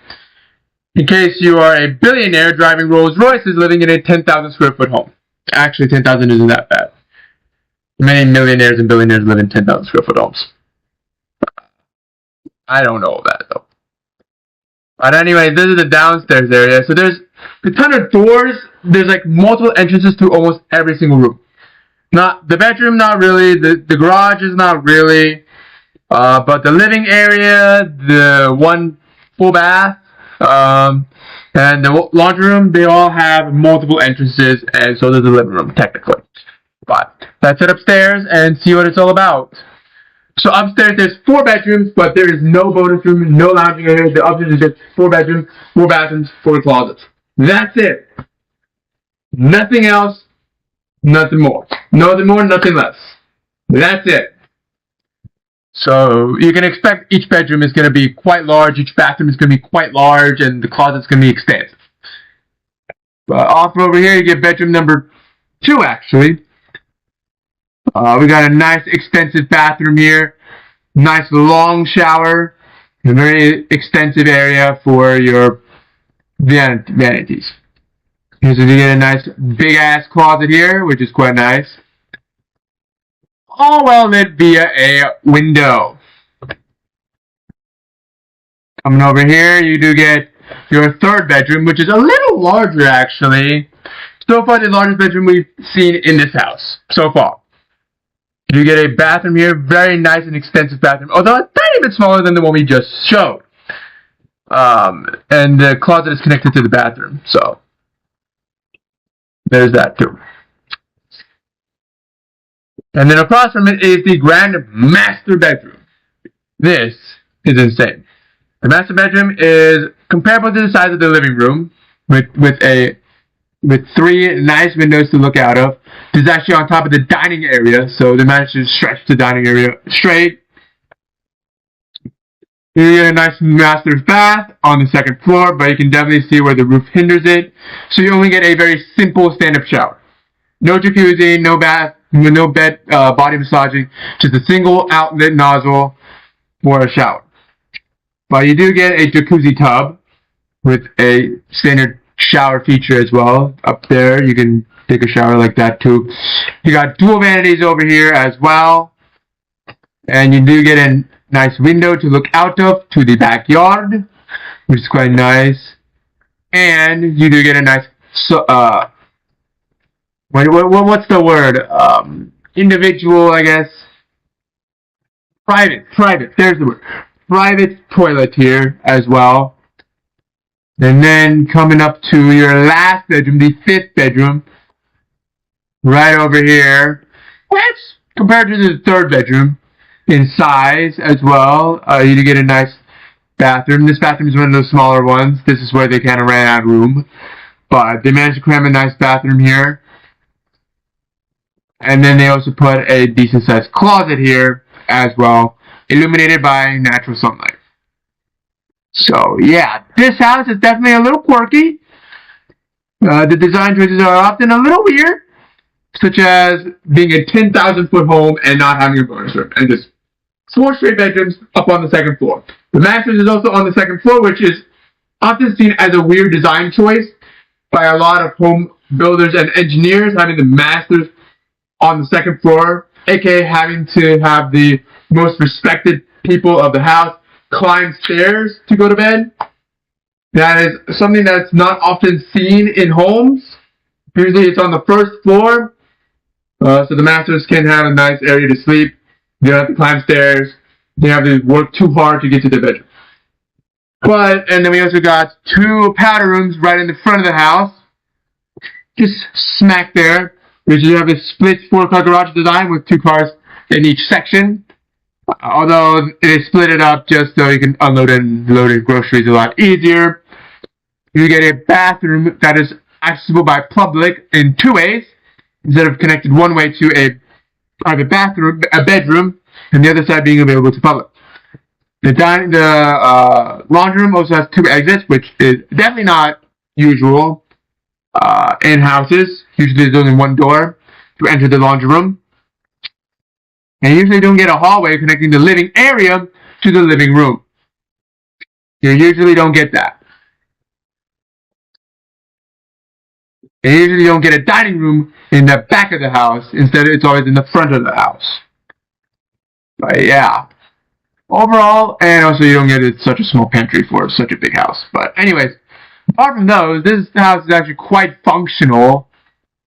In case you are a billionaire driving Rolls Royces living in a 10,000 square foot home. Actually, 10,000 isn't that bad. Many millionaires and billionaires live in 10,000 square foot homes. I don't know that though. But anyway, this is the downstairs area. So there's a ton of doors. There's like multiple entrances to almost every single room. Not the bedroom, not really. The garage is not really. But the living area, the one full bath, and the laundry room, they all have multiple entrances, and so does the living room, technically. But let's head upstairs and see what it's all about. So upstairs, there's 4 bedrooms, but there is no bonus room, no lounging area. The upstairs is just 4 bedrooms, 4 bathrooms, 4 closets. That's it. Nothing else, nothing more. Nothing more, nothing less. That's it. So you can expect each bedroom is going to be quite large, each bathroom is going to be quite large, and the closet's going to be expansive. But off over here, you get bedroom number 2, actually. We got a nice extensive bathroom here, nice long shower, a very extensive area for your vanities. So you get a nice big ass closet here, which is quite nice. All well lit via a window. Coming over here, you do get your 3rd bedroom, which is a little larger actually. So far, the largest bedroom we've seen in this house so far. You get a bathroom here, very nice and extensive bathroom, although a tiny bit smaller than the one we just showed. And the closet is connected to the bathroom, so there's that too. And then across from it is the grand master bedroom. This is insane. The master bedroom is comparable to the size of the living room, with 3 nice windows to look out of. This is actually on top of the dining area, so they managed to stretch the dining area straight. You get a nice master's bath on the 2nd floor, but you can definitely see where the roof hinders it. So you only get a very simple stand-up shower. No jacuzzi, no bath, no bed, body massaging, just a single outlet nozzle for a shower. But you do get a jacuzzi tub with a standard shower feature as well. Up there, you can take a shower like that too. You got dual vanities over here as well. And you do get a nice window to look out of to the backyard, which is quite nice. And you do get a nice, what's the word? Individual, I guess. Private, there's the word. Private toilet here as well. And then coming up to your last bedroom, the 5th bedroom, right over here. That's compared to the 3rd bedroom in size as well. You do get a nice bathroom. This bathroom is one of those smaller ones. This is where they kind of ran out of room. But they managed to cram a nice bathroom here. And then they also put a decent sized closet here as well, illuminated by natural sunlight. So yeah, this house is definitely a little quirky. The design choices are often a little weird, such as being a 10,000 foot home and not having a bonus room, and just 4 straight bedrooms up on the 2nd floor. The master's is also on the 2nd floor, which is often seen as a weird design choice by a lot of home builders and engineers, having the master's on the 2nd floor, aka having to have the most respected people of the house climb stairs to go to bed. That is something that's not often seen in homes. Usually it's on the 1st floor, so the masters can have a nice area to sleep. They don't have to climb stairs. They have to work too hard to get to their bedroom. And then we also got 2 powder rooms right in the front of the house, just smack there. Which you have a split 4-car garage design with 2 cars in each section. Although they split it up just so you can unload and load groceries a lot easier. You get a bathroom that is accessible by public in 2 ways, instead of connected one way to a private bathroom, a bedroom, and the other side being available to public. The laundry room also has 2 exits, which is definitely not usual in houses. Usually there's only 1 door to enter the laundry room. And you usually don't get a hallway connecting the living area to the living room. You usually don't get that. And you usually don't get a dining room in the back of the house. Instead, it's always in the front of the house. But yeah. overall, and also you don't get such a small pantry for such a big house. But anyways, apart from those, this house is actually quite functional.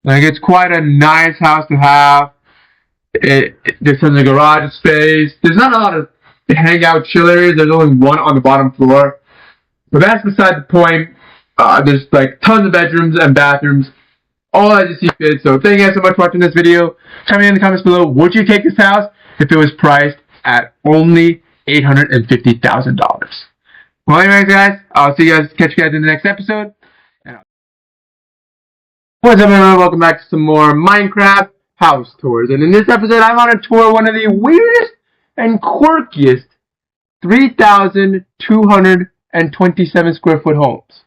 Like, it's quite a nice house to have. There's tons of garage space. There's not a lot of hangout chill areas. There's only one on the bottom floor. But that's beside the point. There's like tons of bedrooms and bathrooms, all as you see fit. So thank you guys so much for watching this video. Tell me in the comments below, would you take this house if it was priced at only $850,000? Well, anyways, guys, I'll see you guys, catch you guys in the next episode. What's up, everyone? Welcome back to some more Minecraft house tours. And in this episode, I want to tour one of the weirdest and quirkiest 3,227 square foot homes.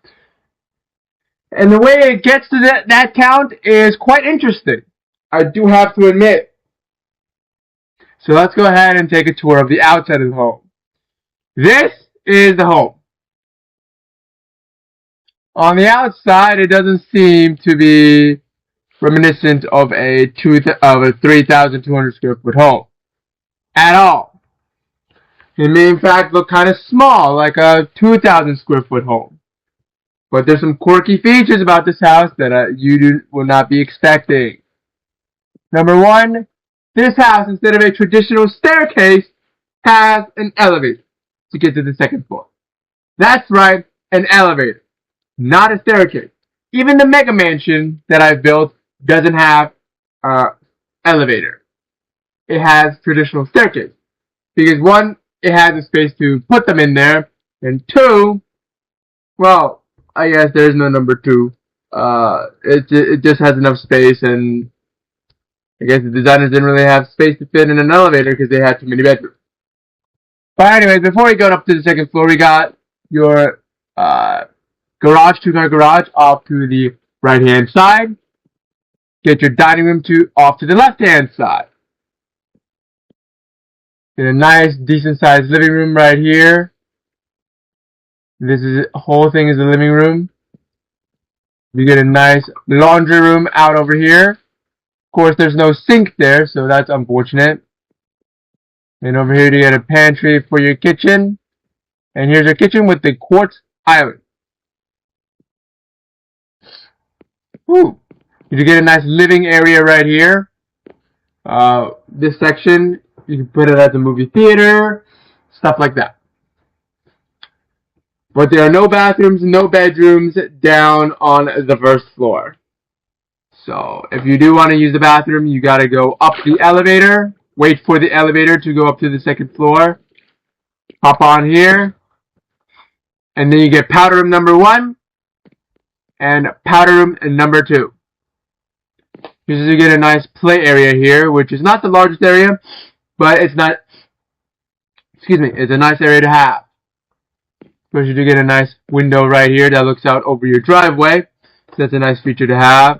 And the way it gets to that count is quite interesting, I do have to admit. So let's go ahead and take a tour of the outside of the home. This is the home. On the outside, it doesn't seem to be reminiscent of a 3,200 square foot home at all. It may in fact look kind of small, like a 2,000 square foot home. But there's some quirky features about this house that you will not be expecting. Number one, this house, instead of a traditional staircase, has an elevator to get to the second floor. That's right, an elevator. Not a staircase. Even the mega mansion that I've built doesn't have an elevator. It has traditional staircase. Because one, it has a space to put them in there. And two, well, I guess there's no number two. It just has enough space, and I guess the designers didn't really have space to fit in an elevator because they had too many bedrooms. But anyways, before we go up to the second floor, we got your garage, two-car garage off to the right-hand side. Get your dining room off to the left-hand side. Get a nice, decent-sized living room right here. This whole thing is the living room. You get a nice laundry room out over here. Of course, there's no sink there, so that's unfortunate. And over here, you get a pantry for your kitchen. And here's your kitchen with the quartz island. Ooh, you get a nice living area right here. This section, you can put it as a movie theater, stuff like that. But there are no bathrooms, no bedrooms down on the first floor. So if you do want to use the bathroom, you got to go up the elevator. Wait for the elevator to go up to the second floor. Hop on here. And then you get powder room number 1. And powder room number 2. You get a nice play area here, which is not the largest area, but it's not, it's a nice area to have. Of course, you do get a nice window right here that looks out over your driveway, so that's a nice feature to have.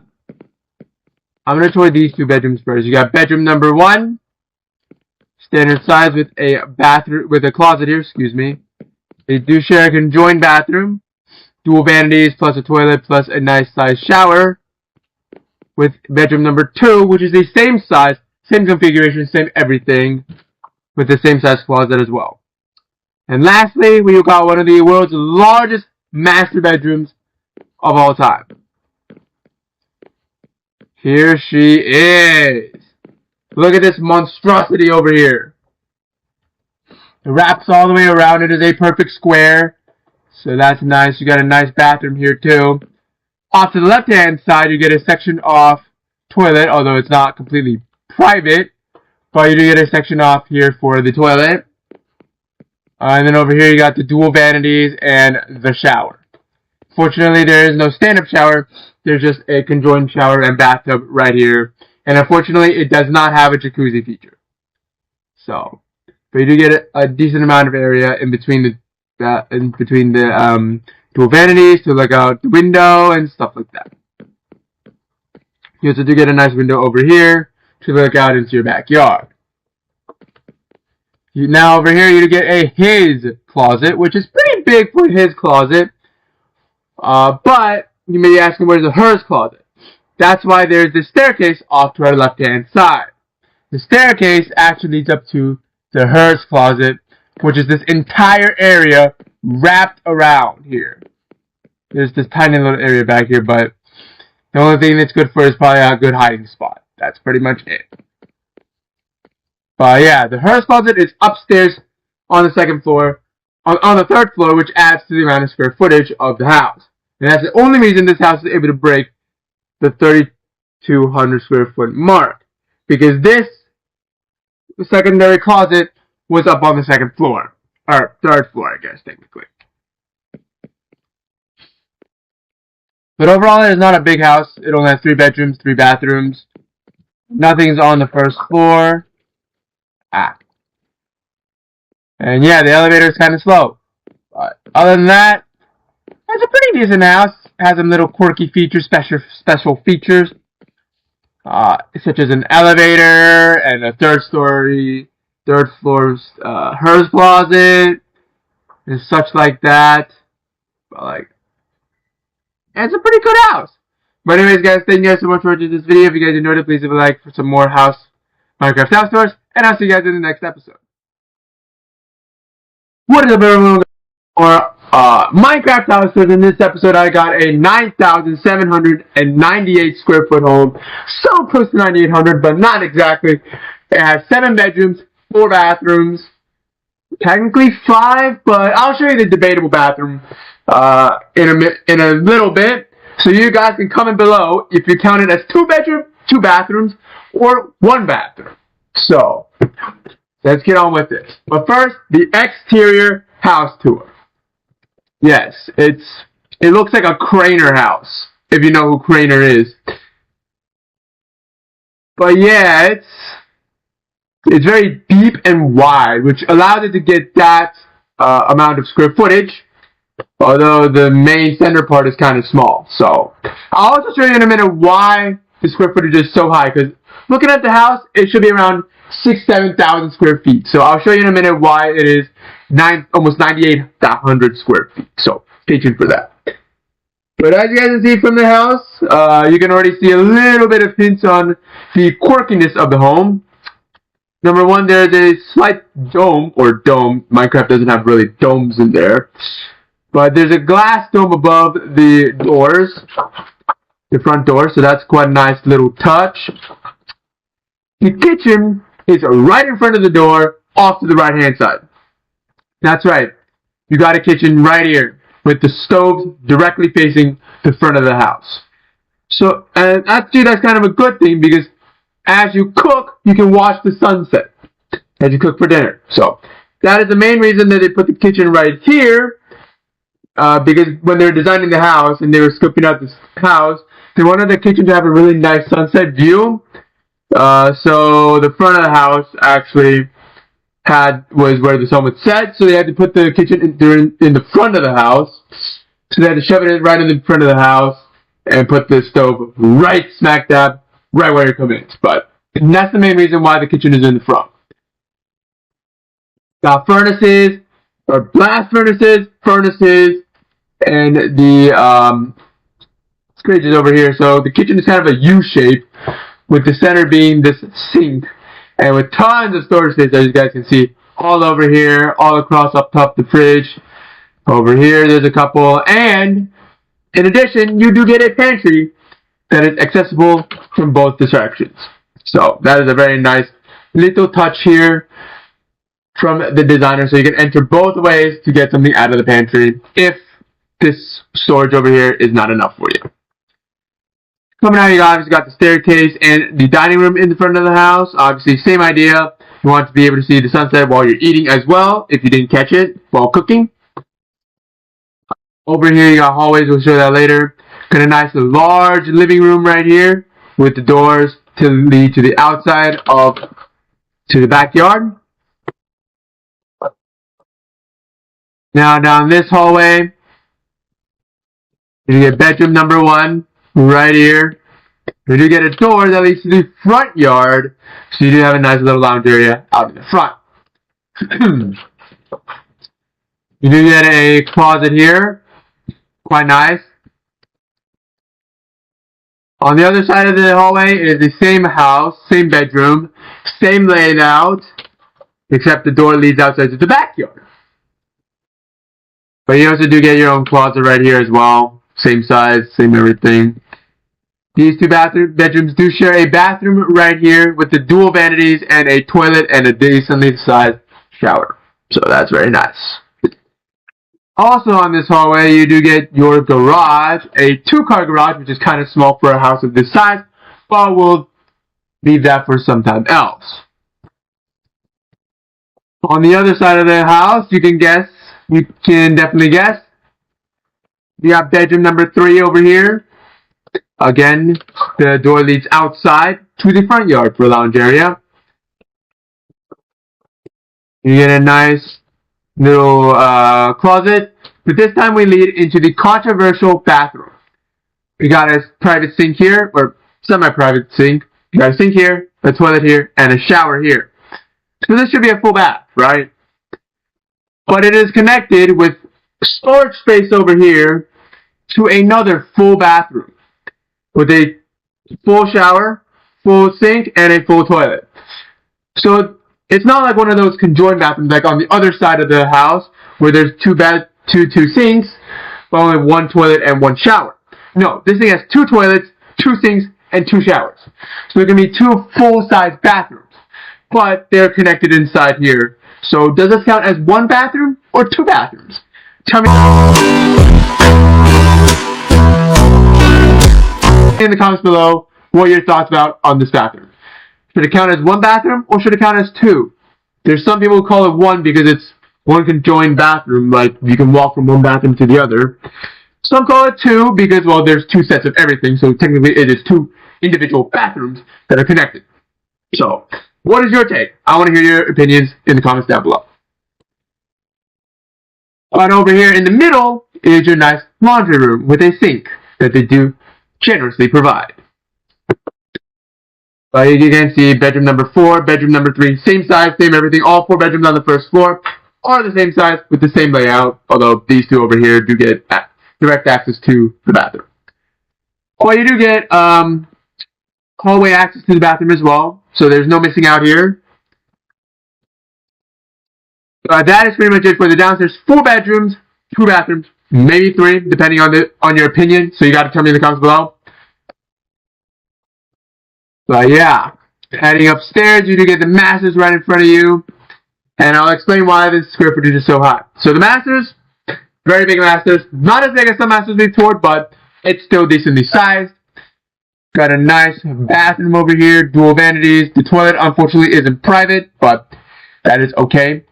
I'm going to tour these two bedrooms first. You got bedroom number 1, standard size with a bathroom, with a closet here, They do share a conjoined bathroom. Dual vanities plus a toilet plus a nice size shower, with bedroom number 2, which is the same size, same configuration, same everything, with the same size closet as well. And lastly, we got one of the world's largest master bedrooms of all time. Here she is. Look at this monstrosity over here. It wraps all the way around. It is a perfect square. So that's nice. You got a nice bathroom here too. Off to the left-hand side, you get a section off toilet, although it's not completely private. But you do get a section off here for the toilet. And then over here, you got the dual vanities and the shower. Fortunately, there is no stand-up shower. There's just a conjoined shower and bathtub right here. And unfortunately, it does not have a jacuzzi feature. So, but you do get a decent amount of area in between the dual vanities to look out the window and stuff like that. You also do get a nice window over here to look out into your backyard. Now over here you get a his closet, which is pretty big for his closet. But you may be asking, where's the hers closet? That's why there's this staircase off to our left-hand side. The staircase actually leads up to the hers closet, which is this entire area wrapped around here. There's this tiny little area back here, but the only thing that's good for it is probably a good hiding spot. That's pretty much it. But yeah, the hearse closet is upstairs on the second floor, on the third floor, which adds to the amount of square footage of the house. And that's the only reason this house is able to break the 3,200 square foot mark. Because this secondary closet was up on the second floor. Or third floor, I guess, technically. But overall, it is not a big house. It only has 3 bedrooms, 3 bathrooms. Nothing's on the first floor. And yeah, the elevator is kind of slow. But other than that, it's a pretty decent house. It has some little quirky features, special features, such as an elevator and a third floor hearse closet and such like that. But it's a pretty good house. But anyways, guys, thank you guys so much for watching this video. If you guys enjoyed it, please leave a like for some more Minecraft house tours, and I'll see you guys in the next episode. What is up, everyone? For Minecraft house tours, in this episode, I got a 9,798 square foot home. So close to 9,800, but not exactly. It has 7 bedrooms, 4 bathrooms. Technically 5, but I'll show you the debatable bathroom in a little bit. So you guys can comment below if you count it as 2 bedrooms, 2 bathrooms, or 1 bathroom. So let's get on with this. But first, the exterior house tour. Yes, it looks like a Craner house, if you know who Craner is. But yeah, it's very deep and wide, which allows it to get that amount of square footage, although the main center part is kind of small. So I'll also show you in a minute why the square footage is so high, because looking at the house, it should be around 7,000 square feet. So I'll show you in a minute why it is almost 9,800 square feet. So stay tuned for that. But as you guys can see from the house, you can already see a little bit of hints on the quirkiness of the home. Number 1, there's a slight dome. Minecraft doesn't have really domes in there. But there's a glass dome above the doors, the front door, so that's quite a nice little touch. The kitchen is right in front of the door, off to the right-hand side. That's right. You got a kitchen right here, with the stove directly facing the front of the house. So, and actually that's kind of a good thing, because as you cook, you can watch the sunset as you cook for dinner. So that is the main reason that they put the kitchen right here, because when they were designing the house and they were scoping out this house, they wanted the kitchen to have a really nice sunset view. So the front of the house actually was where the sun would set, so they had to put the kitchen in the front of the house. So they had to shove it right in the front of the house and put the stove right smack dab right where it comes in. But that's the main reason why the kitchen is in the front. Got furnaces, or blast furnaces, and the fridges over here. So the kitchen is kind of a U shape, with the center being this sink, and with tons of storage space, as you guys can see, all over here, all across up top the fridge. Over here, there's a couple, and in addition, you do get a pantry that is accessible from both directions. So that is a very nice little touch here from the designer, so you can enter both ways to get something out of the pantry if this storage over here is not enough for you. Coming out, you obviously got the staircase and the dining room in the front of the house. Obviously, same idea. You want to be able to see the sunset while you're eating as well, if you didn't catch it while cooking. Over here, you got hallways. We'll show that later. Got a nice large living room right here with the doors to lead to the outside to the backyard. Now, down this hallway, you get bedroom number 1. Right here, you do get a door that leads to the front yard, so you do have a nice little lounge area out in the front. You do get a closet here, quite nice. On the other side of the hallway is the same house, same bedroom, same layout, except the door leads outside to the backyard. But you also do get your own closet right here as well. Same size, same everything. These two bedrooms do share a bathroom right here with the dual vanities and a toilet and a decently sized shower. So that's very nice. Also on this hallway, you do get your garage, a 2-car garage, which is kind of small for a house of this size, but we'll leave that for some time else. On the other side of the house, you can definitely guess. You got bedroom number 3 over here. Again, the door leads outside to the front yard for a lounge area. You get a nice little closet, but this time we lead into the controversial bathroom. We got a private sink here, or semi-private sink. You got a sink here, a toilet here, and a shower here. So this should be a full bath, right? But it is connected with storage space over here to another full bathroom with a full shower, full sink, and a full toilet. So it's not like one of those conjoined bathrooms like on the other side of the house where there's two sinks, but only one toilet and one shower. No, this thing has 2 toilets, 2 sinks, and 2 showers. So there can be 2 full-size bathrooms, but they're connected inside here. So does this count as 1 bathroom or 2 bathrooms? Tell me in the comments below what your thoughts about on this bathroom. Should it count as 1 bathroom or should it count as 2? There's some people who call it 1 because it's one conjoined bathroom, like you can walk from one bathroom to the other. Some call it 2 because, well, there's 2 sets of everything, so technically it is 2 individual bathrooms that are connected. So, what is your take? I want to hear your opinions in the comments down below. And over here in the middle is your nice laundry room with a sink that they do generously provide. You can see bedroom number 4, bedroom number 3, same size, same everything. All 4 bedrooms on the first floor are the same size with the same layout, although these 2 over here do get direct access to the bathroom. Well, you do get hallway access to the bathroom as well, so there's no missing out here. That is pretty much it for the downstairs. 4 bedrooms, 2 bathrooms, maybe 3, depending on your opinion. So you got to tell me in the comments below. But yeah, heading upstairs, you do get the masters right in front of you, and I'll explain why this square footage is so high. So the masters, very big masters, not as big as some masters we've toured, but it's still decently sized. Got a nice bathroom over here, dual vanities. The toilet, unfortunately, isn't private, but that is okay.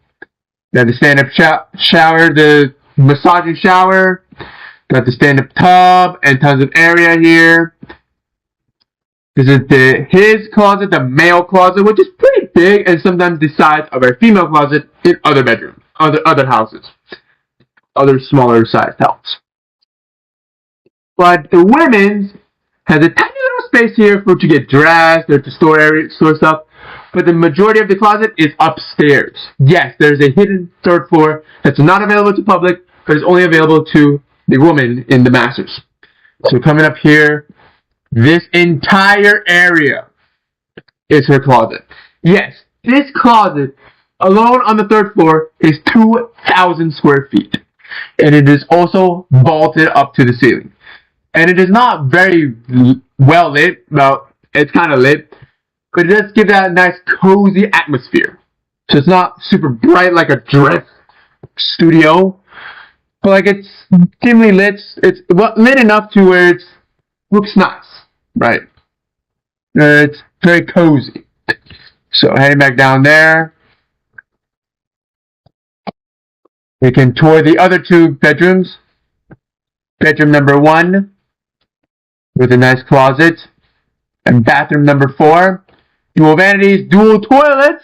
Got the stand-up shower, the massaging shower. Got the stand-up tub and tons of area here. This is his closet, the male closet, which is pretty big and sometimes the size of a female closet in other bedrooms, other houses, other smaller sized houses. But the women's has a tiny little space here for to get dressed or to store stuff. But the majority of the closet is upstairs. Yes, there's a hidden 3rd floor that's not available to public, but is only available to the woman in the masters. So coming up here, this entire area is her closet. Yes, this closet alone on the 3rd floor is 2,000 square feet. And it is also vaulted up to the ceiling. And it is not very well lit. Well, it's kind of lit. But it does give that nice cozy atmosphere. So it's not super bright like a dress studio. But like it's dimly lit. It's lit enough to where it looks nice. Right. It's very cozy. So heading back down there. We can tour the other 2 bedrooms. Bedroom number 1 with a nice closet. And bathroom number 4. Dual vanities, dual toilets.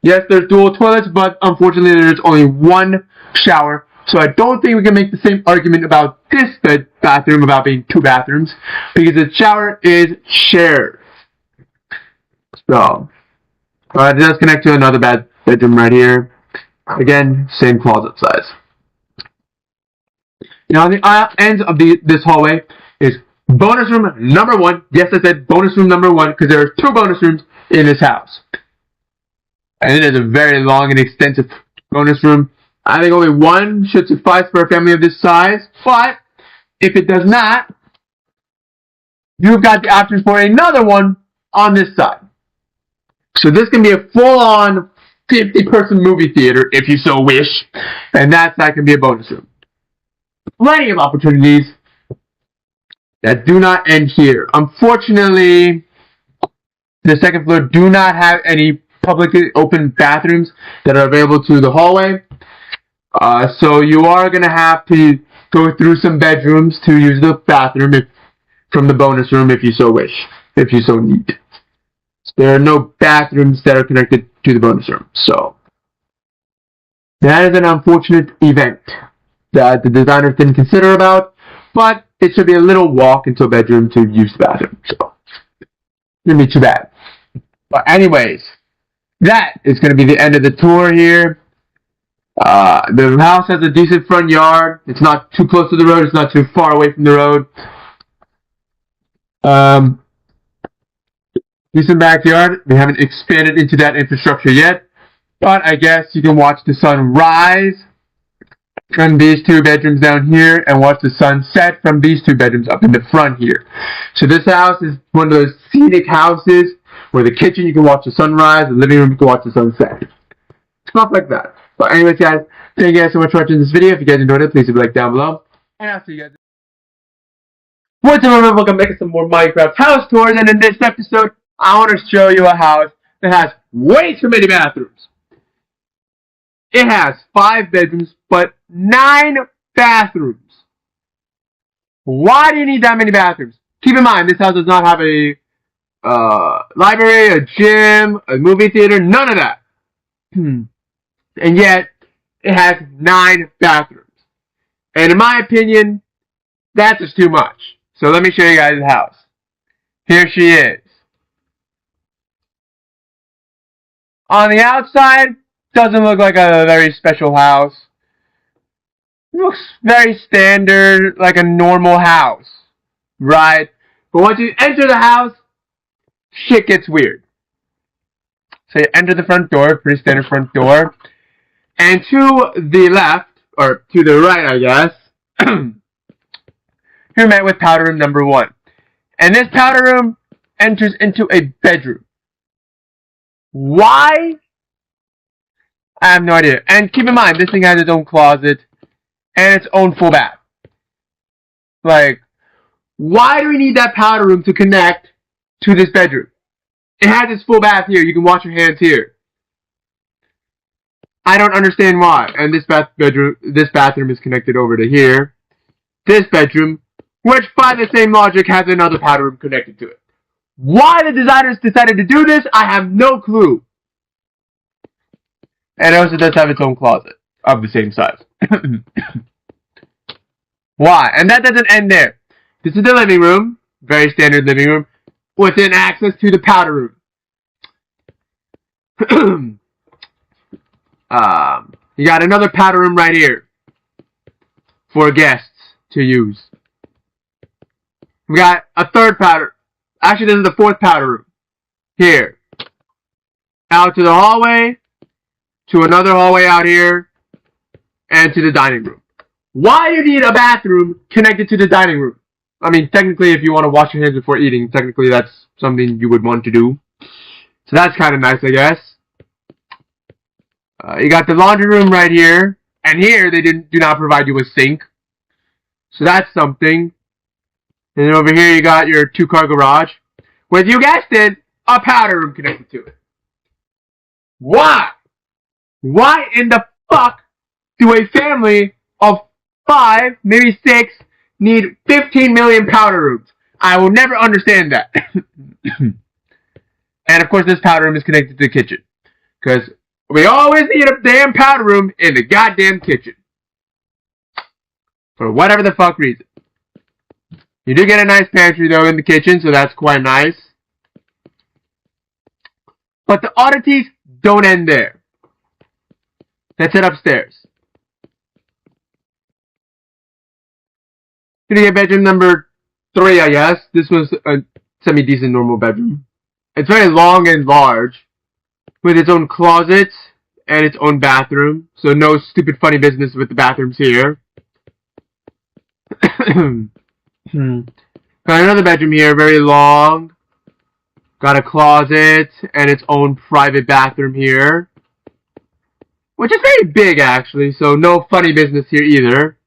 Yes, there's dual toilets, but unfortunately there's only 1 shower. So I don't think we can make the same argument about this bathroom about being 2 bathrooms, because the shower is shared. So, it does connect to another bedroom right here. Again, same closet size. Now, on the ends of this hallway is bonus room number 1. Yes, I said bonus room number 1 because there are 2 bonus rooms in this house. And it is a very long and extensive bonus room. I think only one should suffice for a family of this size, but if it does not, you've got the option for another one on this side. So this can be a full-on 50-person movie theater, if you so wish, and that can be a bonus room. Plenty of opportunities that do not end here. Unfortunately, the second floor do not have any publicly open bathrooms that are available to the hallway. So you are going to have to go through some bedrooms to use the bathroom from the bonus room if you so wish, if you so need. There are no bathrooms that are connected to the bonus room. So that is an unfortunate event that the designers didn't consider about, but it should be a little walk into a bedroom to use the bathroom. So it shouldn't be too bad. But anyways, that is going to be the end of the tour here. The house has a decent front yard. It's not too close to the road. It's not too far away from the road. Decent backyard. We haven't expanded into that infrastructure yet. But I guess you can watch the sun rise from these two bedrooms down here and watch the sun set from these two bedrooms up in the front here. So this house is one of those scenic houses where the kitchen you can watch the sunrise, the living room you can watch the sunset. Stuff like that. But anyways, guys, thank you guys so much for watching this video. If you guys enjoyed it, please leave a like down below. And I'll see you guys. What's up, everyone? Welcome back to some more Minecraft house tours. And in this episode, I want to show you a house that has way too many bathrooms. It has 5 bedrooms, but 9 bathrooms. Why do you need that many bathrooms? Keep in mind, this house does not have a library, a gym, a movie theater, none of that. And yet, it has 9 bathrooms. And in my opinion, that's just too much. So let me show you guys the house. Here she is. On the outside, doesn't look like a very special house. It looks very standard, like a normal house. Right? But once you enter the house, shit gets weird. So you enter the front door, pretty standard front door. And to the left, or to the right, I guess, you're met with powder room number 1. And this powder room enters into a bedroom. Why? I have no idea. And keep in mind, this thing has its own closet and its own full bath. Like, why do we need that powder room to connect to this bedroom? It has its full bath here. You can wash your hands here. I don't understand why. And this bathroom is connected over to here. This bedroom, which by the same logic has another powder room connected to it. Why the designers decided to do this, I have no clue. And it also does have its own closet of the same size. Why? And that doesn't end there. This is the living room, very standard living room, within access to the powder room. You got another powder room right here for guests to use. We got a third powder. Actually, this is the 4th powder room. Here. Out to the hallway, to another hallway out here, and to the dining room. Why do you need a bathroom connected to the dining room? I mean, technically, if you want to wash your hands before eating, technically that's something you would want to do. So that's kind of nice, I guess. You got the laundry room right here, and here they do not provide you a sink. So that's something. And then over here you got your 2-car garage, with, you guessed it, a powder room connected to it. Why? Why in the fuck do a family of 5, maybe 6, need 15 million powder rooms? I will never understand that. And of course this powder room is connected to the kitchen. Because we always need a damn powder room in the goddamn kitchen. For whatever the fuck reason. You do get a nice pantry though in the kitchen, so that's quite nice. But the oddities don't end there. Let's head upstairs. Gonna get bedroom number 3, I guess. This was a semi-decent normal bedroom. It's very long and large. with its own closet and its own bathroom. So no stupid funny business with the bathrooms here. Got another bedroom here, very long. Got a closet and its own private bathroom here. Which is very big, actually, so no funny business here either.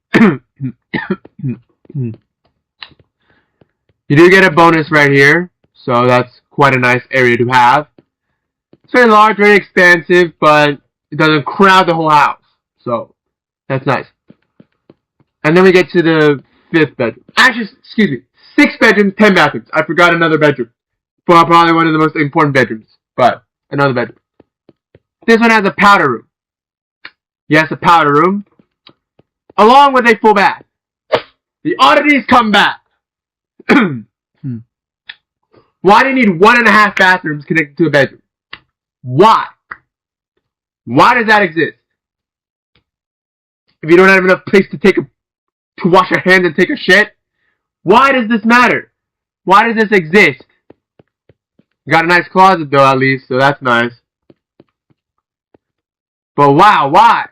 You do get a bonus right here, so that's quite a nice area to have. It's very large, very expansive, but it doesn't crowd the whole house, so that's nice. And then we get to the 5th bedroom. Actually, excuse me, 6 bedrooms, 10 bathrooms. I forgot another bedroom. Probably one of the most important bedrooms, but another bedroom. This one has a powder room. Yes, a powder room, along with a full bath. The oddities come back. Why do you need 1.5 bathrooms connected to a bedroom? Why? Why does that exist? If you don't have enough place to wash your hands and take a shit, why does this matter? Why does this exist? You got a nice closet though, at least, so that's nice. But wow, why?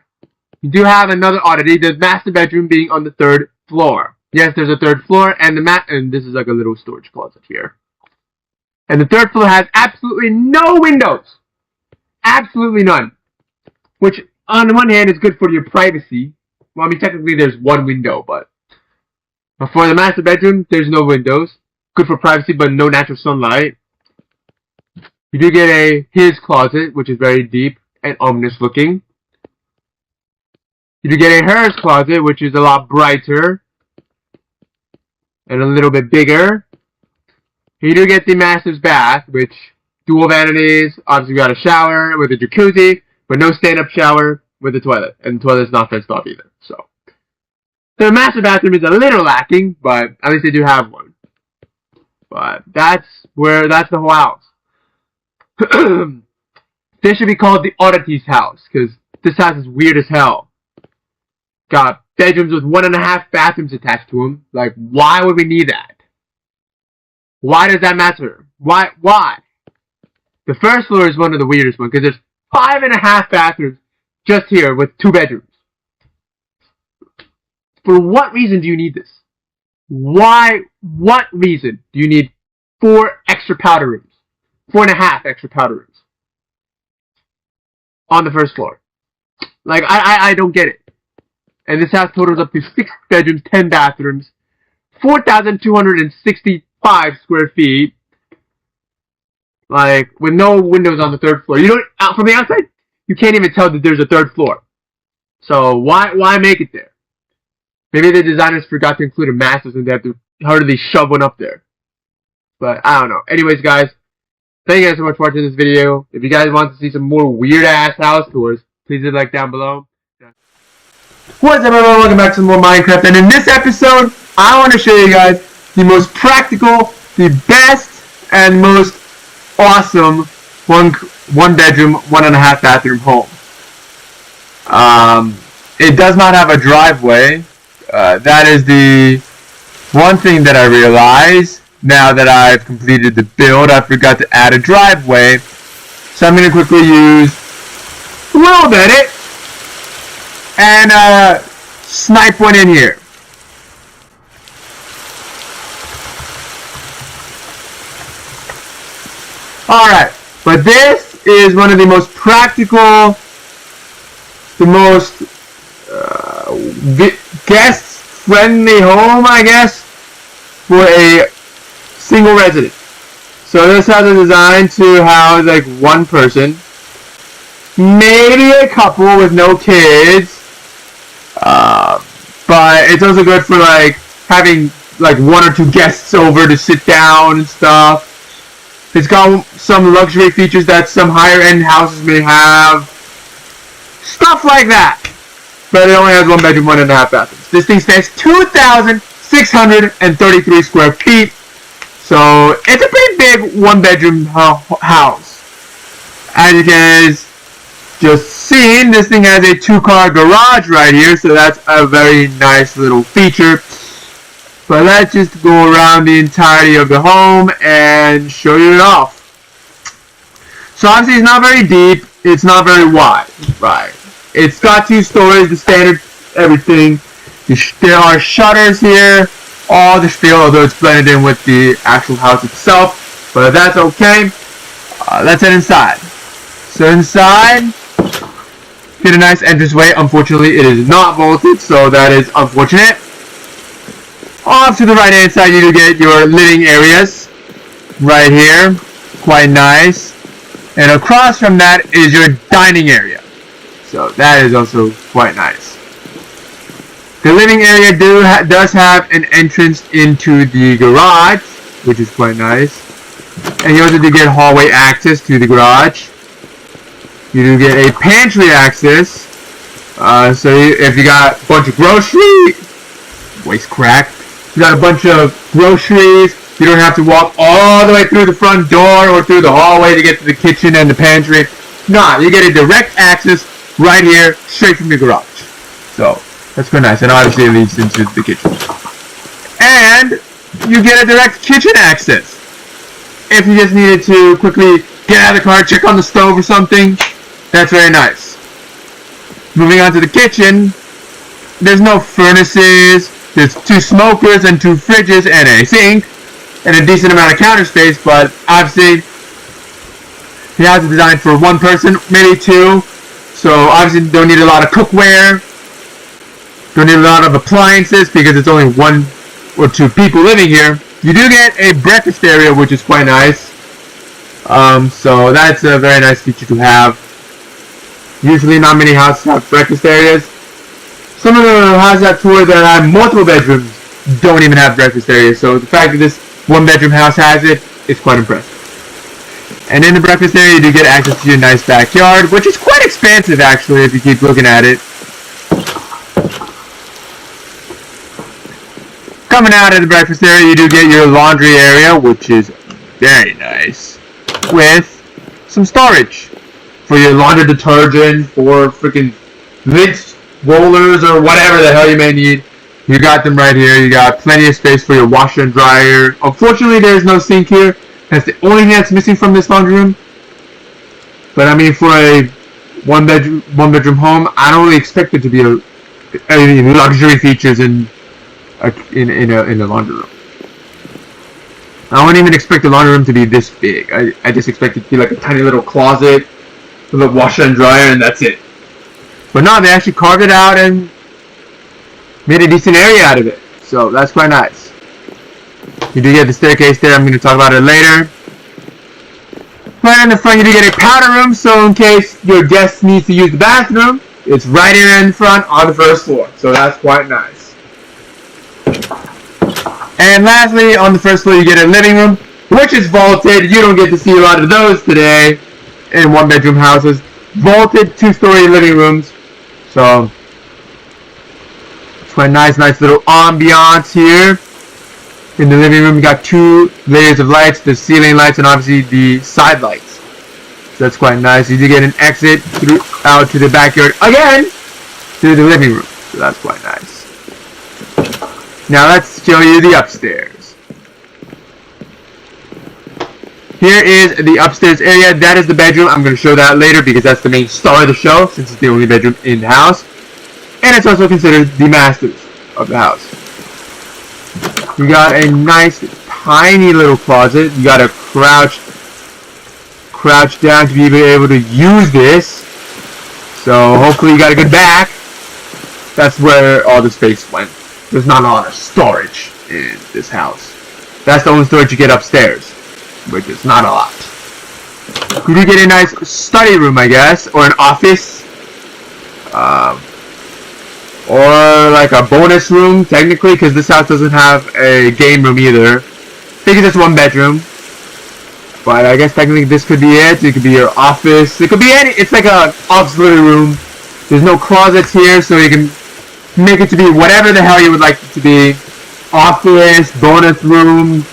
You do have another oddity, the master bedroom being on the 3rd floor. Yes, there's a 3rd floor, and and this is like a little storage closet here. And the 3rd floor has absolutely no windows. Absolutely none. Which, on the one hand, is good for your privacy. Well, I mean, technically there's one window, but for the master bedroom, there's no windows. Good for privacy, but no natural sunlight. You do get his closet, which is very deep and ominous looking. You do get a hers closet, which is a lot brighter and a little bit bigger. You do get the master's bath, which dual vanities. Obviously, you got a shower with a jacuzzi, but no stand-up shower with a toilet, and the toilet's not fenced off either. So the master bathroom is a little lacking, but at least they do have one. But that's the whole house. This should be called the oddities house, because this house is weird as hell. Got bedrooms with 1.5 bathrooms attached to them. Like, why would we need that? Why does that matter? Why? The 1st floor is one of the weirdest ones, because there's 5.5 bathrooms just here with 2 bedrooms. For what reason do you need this? Why? What reason do you need 4 extra powder rooms? 4.5 extra powder rooms on the 1st floor. Like, I don't get it. And this house totals up to 6 bedrooms, 10 bathrooms, 4,265 square feet. Like, with no windows on the 3rd floor. You don't, from the outside, you can't even tell that there's a 3rd floor. So why make it there? Maybe the designers forgot to include a master's and they have to hardly shove one up there. But I don't know. Anyways, guys, thank you guys so much for watching this video. If you guys want to see some more weird ass house tours, please hit like down below. What's up, everyone? Welcome back to more Minecraft. And in this episode, I want to show you guys the most practical, the best, and most awesome one bedroom, 1.5 bathroom home. It does not have a driveway. That is the one thing that I realized now that I've completed the build. I forgot to add a driveway. So I'm going to quickly use World Edit and snipe one in here. Alright, but this is one of the most practical, the most guest-friendly home, I guess, for a single resident. So this house is designed to house like one person, maybe a couple with no kids, but it's also good for like having like 1 or 2 guests over to sit down and stuff. It's got some luxury features that some higher end houses may have, stuff like that. But it only has 1 bedroom, 1.5 bathrooms. This thing spans 2,633 square feet. So it's a pretty big 1 bedroom house. As you guys just seen, this thing has a 2-car garage right here, so that's a very nice little feature. But let's just go around the entirety of the home and show you it off. So obviously it's not very deep, it's not very wide, right? It's got 2 stories, the standard everything. There are shutters here, all the spiel, although it's blended in with the actual house itself, but that's okay. Let's head inside. So inside, get a nice entranceway. Unfortunately, it is not vaulted, so that is unfortunate. Off to the right hand side, you do get your living areas right here, quite nice. And across from that is your dining area, so that is also quite nice. The living area does have an entrance into the garage, which is quite nice. And you also do get hallway access to the garage. You do get a pantry access. So if you got a bunch of groceries, voice crack. You got a bunch of groceries. You don't have to walk all the way through the front door or through the hallway to get to the kitchen and the pantry. Nah, you get a direct access right here, straight from your garage. So that's quite nice, and obviously it leads into the kitchen. And you get a direct kitchen access. If you just needed to quickly get out of the car, check on the stove or something, that's very nice. Moving on to the kitchen, there's no furnaces, there's 2 smokers and 2 fridges and a sink, and a decent amount of counter space, but obviously the house is designed for 1 person, maybe 2, so obviously don't need a lot of cookware, don't need a lot of appliances because it's only 1 or 2 people living here. You do get a breakfast area, which is quite nice. So that's a very nice feature to have. Usually not many houses have breakfast areas. Some of the houses I've toured that have multiple bedrooms don't even have breakfast areas. So the fact that this 1-bedroom house has it is quite impressive. And in the breakfast area you do get access to your nice backyard, which is quite expansive actually if you keep looking at it. Coming out of the breakfast area, you do get your laundry area, which is very nice, with some storage for your laundry detergent, for freaking rinse rollers, or whatever the hell you may need. You got them right here. You got plenty of space for your washer and dryer. Unfortunately, there's no sink here. That's the only thing that's missing from this laundry room. But I mean, for a one bedroom home, I don't really expect it to be any luxury features in a laundry room. I wouldn't even expect the laundry room to be this big. I just expect it to be like a tiny little closet with a washer and dryer, and that's it. But no, they actually carved it out and made a decent area out of it. So that's quite nice. You do get the staircase there. I'm going to talk about it later. Right in the front, you do get a powder room, so in case your guest needs to use the bathroom, it's right here in front on the first floor. So that's quite nice. And lastly, on the first floor, you get a living room, which is vaulted. You don't get to see a lot of those today in 1-bedroom houses. Vaulted 2-story living rooms. So it's quite nice little ambiance here. In the living room, you got 2 layers of lights, the ceiling lights and obviously the side lights. So that's quite nice. You do get an exit out to the backyard again to the living room. So that's quite nice. Now let's show you the upstairs. Here is the upstairs area. That is the bedroom. I'm going to show that later because that's the main star of the show since it's the only bedroom in the house. And it's also considered the master of the house. You got a nice tiny little closet. You got to crouch down to be able to use this. So hopefully you got a good back. That's where all the space went. There's not a lot of storage in this house. That's the only storage you get upstairs, which is not a lot. You do get a nice study room, I guess, or an office. Or like a bonus room, technically, because this house doesn't have a game room either. I think it's just 1 bedroom. But I guess technically this could be it. It could be your office. It could be any. It's like a auxiliary room. There's no closets here, so you can make it to be whatever the hell you would like it to be. Office, bonus room,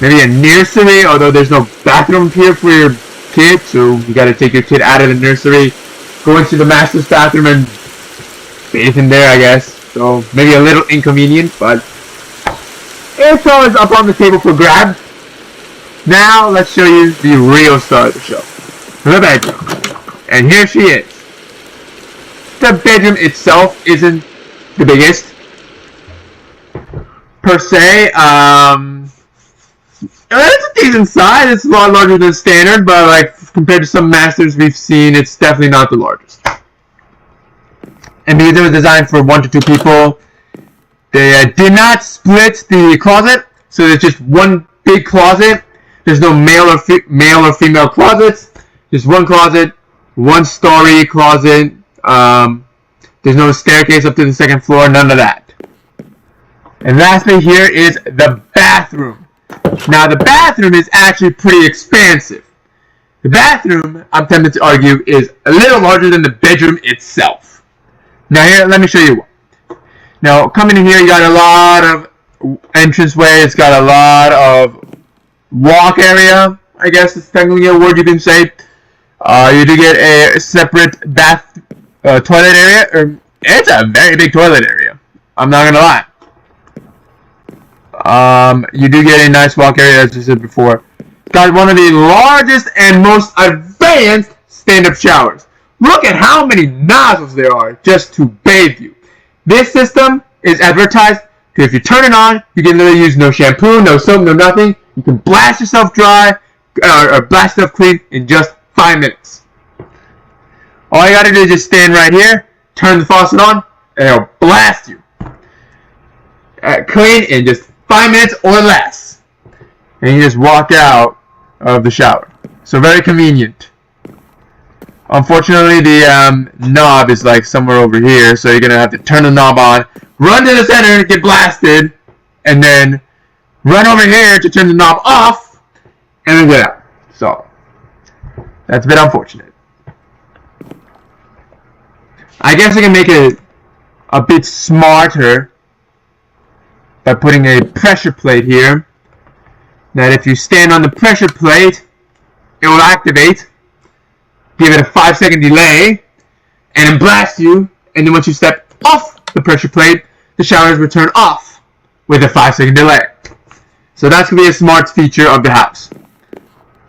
maybe a nursery, although there's no bathroom here for your kid, so you gotta take your kid out of the nursery, go into the master's bathroom and bathe in there, I guess. So maybe a little inconvenient, but it's always up on the table for grabs. Now let's show you the real star of the show. the bedroom. And here she is. The bedroom itself isn't the biggest, per se. It's a decent size. It's a lot larger than standard, but like compared to some masters we've seen, it's definitely not the largest. And because it was designed for 1 to 2 people, they did not split the closet, so there's just one big closet. There's no male or female closets. Just one closet, one story closet. There's no staircase up to the 2nd floor. None of that. And lastly, here is the bathroom. Now, the bathroom is actually pretty expansive. The bathroom, I'm tempted to argue, is a little larger than the bedroom itself. Now here, let me show you one. Now, coming in here, you got a lot of entranceway. It's got a lot of walk area, I guess is technically a word you can say. You do get a separate bath toilet area. It's a very big toilet area. I'm not gonna lie. You do get a nice walk area, as I said before. It's got one of the largest and most advanced stand-up showers. Look at how many nozzles there are just to bathe you. This system is advertised because if you turn it on, you can literally use no shampoo, no soap, no nothing. You can blast yourself dry or blast yourself clean in just 5 minutes. All you gotta do is just stand right here, turn the faucet on, and it'll blast you clean in just 5 minutes or less. And you just walk out of the shower. So very convenient. Unfortunately, the knob is like somewhere over here, so you're gonna have to turn the knob on, run to the center, get blasted, and then run over here to turn the knob off, and then get out. So that's a bit unfortunate. I guess I can make it a bit smarter by putting a pressure plate here. That if you stand on the pressure plate, it will activate. Give it a 5-second delay, and then blast you, and then once you step off the pressure plate, the showers will turn off with a 5-second delay. So that's going to be a smart feature of the house.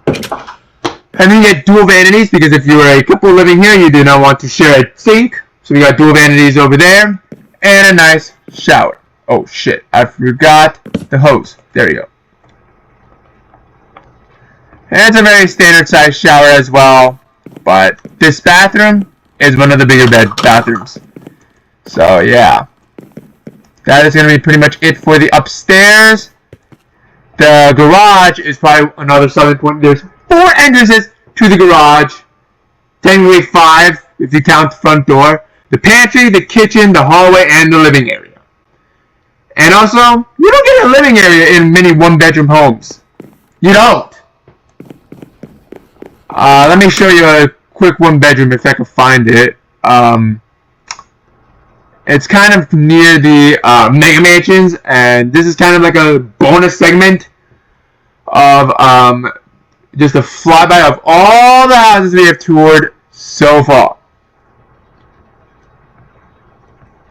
And then you get dual vanities, because if you are a couple living here, you do not want to share a sink. So we got dual vanities over there, and a nice shower. Oh shit, I forgot the hose. There you go. And it's a very standard size shower as well. But this bathroom is one of the bigger bathrooms. So yeah. That is going to be pretty much it for the upstairs. The garage is probably another selling point. There's 4 entrances to the garage. Technically 5 if you count the front door. The pantry, the kitchen, the hallway, and the living area. And also, you don't get a living area in many 1-bedroom homes. You don't. Let me show you a quick 1-bedroom if I can find it. It's kind of near the Mega Mansions, and this is kind of like a bonus segment of just a flyby of all the houses we have toured so far.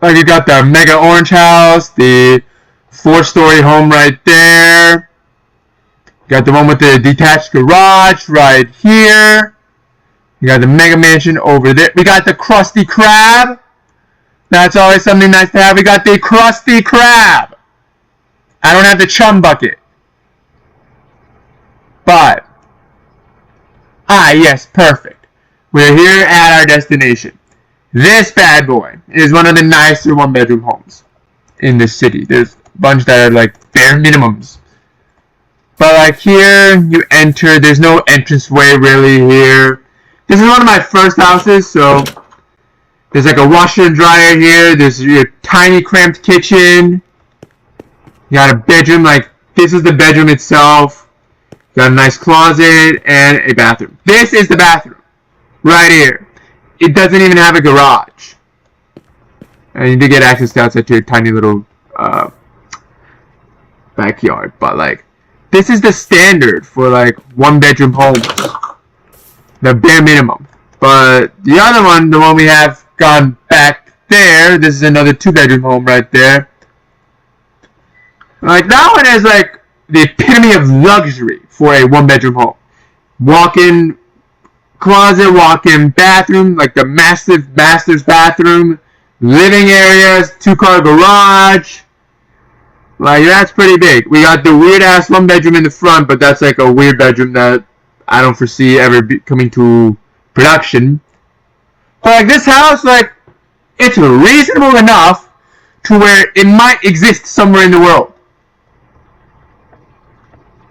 Like you got the Mega Orange House, the 4-story home right there. Got the one with the detached garage right here. You got the Mega Mansion over there. We got the Krusty Krab. That's always something nice to have. We got the Krusty Krab. I don't have the chum bucket. But, yes, perfect. We're here at our destination. This bad boy is one of the nicer 1-bedroom homes in this city. There's a bunch that are like bare minimums. But like here, you enter, there's no entranceway really here. This is one of my first houses, so there's like a washer and dryer here. There's your tiny cramped kitchen. You got a bedroom, like this is the bedroom itself. Got a nice closet and a bathroom. This is the bathroom, right here. It doesn't even have a garage. And you do get access to outside to your tiny little backyard, but like, this is the standard for like 1-bedroom homes. The bare minimum. But the other one, the one we have gone back there, this is another 2-bedroom home right there. Like that one is like the epitome of luxury for a 1-bedroom home. Walk-in closet, walk-in bathroom, like the massive master's bathroom, living areas, 2-car garage. Like, that's pretty big. We got the weird-ass 1-bedroom in the front, but that's like a weird bedroom that I don't foresee ever coming to production. But like this house, like, it's reasonable enough to where it might exist somewhere in the world.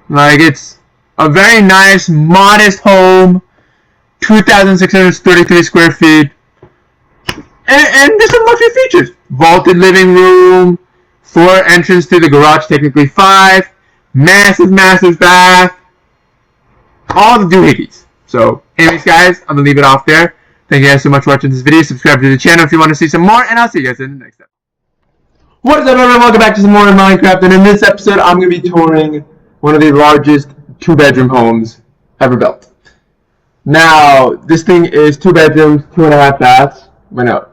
Like, it's a very nice, modest home, 2,633 square feet, and there's some luxury features. Vaulted living room, 4 entrance to the garage, technically 5, massive bath, all the doohickeys. So, anyways guys, I'm going to leave it off there. Thank you guys so much for watching this video. Subscribe to the channel if you want to see some more, and I'll see you guys in the next episode. What is up, everyone? Welcome back to some more in Minecraft, and in this episode, I'm going to be touring one of the largest 2-bedroom homes ever built. Now, this thing is 2 bedrooms, 2.5 baths. Wait, no.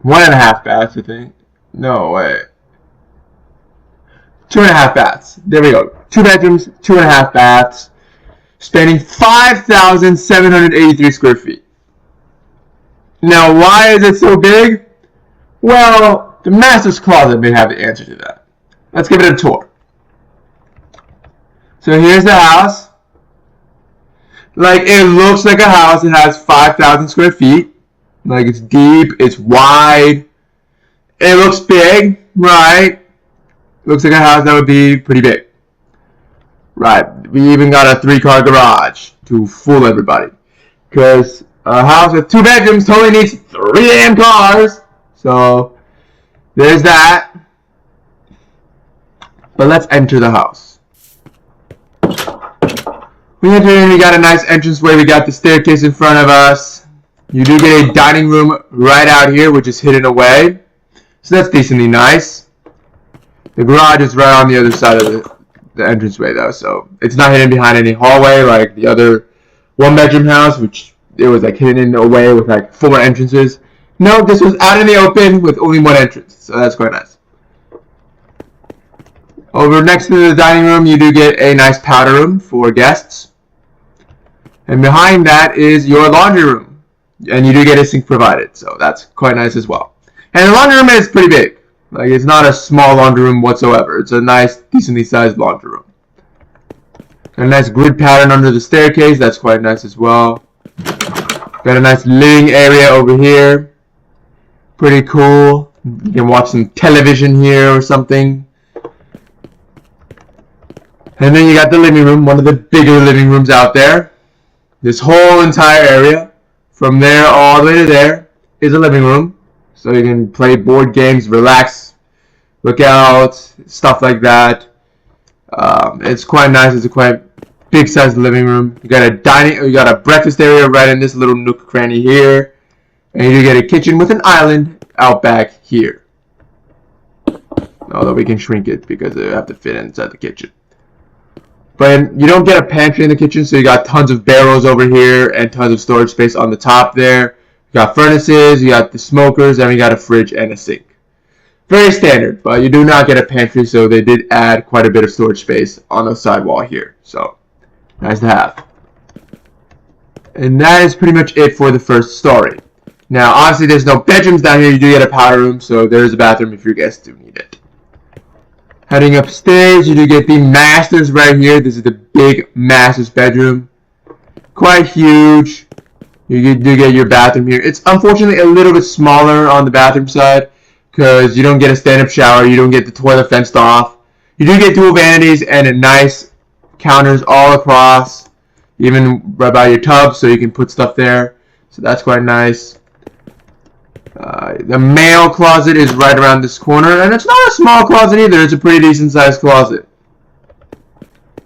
1.5 baths, I think. No, wait. 2.5 baths. There we go. 2 bedrooms, 2.5 baths, spanning 5,783 square feet. Now, why is it so big? Well, the master's closet may have the answer to that. Let's give it a tour. So here's the house. Like, it looks like a house. It has 5,000 square feet. Like, it's deep, it's wide. It looks big, right? Looks like a house that would be pretty big. Right, we even got a 3-car garage to fool everybody. Because a house with 2 bedrooms totally needs 3 damn cars. So, there's that. But let's enter the house. We enter in, we got a nice entranceway, we got the staircase in front of us. You do get a dining room right out here, which is hidden away. So that's decently nice. The garage is right on the other side of the entranceway though, so it's not hidden behind any hallway like the other 1-bedroom house, which it was like hidden away with like 4 entrances. No, this was out in the open with only 1 entrance, so that's quite nice. Over next to the dining room, you do get a nice powder room for guests. And behind that is your laundry room. And you do get a sink provided, so that's quite nice as well. And the laundry room is pretty big. Like, it's not a small laundry room whatsoever. It's a nice, decently sized laundry room. Got a nice grid pattern under the staircase. That's quite nice as well. Got a nice living area over here. Pretty cool. You can watch some television here or something. And then you got the living room, one of the bigger living rooms out there. This whole entire area, from there all the way to there, is a living room. So you can play board games, relax, look out, stuff like that. It's quite nice. It's a quite big sized living room. You got a breakfast area right in this little nook cranny here. And you get a kitchen with an island out back here. Although we can shrink it because they have to fit inside the kitchen. But you don't get a pantry in the kitchen, so you got tons of barrels over here and tons of storage space on the top there. You got furnaces, you got the smokers, and we got a fridge and a sink. Very standard, but you do not get a pantry, so they did add quite a bit of storage space on the sidewall here. So, nice to have. And that is pretty much it for the first story. Now, obviously, there's no bedrooms down here. You do get a powder room, so there's a bathroom if your guests do need it. Heading upstairs, you do get the master's right here. This is the big master's bedroom. Quite huge. You do get your bathroom here. It's unfortunately a little bit smaller on the bathroom side because you don't get a stand-up shower. You don't get the toilet fenced off. You do get dual vanities and a nice counters all across, even right by your tub, so you can put stuff there. So that's quite nice. The mail closet is right around this corner, and it's not a small closet either. It's a pretty decent sized closet.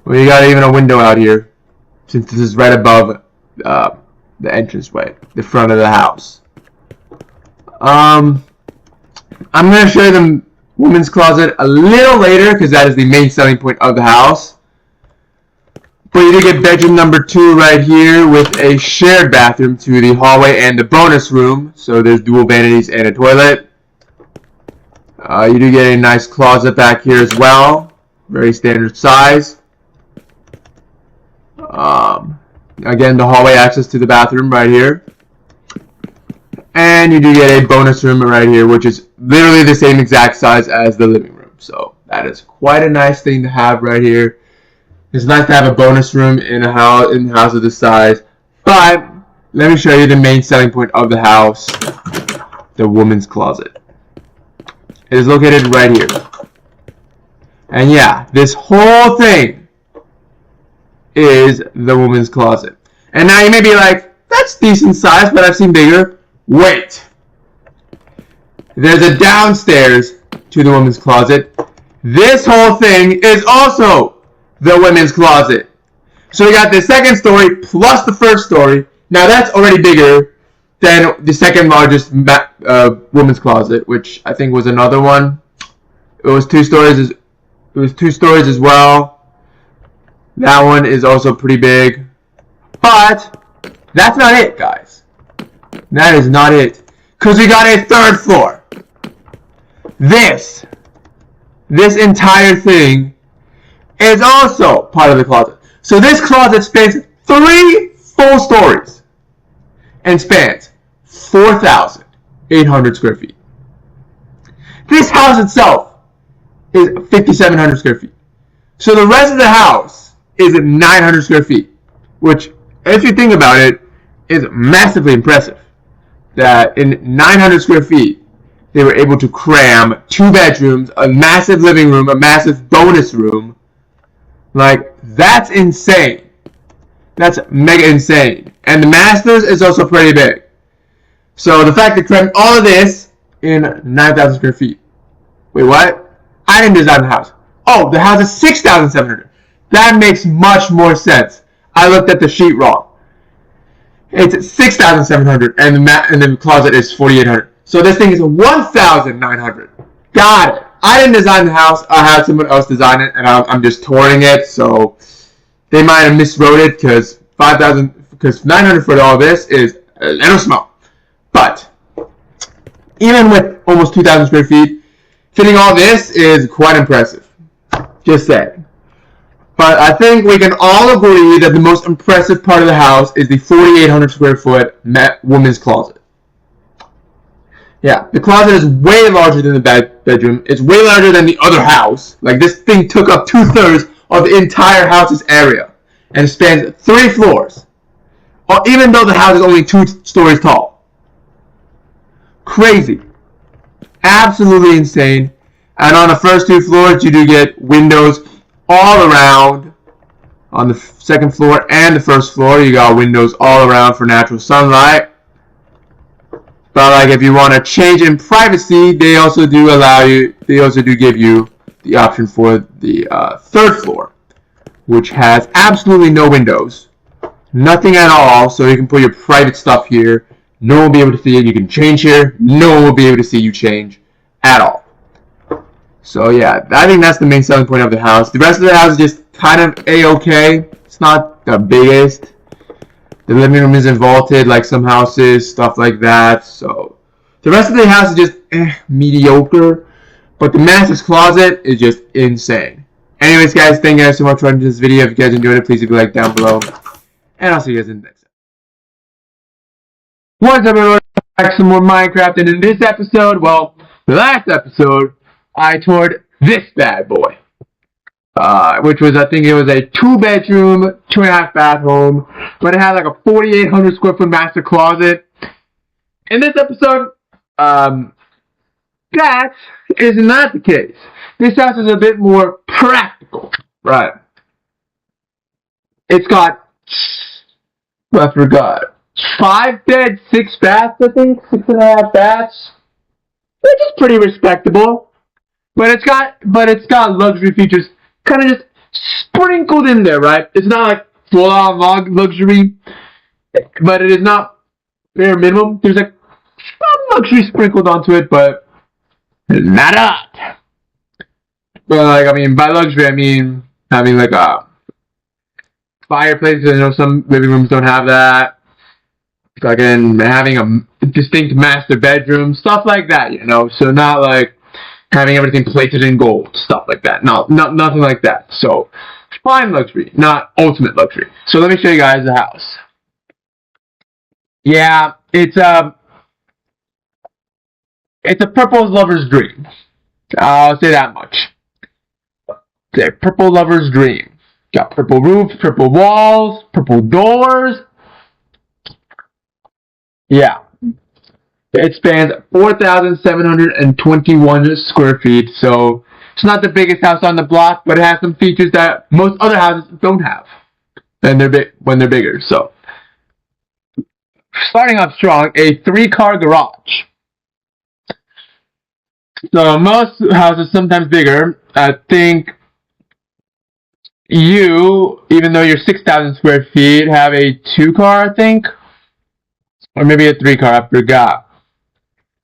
Well, you got even a window out here, since this is right above the entranceway, the front of the house. I'm going to show you the woman's closet a little later, because that is the main selling point of the house. But you do get bedroom number 2 right here with a shared bathroom to the hallway and the bonus room. So there's dual vanities and a toilet. You do get a nice closet back here as well. Very standard size. Again, the hallway access to the bathroom right here. And you do get a bonus room right here, which is literally the same exact size as the living room. So that is quite a nice thing to have right here. It's nice to have a bonus room in a house of this size. But let me show you the main selling point of the house, the woman's closet. It is located right here. And yeah, this whole thing is the woman's closet. And now you may be like, that's decent size, but I've seen bigger. Wait. There's a downstairs to the woman's closet. This whole thing is also the women's closet. So we got the second story plus the first story. Now that's already bigger than the second largest women's closet, which I think was another one. It was 2 stories. It was 2 stories as well. That one is also pretty big. But that's not it, guys. That is not it. Because we got a 3rd floor. This entire thing is also part of the closet. So this closet spans 3 full stories and spans 4,800 square feet. This house itself is 5,700 square feet. So the rest of the house is 900 square feet, which, if you think about it, is massively impressive. That in 900 square feet, they were able to cram 2 bedrooms, a massive living room, a massive bonus room. Like, that's insane. That's mega insane. And the master's is also pretty big. So the fact that crammed all of this in 9,000 square feet. Wait, what? I didn't design the house. Oh, the house is 6,700. That makes much more sense. I looked at the sheet wrong. It's 6,700 and the closet is 4,800. So this thing is 1,900. Got it. I didn't design the house. I had someone else design it, and I'm just touring it. So they might have miswrote it because 900 for all this is a little small. But even with almost 2,000 square feet, fitting all this is quite impressive. Just saying. But I think we can all agree that the most impressive part of the house is the 4,800 square foot woman's closet. Yeah, the closet is way larger than the bedroom. It's way larger than the other house. Like, this thing took up 2/3 of the entire house's area and spans 3 floors. Even though the house is only 2 stories tall. Crazy. Absolutely insane. And on the first 2 floors, you do get windows all around. On the 2nd floor and the 1st floor, you got windows all around for natural sunlight. But like, if you want to change in privacy, they also do give you the option for the 3rd floor, which has absolutely no windows, nothing at all. So you can put your private stuff here. No one will be able to see it. You can change here. No one will be able to see you change at all. So yeah, I think that's the main selling point of the house. The rest of the house is just kind of a-okay. It's not the biggest. The living room isn't vaulted like some houses, stuff like that. So the rest of the house is just mediocre. But the master's closet is just insane. Anyways, guys, thank you guys so much for watching this video. If you guys enjoyed it, please leave a like down below. And I'll see you guys in the next episode. What's up, everyone? Back some more Minecraft. And in this episode, well, the last episode, I toured this bad boy, which was, I think it was a 2-bedroom, 2.5 bath home, but it had like a 4,800 square foot master closet. In this episode, that is not the case. This house is a bit more practical, right? It's got, I forgot, 5 beds, 6 baths, I think, 6.5 baths, which is pretty respectable. But it's got luxury features kind of just sprinkled in there, right? It's not like full-on luxury, but it is not bare minimum. There's like some luxury sprinkled onto it, but not a lot. But like, I mean, by luxury, I mean having like a fireplace. I know some living rooms don't have that. Fucking having a distinct master bedroom, stuff like that, you know. So not like having everything plated in gold, stuff like that. No, nothing like that. So fine luxury, not ultimate luxury. So let me show you guys the house. Yeah, it's a purple lover's dream. I'll say that much. It's a purple lover's dream. Got purple roof, purple walls, purple doors. Yeah. It spans 4,721 square feet, so it's not the biggest house on the block, but it has some features that most other houses don't have. And they're big when they're bigger, so. Starting off strong, a 3-car garage. So most houses, sometimes bigger, I think you, even though you're 6,000 square feet, have a 2-car, I think? Or maybe a 3-car, I forgot.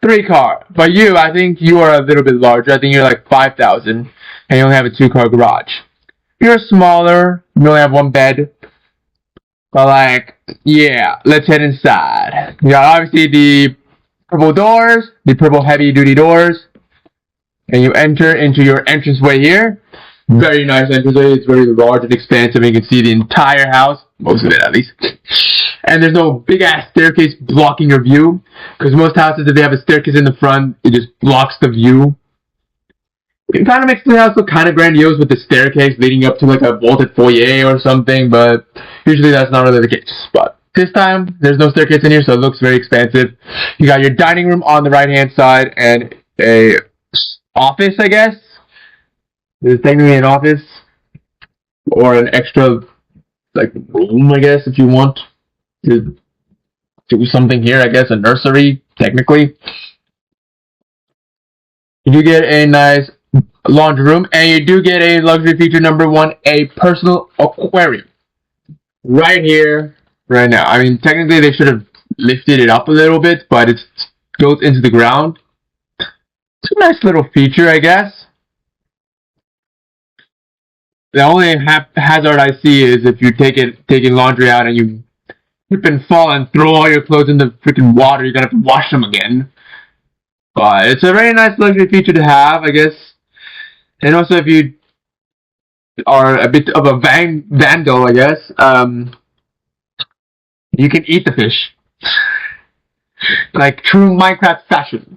3-car. But you, I think you are a little bit larger. I think you're like 5,000, and you only have a 2-car garage. You're smaller, you only have 1 bed. But like, yeah, let's head inside. You got obviously the purple doors, the purple heavy duty doors. And you enter into your entranceway here. Very nice entranceway. It's very large and expansive, and you can see the entire house, most of it at least. And there's no big ass staircase blocking your view, because most houses, if they have a staircase in the front, it just blocks the view. It kind of makes the house look kind of grandiose with the staircase leading up to like a vaulted foyer or something, but usually that's not really the case. But this time, there's no staircase in here, so it looks very expansive. You got your dining room on the right-hand side and a office, I guess. There's technically an office or an extra like room, I guess, if you want to do something here. I guess a nursery, technically. You do get a nice laundry room, and you do get a luxury feature number 1, a personal aquarium, right here, right now. I mean, technically they should have lifted it up a little bit, but it goes into the ground. It's a nice little feature, I guess. The only hazard I see is if you're taking laundry out and you slip and fall and throw all your clothes in the freaking water, you're gonna have to wash them again. But it's a very nice luxury feature to have, I guess. And also, if you are a bit of a vandal, I guess, you can eat the fish. Like true Minecraft fashion.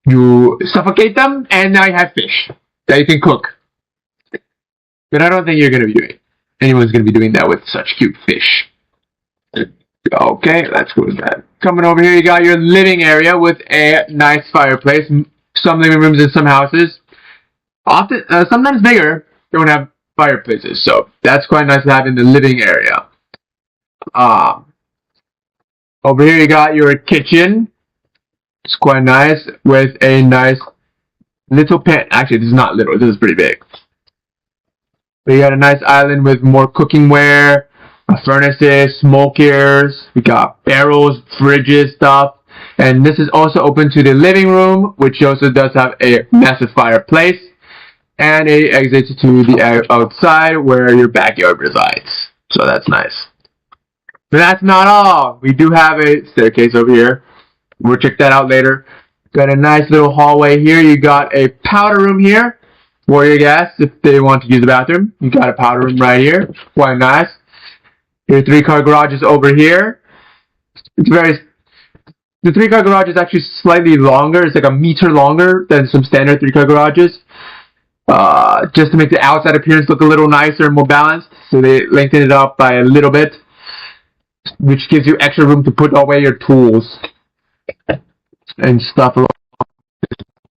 You suffocate them, and now you have fish that you can cook. But I don't think anyone's going to be doing that with such cute fish. Okay, let's go with that. Coming over here, you got your living area with a nice fireplace. Some living rooms in some houses, often sometimes bigger, don't have fireplaces, so that's quite nice to have in the living area. Over here, you got your kitchen. It's quite nice with a nice little pan. Actually, this is not little. This is pretty big. We got a nice island with more cookingware, furnaces, smokers. We got barrels, fridges, stuff. And this is also open to the living room, which also does have a massive fireplace and a exit to the outside where your backyard resides. So that's nice. But that's not all. We do have a staircase over here. We'll check that out later. Got a nice little hallway here. You got a powder room here. For your guests, if they want to use the bathroom, you got a powder room right here. Quite nice. Your 3-car garage is over here. The 3-car garage is actually slightly longer. It's like a meter longer than some standard 3-car garages. Just to make the outside appearance look a little nicer and more balanced. So they lengthened it up by a little bit, which gives you extra room to put away your tools and stuff along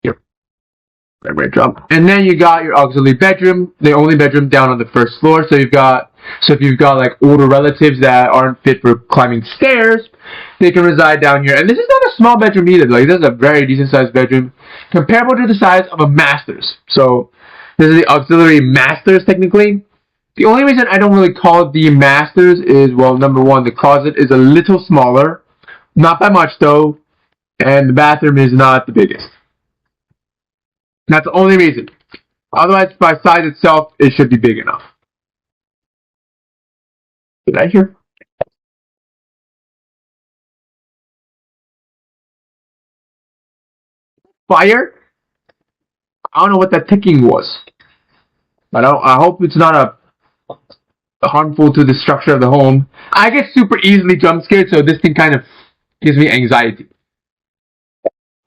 here. Great job. And then you got your auxiliary bedroom, the only bedroom down on the first floor. So if you've got like older relatives that aren't fit for climbing stairs, they can reside down here. And this is not a small bedroom either. Like, this is a very decent sized bedroom, comparable to the size of a master's. So this is the auxiliary master's technically. The only reason I don't really call it the master's is, well, number 1, the closet is a little smaller, not by much though, and the bathroom is not the biggest. That's the only reason. Otherwise, by size itself, it should be big enough. Did I hear? Fire? I don't know what that ticking was. I hope it's not a harmful to the structure of the home. I get super easily jump scared, so this thing kind of gives me anxiety.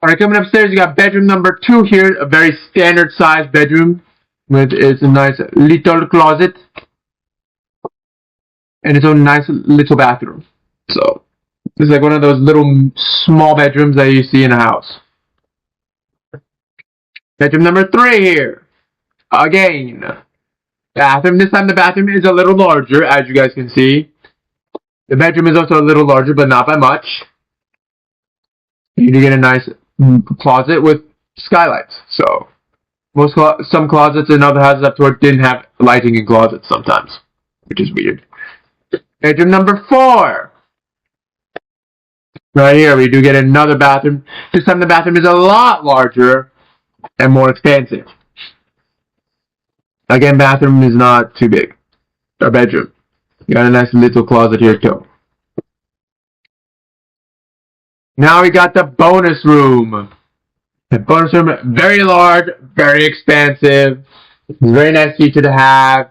Alright, coming upstairs, you got bedroom number 2 here, a very standard sized bedroom with its a nice little closet and its own nice little bathroom. So this is like one of those little small bedrooms that you see in a house. Bedroom number 3 here. Again, bathroom. This time the bathroom is a little larger, as you guys can see. The bedroom is also a little larger, but not by much. You do get a nice closet with skylights. So some closets in other houses up north didn't have lighting in closets sometimes, which is weird. Bedroom number 4. Right here, we do get another bathroom. This time the bathroom is a lot larger and more expansive. Again, bathroom is not too big. Our bedroom. You got a nice little closet here too. Now we got the bonus room. The bonus room, very large, very expansive. It's a very nice feature to have.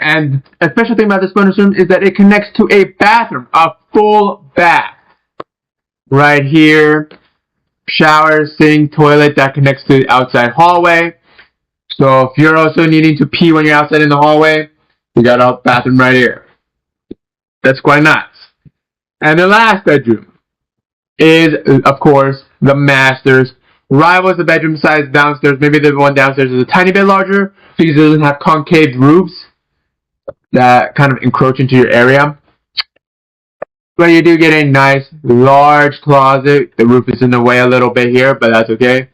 And a special thing about this bonus room is that it connects to a bathroom, a full bath. Right here, shower, sink, toilet that connects to the outside hallway. So if you're also needing to pee when you're outside in the hallway, you got a bathroom right here. That's quite nice. And the last bedroom is, of course, the master's. Rivals the bedroom size downstairs. Maybe the one downstairs is a tiny bit larger because it doesn't have concave roofs that kind of encroach into your area. But you do get a nice large closet. The roof is in the way a little bit here, but that's okay.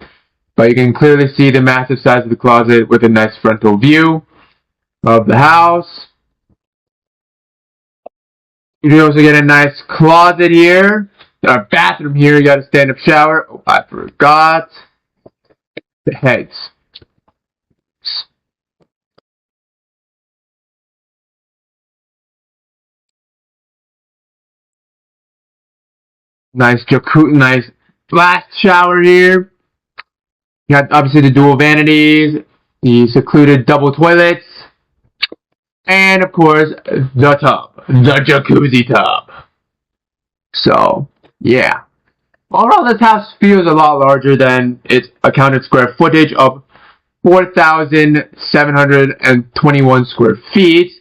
But you can clearly see the massive size of the closet with a nice frontal view of the house. You can also get a nice closet here. Our bathroom here, you got a stand-up shower. Oh, I forgot the heads. Nice jacuzzi, nice blast shower here. You got obviously the dual vanities, the secluded double toilets, and of course the tub, the jacuzzi tub. So yeah, overall this house feels a lot larger than its accounted square footage of 4,721 square feet.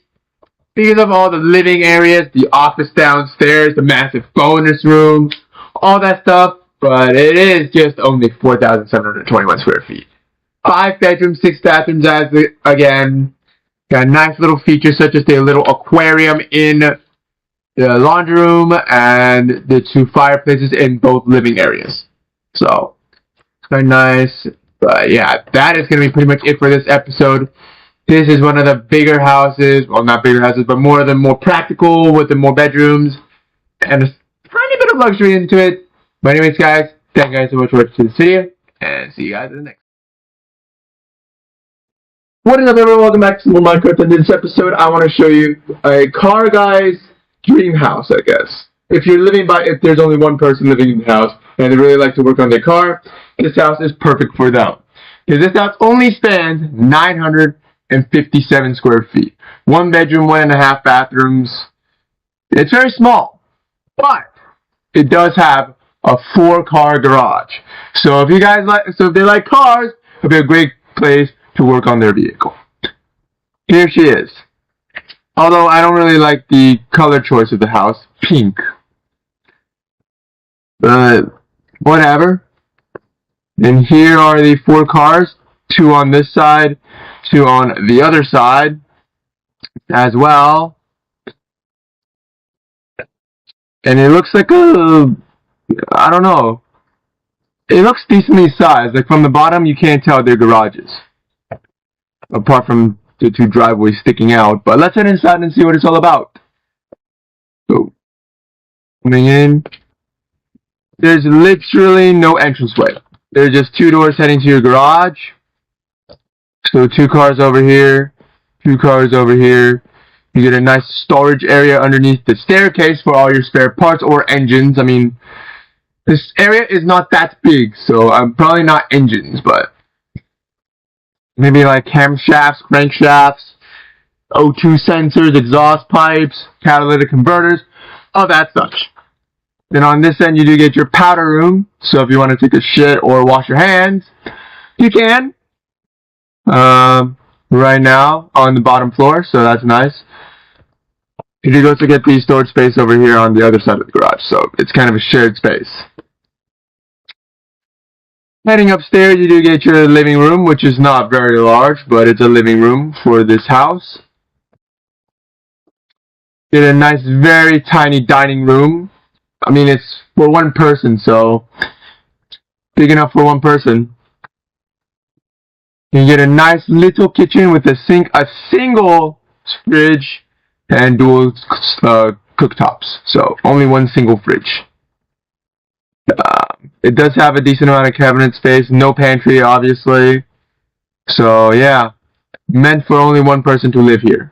Because of all the living areas, the office downstairs, the massive bonus room, all that stuff, but it is just only 4,721 square feet. 5 bedrooms, 6 bathrooms, again, got nice little features such as the little aquarium in the laundry room and the 2 fireplaces in both living areas. So, it's very nice. But yeah, that is going to be pretty much it for this episode. This is one of the bigger houses, well not bigger houses, but more of the more practical with the more bedrooms and a tiny bit of luxury into it. But anyways guys, thank you guys so much for watching this video and see you guys in the next. What is up everyone, welcome back to Minecraft. In this episode I want to show you a car guy's dream house, I guess. If there's only one person living in the house and they really like to work on their car, this house is perfect for them. Because this house only spans 957 square feet. 1 bedroom, 1.5 bathrooms. It's very small, but it does have a 4-car garage. So if they like cars, it'll be a great place to work on their vehicle. Here she is. Although I don't really like the color choice of the house, pink. But whatever. And here are the 4 cars, 2 on this side, 2 on the other side as well. And it looks like I don't know. It looks decently sized. Like from the bottom you can't tell they're garages. Apart from the 2 driveways sticking out. But let's head inside and see what it's all about. So, coming in. There's literally no entranceway. There's just 2 doors heading to your garage. So 2 cars over here, 2 cars over here. You get a nice storage area underneath the staircase for all your spare parts or engines. I mean, this area is not that big, so probably not engines, but maybe like camshafts, crankshafts, O2 sensors, exhaust pipes, catalytic converters, all that such. Then on this end, you do get your powder room. So if you want to take a shit or wash your hands, you can. Right now on the bottom floor, so that's nice. You do also get the storage space over here on the other side of the garage, so it's kind of a shared space. Heading upstairs, you do get your living room, which is not very large, but it's a living room for this house. Get a nice, very tiny dining room. I mean, it's for one person, so big enough for one person. You get a nice little kitchen with a sink, a single fridge, and dual cooktops. So only one single fridge. It does have a decent amount of cabinet space. No pantry, obviously. So yeah, meant for only one person to live here.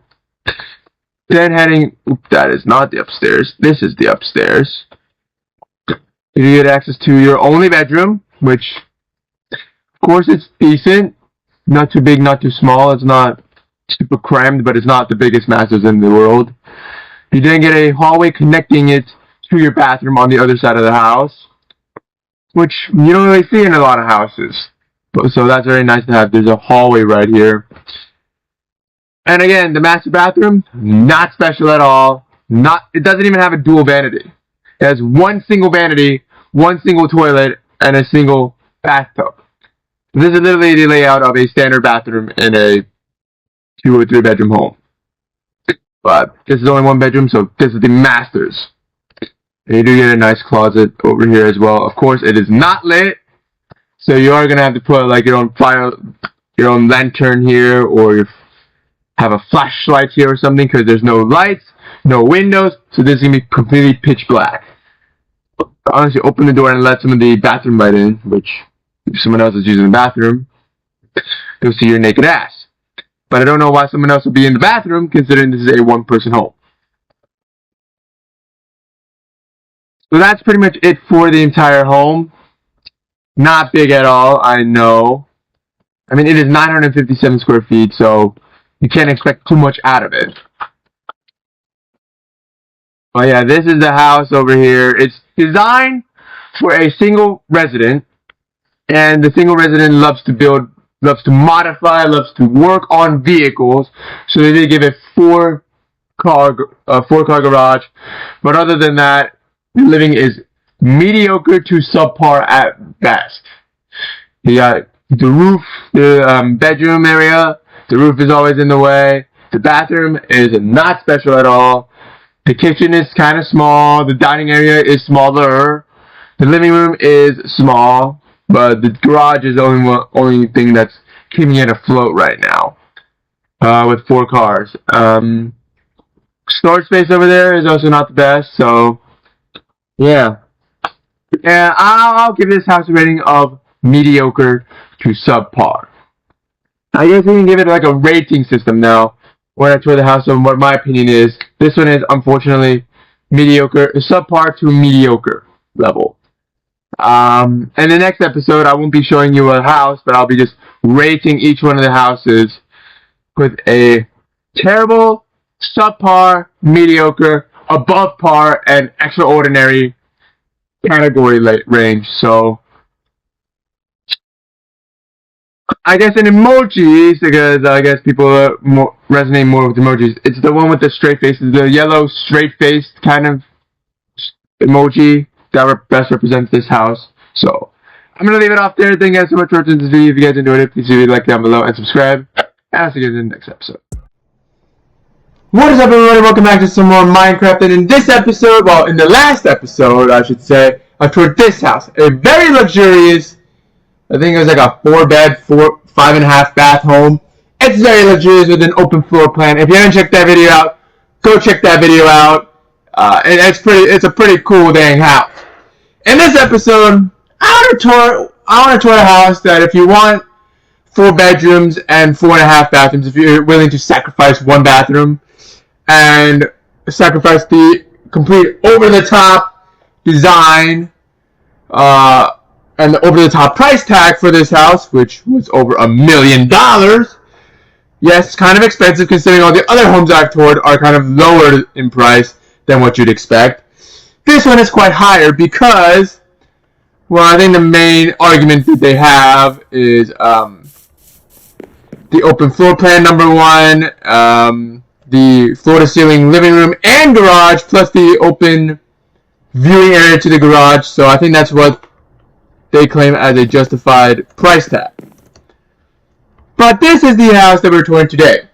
Then heading, that is not the upstairs. This is the upstairs. You get access to your only bedroom, which, of course, it's decent. Not too big, not too small. It's not super crammed, but it's not the biggest masses in the world. You then get a hallway connecting it to your bathroom on the other side of the house, which you don't really see in a lot of houses. So that's very nice to have. There's a hallway right here. And again, the master bathroom, not special at all. It doesn't even have a dual vanity. It has one single vanity, one single toilet, and a single bathtub. This is literally the layout of a standard bathroom in a 2 or 3 bedroom home. But this is only 1 bedroom, so this is the master's. And you do get a nice closet over here as well. Of course, it is not lit, so you are gonna have to put like your own lantern here, or have a flashlight here or something, because there's no lights, no windows, so this is gonna be completely pitch black. Honestly, open the door and let some of the bathroom light in, which if someone else is using the bathroom, you'll see your naked ass. But I don't know why someone else would be in the bathroom, considering this is a 1-person home. So that's pretty much it for the entire home. Not big at all, I know. I mean, it is 957 square feet, so you can't expect too much out of it. Oh yeah, this is the house over here. It's designed for a single resident, and the single resident loves to build, loves to modify, loves to work on vehicles. So they did give it 4-car garage. But other than that, the living is mediocre to subpar at best. You got the roof, the bedroom area. The roof is always in the way. The bathroom is not special at all. The kitchen is kind of small. The dining area is smaller. The living room is small, but the garage is the only thing that's keeping it afloat right now. With 4 cars. Storage space over there is also not the best, so yeah. And I'll give this house a rating of mediocre to subpar. I guess we can give it like a rating system now. When I tour the house on what my opinion is. This one is unfortunately mediocre, subpar to mediocre level. In the next episode, I won't be showing you a house, but I'll be just rating each one of the houses with a terrible, subpar, mediocre, above par, and extraordinary category range. So I guess in emojis, because I guess people resonate more with emojis. It's the one with the straight faces, the yellow straight-faced kind of emoji that best represents this house. So I'm gonna leave it off there. Thank you guys so much for watching this video. If you guys enjoyed it, please leave a like down below and subscribe. And I'll see you guys in the next episode. What is up, everybody? Welcome back to some more Minecraft. And in this episode, well, in the last episode, I should say, I toured this house. A very luxurious, I think it was like a 4-bed, 5.5 bath home. It's very luxurious with an open floor plan. If you haven't checked that video out, go check that video out. It's a pretty cool dang house. In this episode, I want to tour a house that if you want 4 bedrooms and 4.5 bathrooms, if you're willing to sacrifice 1 bathroom and sacrifice the complete over-the-top design and the over-the-top price tag for this house, which was over $1 million, Yes, it's kind of expensive considering all the other homes I've toured are kind of lower in price than what you'd expect. This one is quite higher because, well, I think the main argument that they have is the open floor plan, number one, the floor-to-ceiling living room and garage, plus the open viewing area to the garage. So I think that's what they claim as a justified price tag. But this is the house that we're touring today.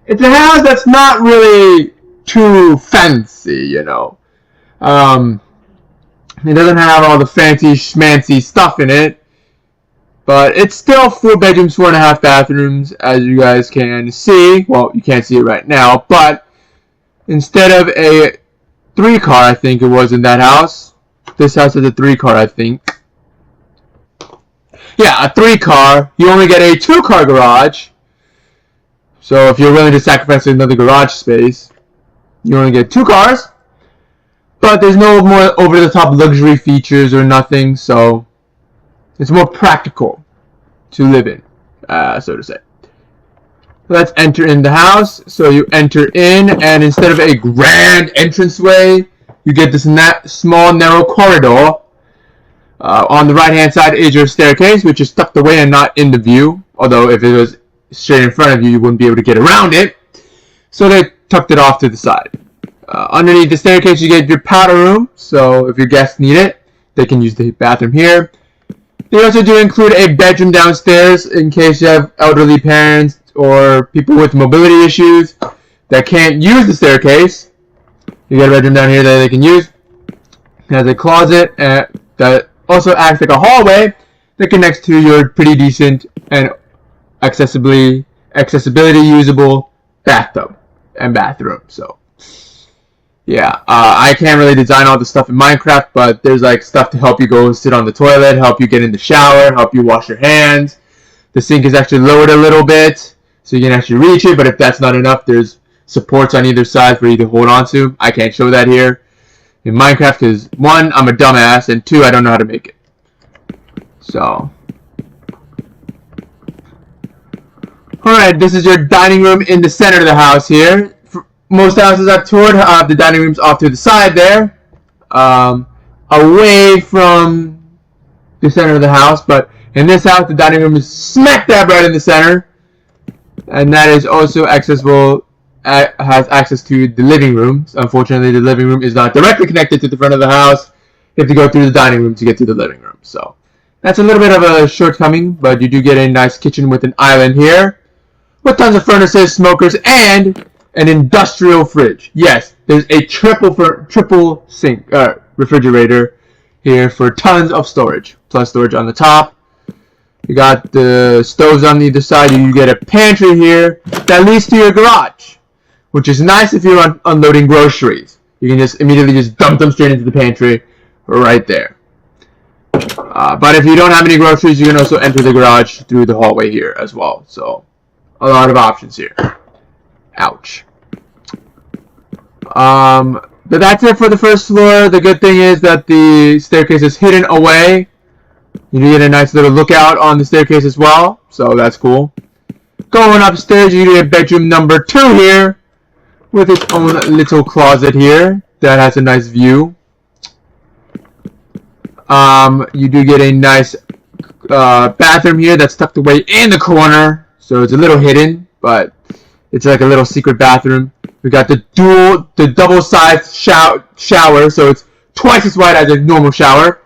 It's a house that's not really too fancy, you know. It doesn't have all the fancy schmancy stuff in it. But it's still 4 bedrooms, 4.5 bathrooms, as you guys can see. Well, you can't see it right now, but instead of a 3-car, I think it was in that house. This house is a 3-car, I think. Yeah, a 3-car. You only get a 2-car garage. So if you're willing to sacrifice another garage space, you only get 2 cars. But there's no more over-the-top luxury features or nothing, so it's more practical to live in, so to say. Let's enter in the house. So you enter in, and instead of a grand entranceway, you get this small, narrow corridor. On the right-hand side is your staircase, which is tucked away and not in the view. Although if it was straight in front of you, you wouldn't be able to get around it. So they tucked it off to the side. Underneath the staircase, you get your powder room. So if your guests need it, they can use the bathroom here. They also do include a bedroom downstairs in case you have elderly parents or people with mobility issues that can't use the staircase. You get a bedroom down here that they can use. It has a closet that also acts like a hallway that connects to your pretty decent and accessibility usable bathtub and bathroom. So yeah, I can't really design all the stuff in Minecraft, but there's like stuff to help you go sit on the toilet, help you get in the shower, help you wash your hands. The sink is actually lowered a little bit so you can actually reach it, but if that's not enough, there's supports on either side for you to hold on to. I can't show that here in Minecraft because 1, I'm a dumbass, and 2, I don't know how to make it. So alright, this is your dining room in the center of the house here. Most houses I've toured have the dining rooms off to the side there, away from the center of the house, but in this house the dining room is smack dab right in the center, and that is also accessible, has access to the living room. Unfortunately, the living room is not directly connected to the front of the house. You have to go through the dining room to get to the living room, so that's a little bit of a shortcoming, but you do get a nice kitchen with an island here, with tons of furnaces, smokers, and an industrial fridge. Yes, there's a triple sink refrigerator here for tons of storage, plus storage on the top. You got the stoves on either side. You get a pantry here that leads to your garage, which is nice if you're unloading groceries. You can just immediately just dump them straight into the pantry right there. But if you don't have any groceries, you can also enter the garage through the hallway here as well. So a lot of options here. Ouch. But that's it for the first floor. The good thing is that the staircase is hidden away. You get a nice little lookout on the staircase as well, so that's cool. Going upstairs, you get bedroom number 2 here, with its own little closet here that has a nice view. You do get a nice bathroom here that's tucked away in the corner, so it's a little hidden, but it's like a little secret bathroom. We got the double-sized shower, so it's twice as wide as a normal shower.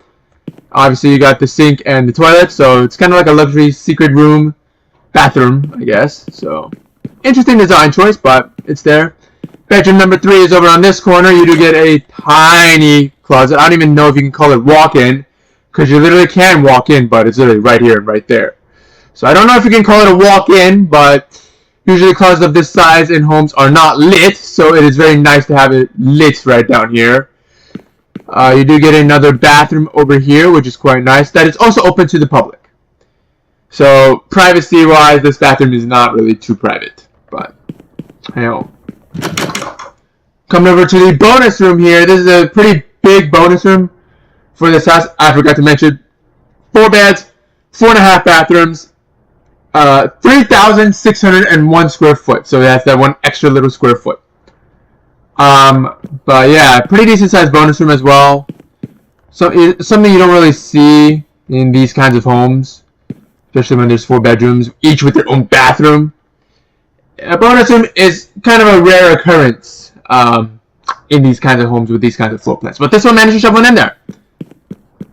Obviously, you got the sink and the toilet, so it's kind of like a luxury secret room bathroom, I guess. So, interesting design choice, but it's there. Bedroom number 3 is over on this corner. You do get a tiny closet. I don't even know if you can call it walk-in, because you literally can walk in, but it's literally right here and right there. So, I don't know if you can call it a walk-in, but usually closets of this size in homes are not lit, so it is very nice to have it lit right down here. You do get another bathroom over here, which is quite nice. That is also open to the public. So, privacy-wise, this bathroom is not really too private. But, you know. Coming over to the bonus room here. This is a pretty big bonus room for this house. I forgot to mention 4 beds, 4.5 bathrooms. 3,601 square foot. So that's that one extra little square foot. But yeah, pretty decent sized bonus room as well. So it's something you don't really see in these kinds of homes, especially when there's 4 bedrooms, each with their own bathroom. A bonus room is kind of a rare occurrence in these kinds of homes with these kinds of floor plans. But this one managed to shove one in there.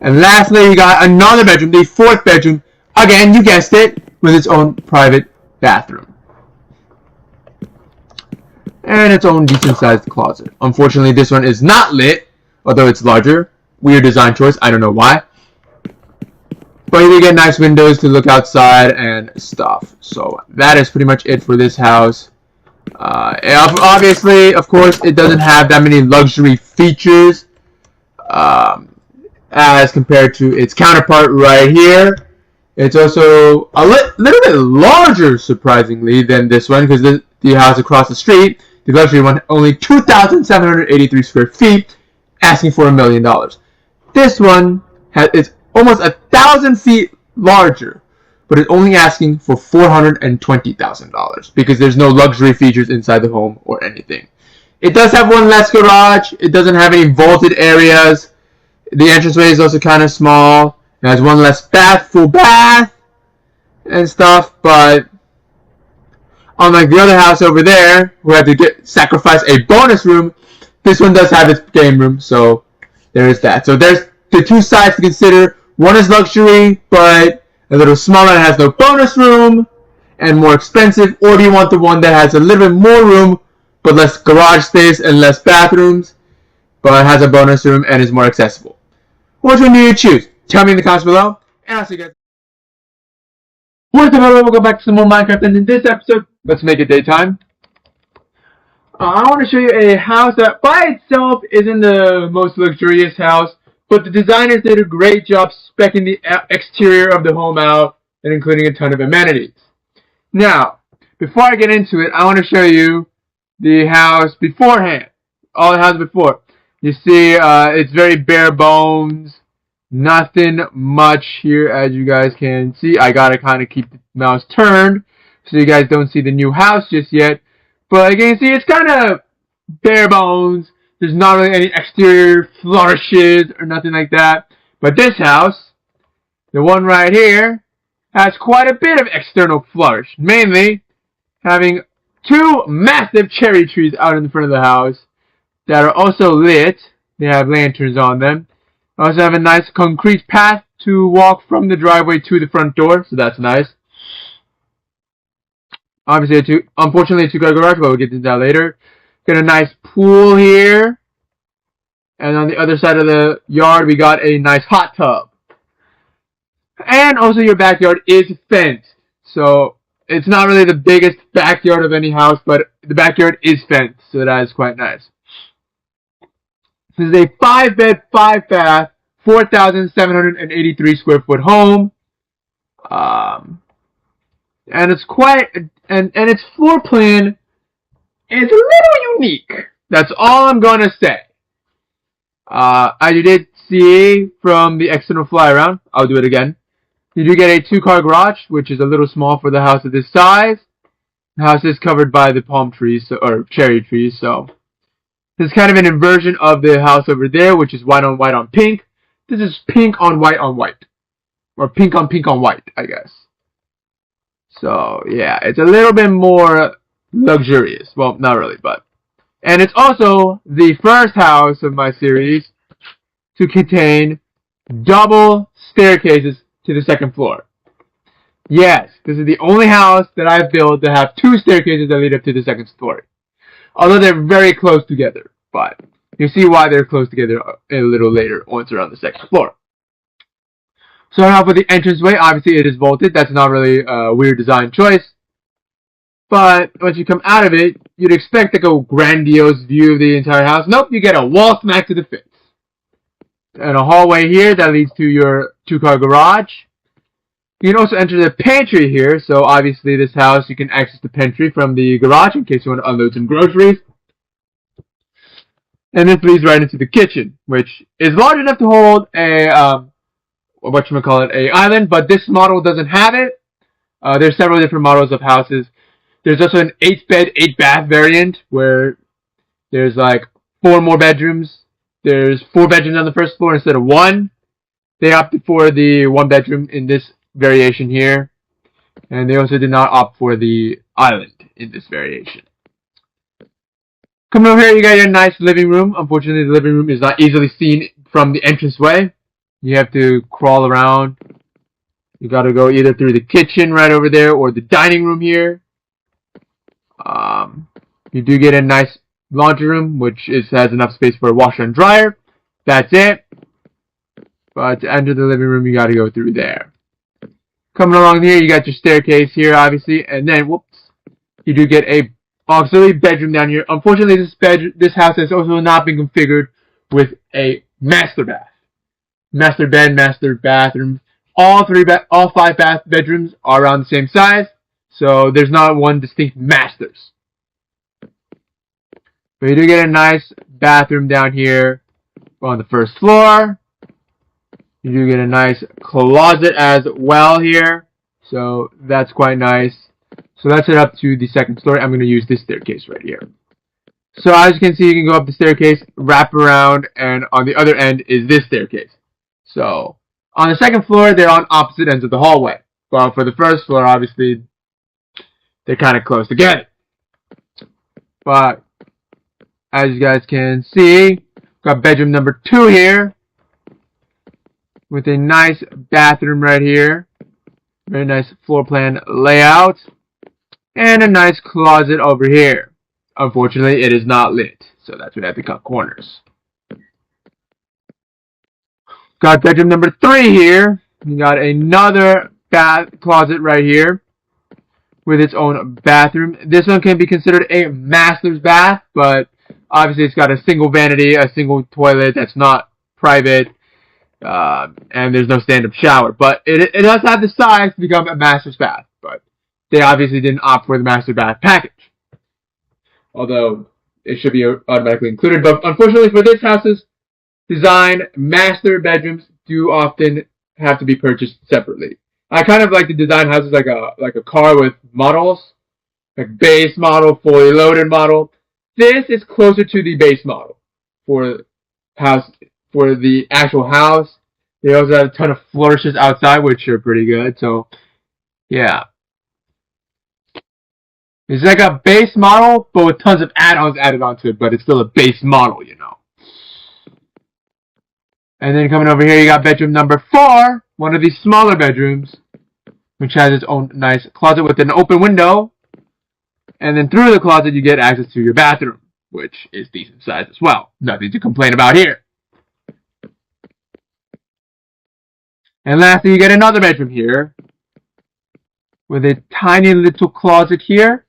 And lastly, you got another bedroom, the 4th bedroom. Again, you guessed it, with its own private bathroom. And its own decent-sized closet. Unfortunately, this one is not lit, although it's larger. Weird design choice, I don't know why. But you do get nice windows to look outside and stuff. So that is pretty much it for this house. Obviously, of course, it doesn't have that many luxury features as compared to its counterpart right here. It's also a little bit larger, surprisingly, than this one, because the house across the street, the luxury one, only 2,783 square feet, asking for $1 million. This one is almost 1,000 feet larger, but it's only asking for $420,000 because there's no luxury features inside the home or anything. It does have one less garage. It doesn't have any vaulted areas. The entranceway is also kind of small. It has one less full bath, and stuff, but unlike the other house over there, who had to sacrifice a bonus room, this one does have its game room, so there is that. So there's the 2 sides to consider. One is luxury, but a little smaller and has no bonus room, and more expensive, or do you want the one that has a little bit more room, but less garage space and less bathrooms, but has a bonus room and is more accessible? Which one do you choose? Tell me in the comments below, and I'll see you guys. What's up, everyone? Welcome back to some more Minecraft, and in this episode, let's make it daytime. I want to show you a house that by itself isn't the most luxurious house, but the designers did a great job speccing the exterior of the home out and including a ton of amenities. Now, before I get into it, I want to show you the house beforehand. All the houses before. You see, it's very bare bones. Nothing much here, as you guys can see. I gotta kind of keep the mouse turned so you guys don't see the new house just yet. But you can see it's kind of bare bones. There's not really any exterior flourishes or nothing like that. But this house, the one right here, has quite a bit of external flourish. Mainly having 2 massive cherry trees out in the front of the house that are also lit. They have lanterns on them. Also have a nice concrete path to walk from the driveway to the front door, so that's nice. Obviously, unfortunately, a 2-car garage, but we'll get into that later. Got a nice pool here. And on the other side of the yard, we got a nice hot tub. And also your backyard is fenced. So, it's not really the biggest backyard of any house, but the backyard is fenced, so that is quite nice. This is a 5-bed, 5-bath, 4,783 square foot home. And it's quite, and its floor plan is a little unique. That's all I'm gonna say. As you did see from the external fly around, I'll do it again. You do get a 2-car garage, which is a little small for the house of this size. The house is covered by the palm trees, or cherry trees, so. This is kind of an inversion of the house over there, which is white on pink. This is pink on white. Or pink on white, I guess. So, yeah, it's a little bit more luxurious. Well, not really, but. And it's also the first house of my series to contain double staircases to the 2nd floor. Yes, this is the only house that I've built to have 2 staircases that lead up to the 2nd story. Although they're very close together, but you'll see why they're close together a little later once they're on the 2nd floor. Starting off with the entranceway, obviously it is vaulted. That's not really a weird design choice. But once you come out of it, you'd expect like a grandiose view of the entire house. Nope, you get a wall smack to the face. And a hallway here that leads to your 2-car garage. You can also enter the pantry here, so obviously this house you can access the pantry from the garage in case you want to unload some groceries. And this leads right into the kitchen, which is large enough to hold a, a island, but this model doesn't have it. There's several different models of houses. There's also an 8-bed, 8-bath variant where there's like 4 more bedrooms. There's 4 bedrooms on the first floor instead of 1. They opted for the 1 bedroom in this variation here. And they also did not opt for the island in this variation. Coming over here, you got your nice living room. Unfortunately, the living room is not easily seen from the entranceway. You have to crawl around. You got to go either through the kitchen right over there or the dining room here. You do get a nice laundry room, which has enough space for a washer and dryer. That's it. But to enter the living room, you got to go through there. Coming along here, you got your staircase here, obviously, and then, whoops, you do get a auxiliary bedroom down here. Unfortunately, this house has also not been configured with a master bath. Master bed, master bathroom. All 5 bedrooms are around the same size, so there's not one distinct masters. But you do get a nice bathroom down here on the first floor. You do get a nice closet as well here, so that's quite nice. So let's head up to the second story. I'm going to use this staircase right here. So as you can see, you can go up the staircase, wrap around, and on the other end is this staircase. So on the second floor, they're on opposite ends of the hallway. Well, for the first floor, obviously, they're kind of close together. But as you guys can see, got bedroom number 2 here with a nice bathroom right here. Very nice floor plan layout. And a nice closet over here. Unfortunately, it is not lit, so that's why I have to cut corners. Got bedroom number 3 here. We got another closet right here with its own bathroom. This one can be considered a master's bath, but obviously it's got a single vanity, a single toilet that's not private, and there's no stand-up shower. But it does have the size to become a master's bath, but they obviously didn't opt for the master bath package. Although it should be automatically included. But unfortunately for this house's design, master bedrooms do often have to be purchased separately. I kind of like to design houses like a car with models, like base model, fully loaded model. This is closer to the base model for the actual house. They also have a ton of flourishes outside, which are pretty good. So yeah. It's like a base model, but with tons of add-ons added onto it, but it's still a base model, you know. And then coming over here, you got bedroom number 4, one of these smaller bedrooms, which has its own nice closet with an open window. And then through the closet, you get access to your bathroom, which is decent size as well. Nothing to complain about here. And lastly, you get another bedroom here with a tiny little closet here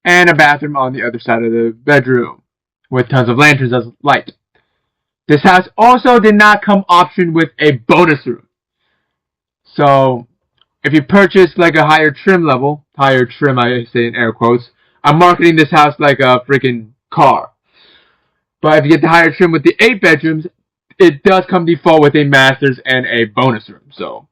and a bathroom on the other side of the bedroom with tons of lanterns as light. This house also did not come optioned with a bonus room. So if you purchase like a higher trim level, I say in air quotes, I'm marketing this house like a freaking car. But if you get the higher trim with the 8 bedrooms, it does come default with a master's and a bonus room. So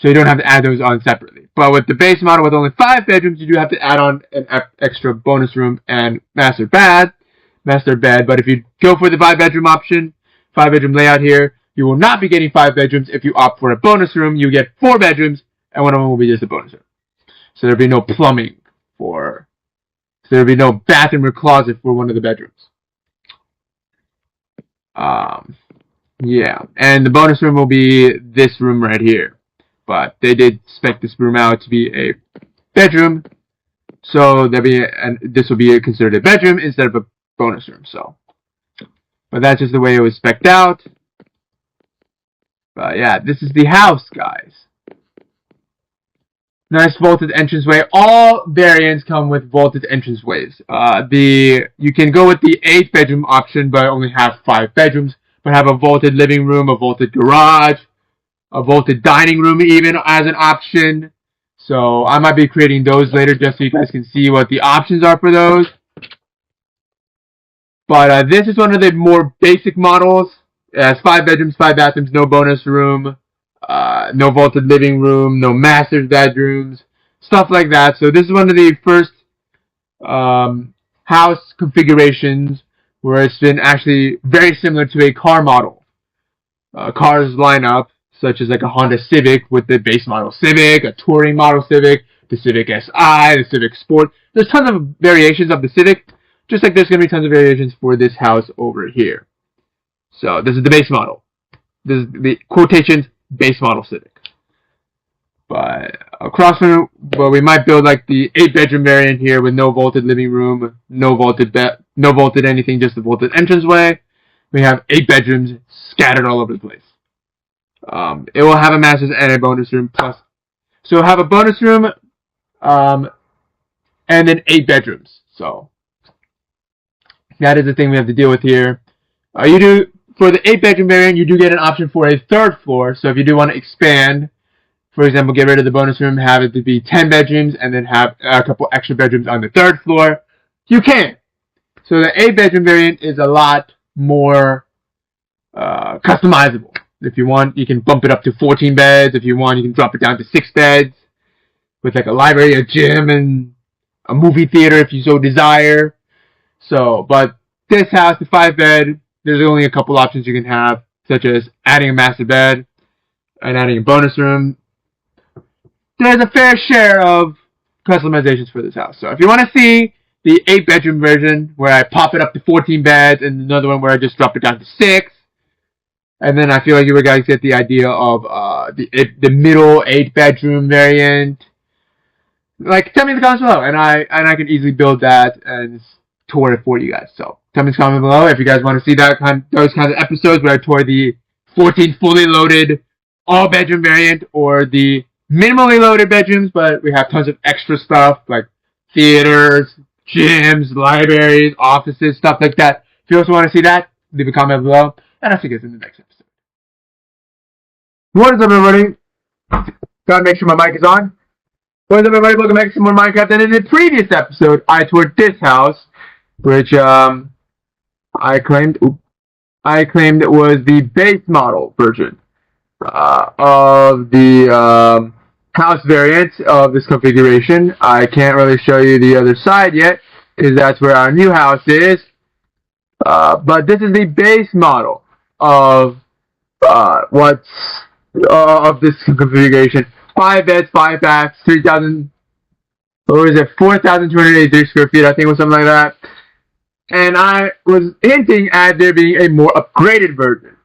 you don't have to add those on separately. But with the base model with only 5 bedrooms, you do have to add on an extra bonus room and master bed. But if you go for the 5-bedroom option, 5-bedroom layout here, you will not be getting 5 bedrooms. If you opt for a bonus room, you get 4 bedrooms, and one of them will be just a bonus room. So there'll be no plumbing so there'll be no bathroom or closet for one of the bedrooms. Yeah, and the bonus room will be this room right here. But they did spec this room out to be a bedroom, so this will be considered a bedroom instead of a bonus room. So, but that's just the way it was spec'd out. But yeah, this is the house, guys. Nice vaulted entranceway. All variants come with vaulted entranceways. You can go with the 8-bedroom option, but only have 5 bedrooms, but have a vaulted living room, a vaulted garage, a vaulted dining room even as an option. So I might be creating those later just so you guys can see what the options are for those. But this is one of the more basic models. It has 5 bedrooms, 5 bathrooms, no bonus room. no vaulted living room, no master's bedrooms, stuff like that. So this is one of the first house configurations where it's been actually very similar to a car model. Cars line up, such as like a Honda Civic with the base model Civic, a touring model Civic, the Civic SI, the Civic Sport. There's tons of variations of the Civic, just like there's going to be tons of variations for this house over here. So this is the base model. This is the quotations base model Civic. But across from, well, we might build like the 8-bedroom variant here with no vaulted living room, no vaulted anything, just the vaulted entranceway. We have 8 bedrooms scattered all over the place. It will have a master's and a bonus room plus. So it'll have a bonus room, and then 8 bedrooms. So that is the thing we have to deal with here. You do for the 8-bedroom variant, you do get an option for a 3rd floor. So if you do want to expand, for example, get rid of the bonus room, have it to be 10 bedrooms, and then have a couple extra bedrooms on the 3rd floor, you can. So the 8-bedroom variant is a lot more customizable. If you want, you can bump it up to 14 beds. If you want, you can drop it down to 6 beds with like a library, a gym, and a movie theater if you so desire. So, but this house, the 5-bed, there's only a couple options you can have, such as adding a master bed and adding a bonus room. There's a fair share of customizations for this house. So if you want to see the 8-bedroom version where I pop it up to 14 beds and another one where I just drop it down to 6, and then I feel like you guys get the idea of the middle 8-bedroom variant. Like, tell me in the comments below, and I can easily build that and tour it for you guys. So tell me in the comments below if you guys want to see those kinds of episodes where I tour the 14 fully loaded all-bedroom variant or the minimally loaded bedrooms, but we have tons of extra stuff like theaters, gyms, libraries, offices, stuff like that. If you also want to see that, leave a comment below, and I'll see you guys in the next episode. What is up, everybody? Gotta make sure my mic is on. What is up, everybody? Welcome back to some more Minecraft. And in the previous episode, I toured this house, which I claimed it was the base model version of the house variant of this configuration. I can't really show you the other side yet, because that's where our new house is. But this is the base model of of this configuration. 5 beds, 5 baths, 4,283 square feet, I think, or something like that. And I was hinting at there being a more upgraded version.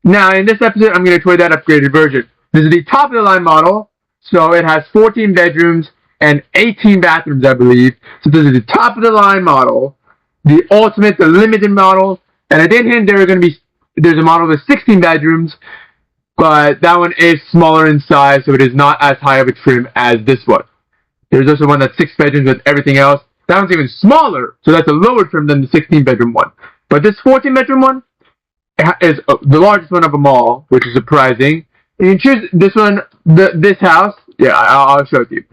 Now, in this episode, I'm going to tour that upgraded version. This is the top of the line model, so it has 14 bedrooms and 18 bathrooms, I believe. So this is the top of the line model, the ultimate, the limited model, and I did hint there's a model with 16 bedrooms, but that one is smaller in size, so it is not as high of a trim as this one. There's also one that's 6 bedrooms with everything else. That one's even smaller, so that's a lower trim than the 16-bedroom one. But this 14-bedroom one is the largest one of them all, which is surprising. And you choose this one, this house. Yeah, I'll show it to you.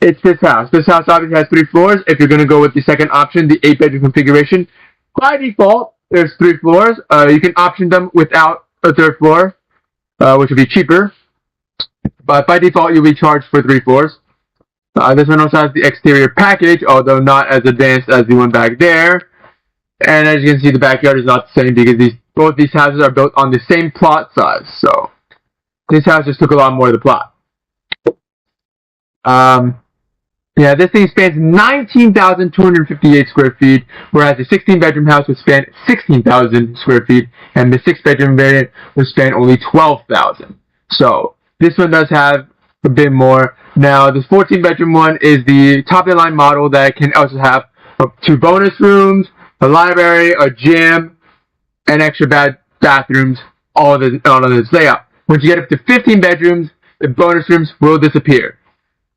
It's this house. This house obviously has 3 floors. If you're going to go with the second option, the 8-bedroom configuration, by default, there's 3 floors. You can option them without a 3rd floor, which would be cheaper. But by default, you'll be charged for 3 floors. This one also has the exterior package, although not as advanced as the one back there. And as you can see, the backyard is not the same because both these houses are built on the same plot size. So this house just took a lot more of the plot. Yeah, this thing spans 19,258 square feet, whereas the 16-bedroom house would span 16,000 square feet, and the 6-bedroom variant would span only 12,000. So this one does have a bit more. Now, this 14-bedroom one is the top-of-the-line model that can also have 2 bonus rooms, a library, a gym, and extra bathrooms, all of this layout. Once you get up to 15 bedrooms, the bonus rooms will disappear.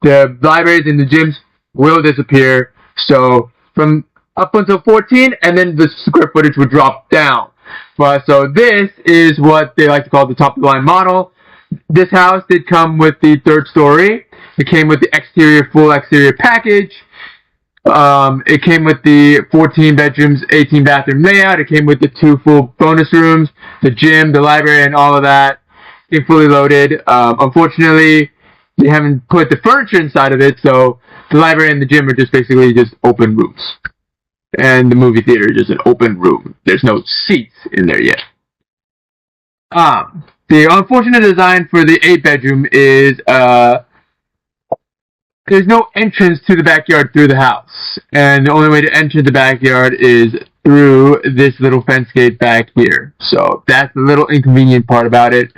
The libraries and the gyms will disappear. So from up until 14, and then the square footage would drop down. So this is what they like to call the top-of-the-line model. This house did come with the 3rd story. It came with the full exterior package. It came with the 14 bedrooms, 18 bathroom layout. It came with the 2 full bonus rooms, the gym, the library, and all of that. fully loaded. Unfortunately, they haven't put the furniture inside of it, so the library and the gym are just basically just open rooms. And the movie theater is just an open room. There's no seats in there yet. The unfortunate design for the 8-bedroom is there's no entrance to the backyard through the house. And the only way to enter the backyard is through this little fence gate back here. So that's the little inconvenient part about it.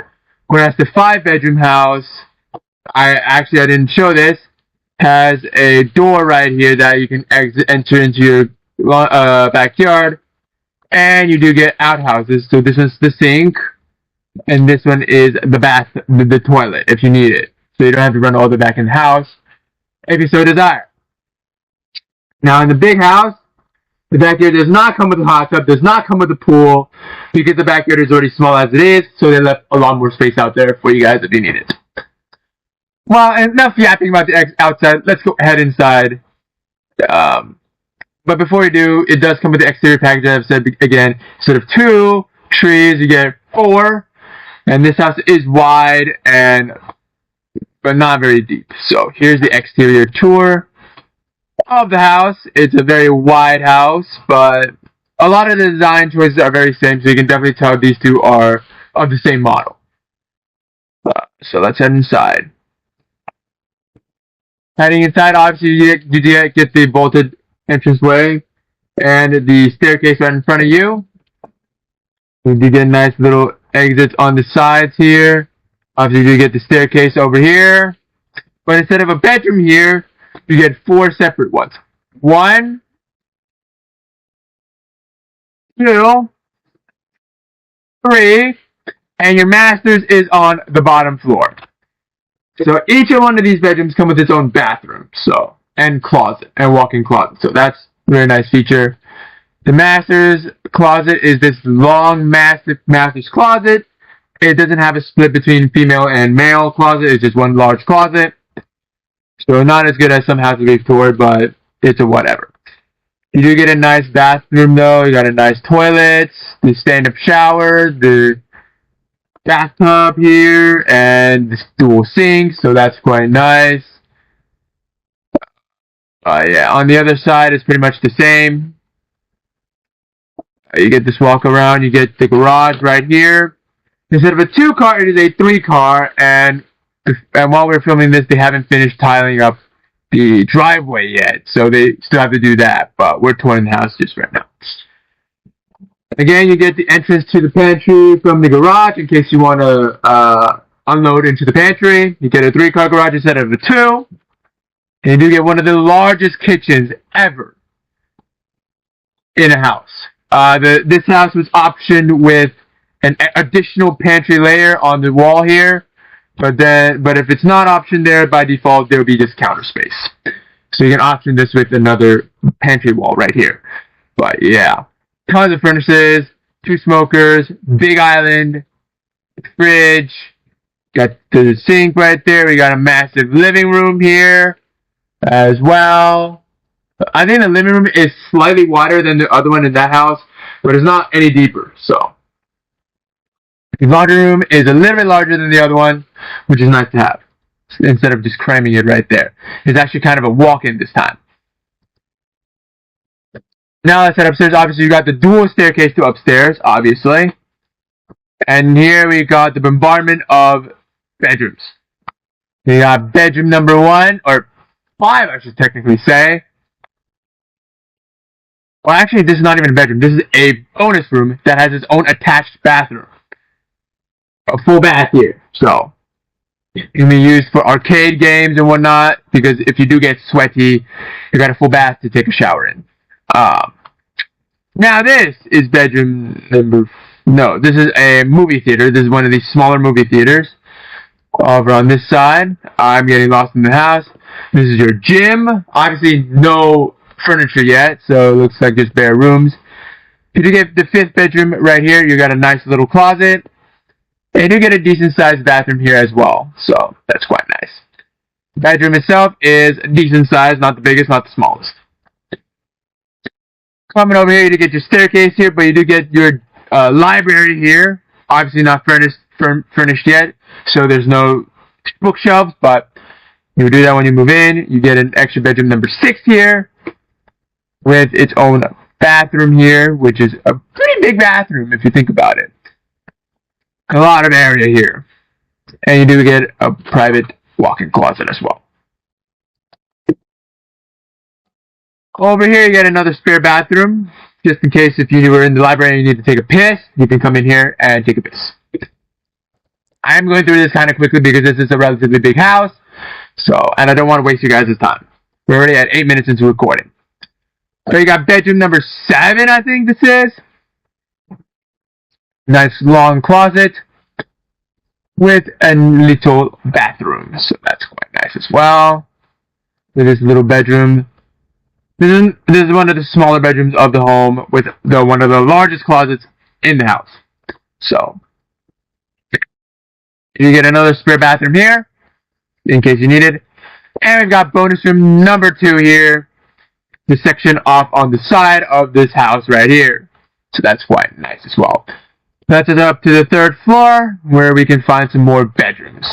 Whereas the 5-bedroom house, I didn't show this, has a door right here that you can enter into your backyard. And you do get outhouses. So this is the sink. And this one is the toilet if you need it. So you don't have to run all the way back in the house if you so desire. Now in the big house, the backyard does not come with a hot tub, does not come with a pool, because the backyard is already small as it is, so they left a lot more space out there for you guys if you need it. Well, enough yapping about the outside, let's go ahead inside. But before we do, it does come with the exterior package, as I've said again. Instead of 2 trees, you get 4, and this house is wide but not very deep. So here's the exterior tour of the house. It's a very wide house, but a lot of the design choices are very same, so you can definitely tell these two are of the same model. So let's head inside. Heading inside, obviously you get the bolted entranceway and the staircase right in front of you. You do get nice little exits on the sides here. Obviously, you get the staircase over here. But instead of a bedroom here, you get 4 separate ones. 1, 2, 3, and your master's is on the bottom floor. So each one of these bedrooms come with its own bathroom, and closet, and walk-in closet. So that's a very nice feature. The master's closet is this long, massive master's closet. It doesn't have a split between female and male closet. It's just one large closet. So not as good as some houses we've toured, but it's a whatever. You do get a nice bathroom though. You got a nice toilet, the stand-up shower, the bathtub here, and this dual sink. So that's quite nice. Yeah, on the other side it's pretty much the same. You get this walk around. You get the garage right here. Instead of a 2-car, it is a 3-car, and while we're filming this, they haven't finished tiling up the driveway yet, so they still have to do that, but we're touring the house just right now. Again, you get the entrance to the pantry from the garage in case you want to unload into the pantry. You get a 3-car garage instead of a 2, and you do get one of the largest kitchens ever in a house. This house was optioned with an additional pantry layer on the wall here, but if it's not optioned there, by default there will be just counter space. So you can option this with another pantry wall right here. But yeah, tons of furnaces, 2 smokers, big island, fridge, got the sink right there. We got a massive living room here as well. I think the living room is slightly wider than the other one in that house, but it's not any deeper, so. The laundry room is a little bit larger than the other one, which is nice to have, instead of just cramming it right there. It's actually kind of a walk-in this time. Now let's head upstairs. Obviously, you got the dual staircase to upstairs, obviously. And here we got the bombardment of bedrooms. We got bedroom number 1, or 5, I should technically say. Well, actually, this is not even a bedroom. This is a bonus room that has its own attached bathroom. A full bath here, so it can be used for arcade games and whatnot, because if you do get sweaty, you got a full bath to take a shower in. Now this is bedroom number, no, this is a movie theater. This is one of these smaller movie theaters. Over on this side, I'm getting lost in the house. This is your gym. Obviously no furniture yet, so it looks like just bare rooms. If you get the 5th bedroom right here, you got a nice little closet. And you get a decent sized bathroom here as well, so that's quite nice. The bedroom itself is decent size, not the biggest, not the smallest. Coming over here, you do get your staircase here, but you do get your library here. Obviously not furnished yet, so there's no bookshelves, but you do that when you move in. You get an extra bedroom number 6 here with its own bathroom here, which is a pretty big bathroom if you think about it. A lot of area here. And you do get a private walk-in closet as well. Over here you get another spare bathroom, just in case if you were in the library and you need to take a piss, you can come in here and take a piss. I'm going through this kind of quickly because this is a relatively big house, and I don't want to waste you guys' time. We're already at 8 minutes into recording. So you got bedroom number 7, I think this is. Nice long closet with a little bathroom, so that's quite nice as well. With this little bedroom. This is one of the smaller bedrooms of the home with one of the largest closets in the house. So you get another spare bathroom here in case you need it. And we've got bonus room number 2 here. The section off on the side of this house right here. So that's quite nice as well. That's it up to the 3rd floor where we can find some more bedrooms.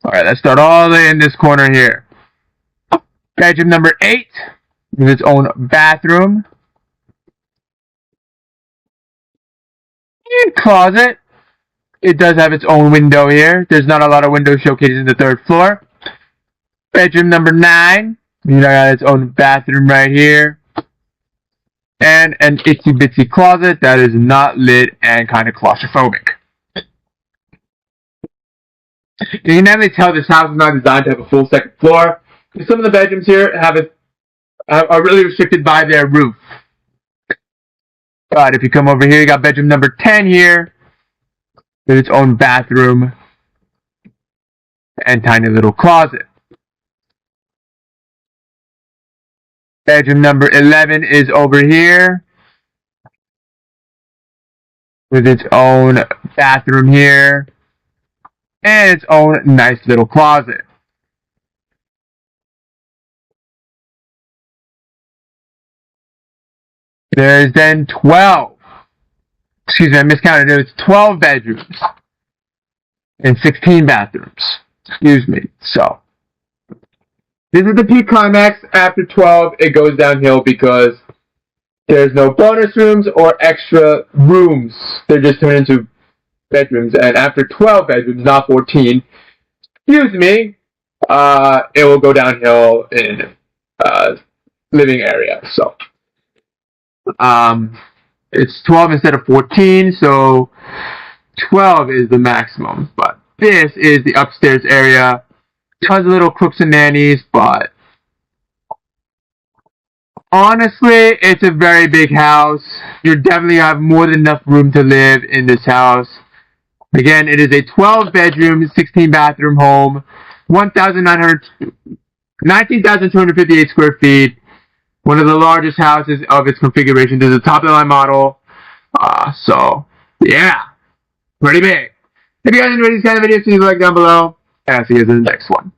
Alright, let's start all the way in this corner here. Bedroom number 8 with its own bathroom and closet. It does have its own window here. There's not a lot of windows showcasing the 3rd floor. Bedroom number 9. You got its own bathroom right here. And an itsy bitsy closet that is not lit and kind of claustrophobic. You can definitely tell this house is not designed to have a full 2nd floor. Some of the bedrooms here are really restricted by their roof. But if you come over here, you got bedroom number 10 here with its own bathroom and tiny little closet. Bedroom number 11 is over here with its own bathroom here and its own nice little closet. There's then 12. Excuse me, I miscounted. There's 12 bedrooms and 16 bathrooms. Excuse me. So, this is the peak climax. After 12, it goes downhill because there's no bonus rooms or extra rooms. They're just turned into bedrooms. And after 12 bedrooms, not 14, excuse me, it will go downhill in living area. So, it's 12 instead of 14, so 12 is the maximum. But this is the upstairs area. Tons of little crooks and nannies, but honestly, it's a very big house. You definitely have more than enough room to live in this house. Again, it is a 12-bedroom, 16-bathroom home, 19,258 square feet. One of the largest houses of its configuration. This is a top-of-the-line model. So, yeah. Pretty big. If you guys enjoyed these kind of videos, please like down below. And I'll see you in the next one.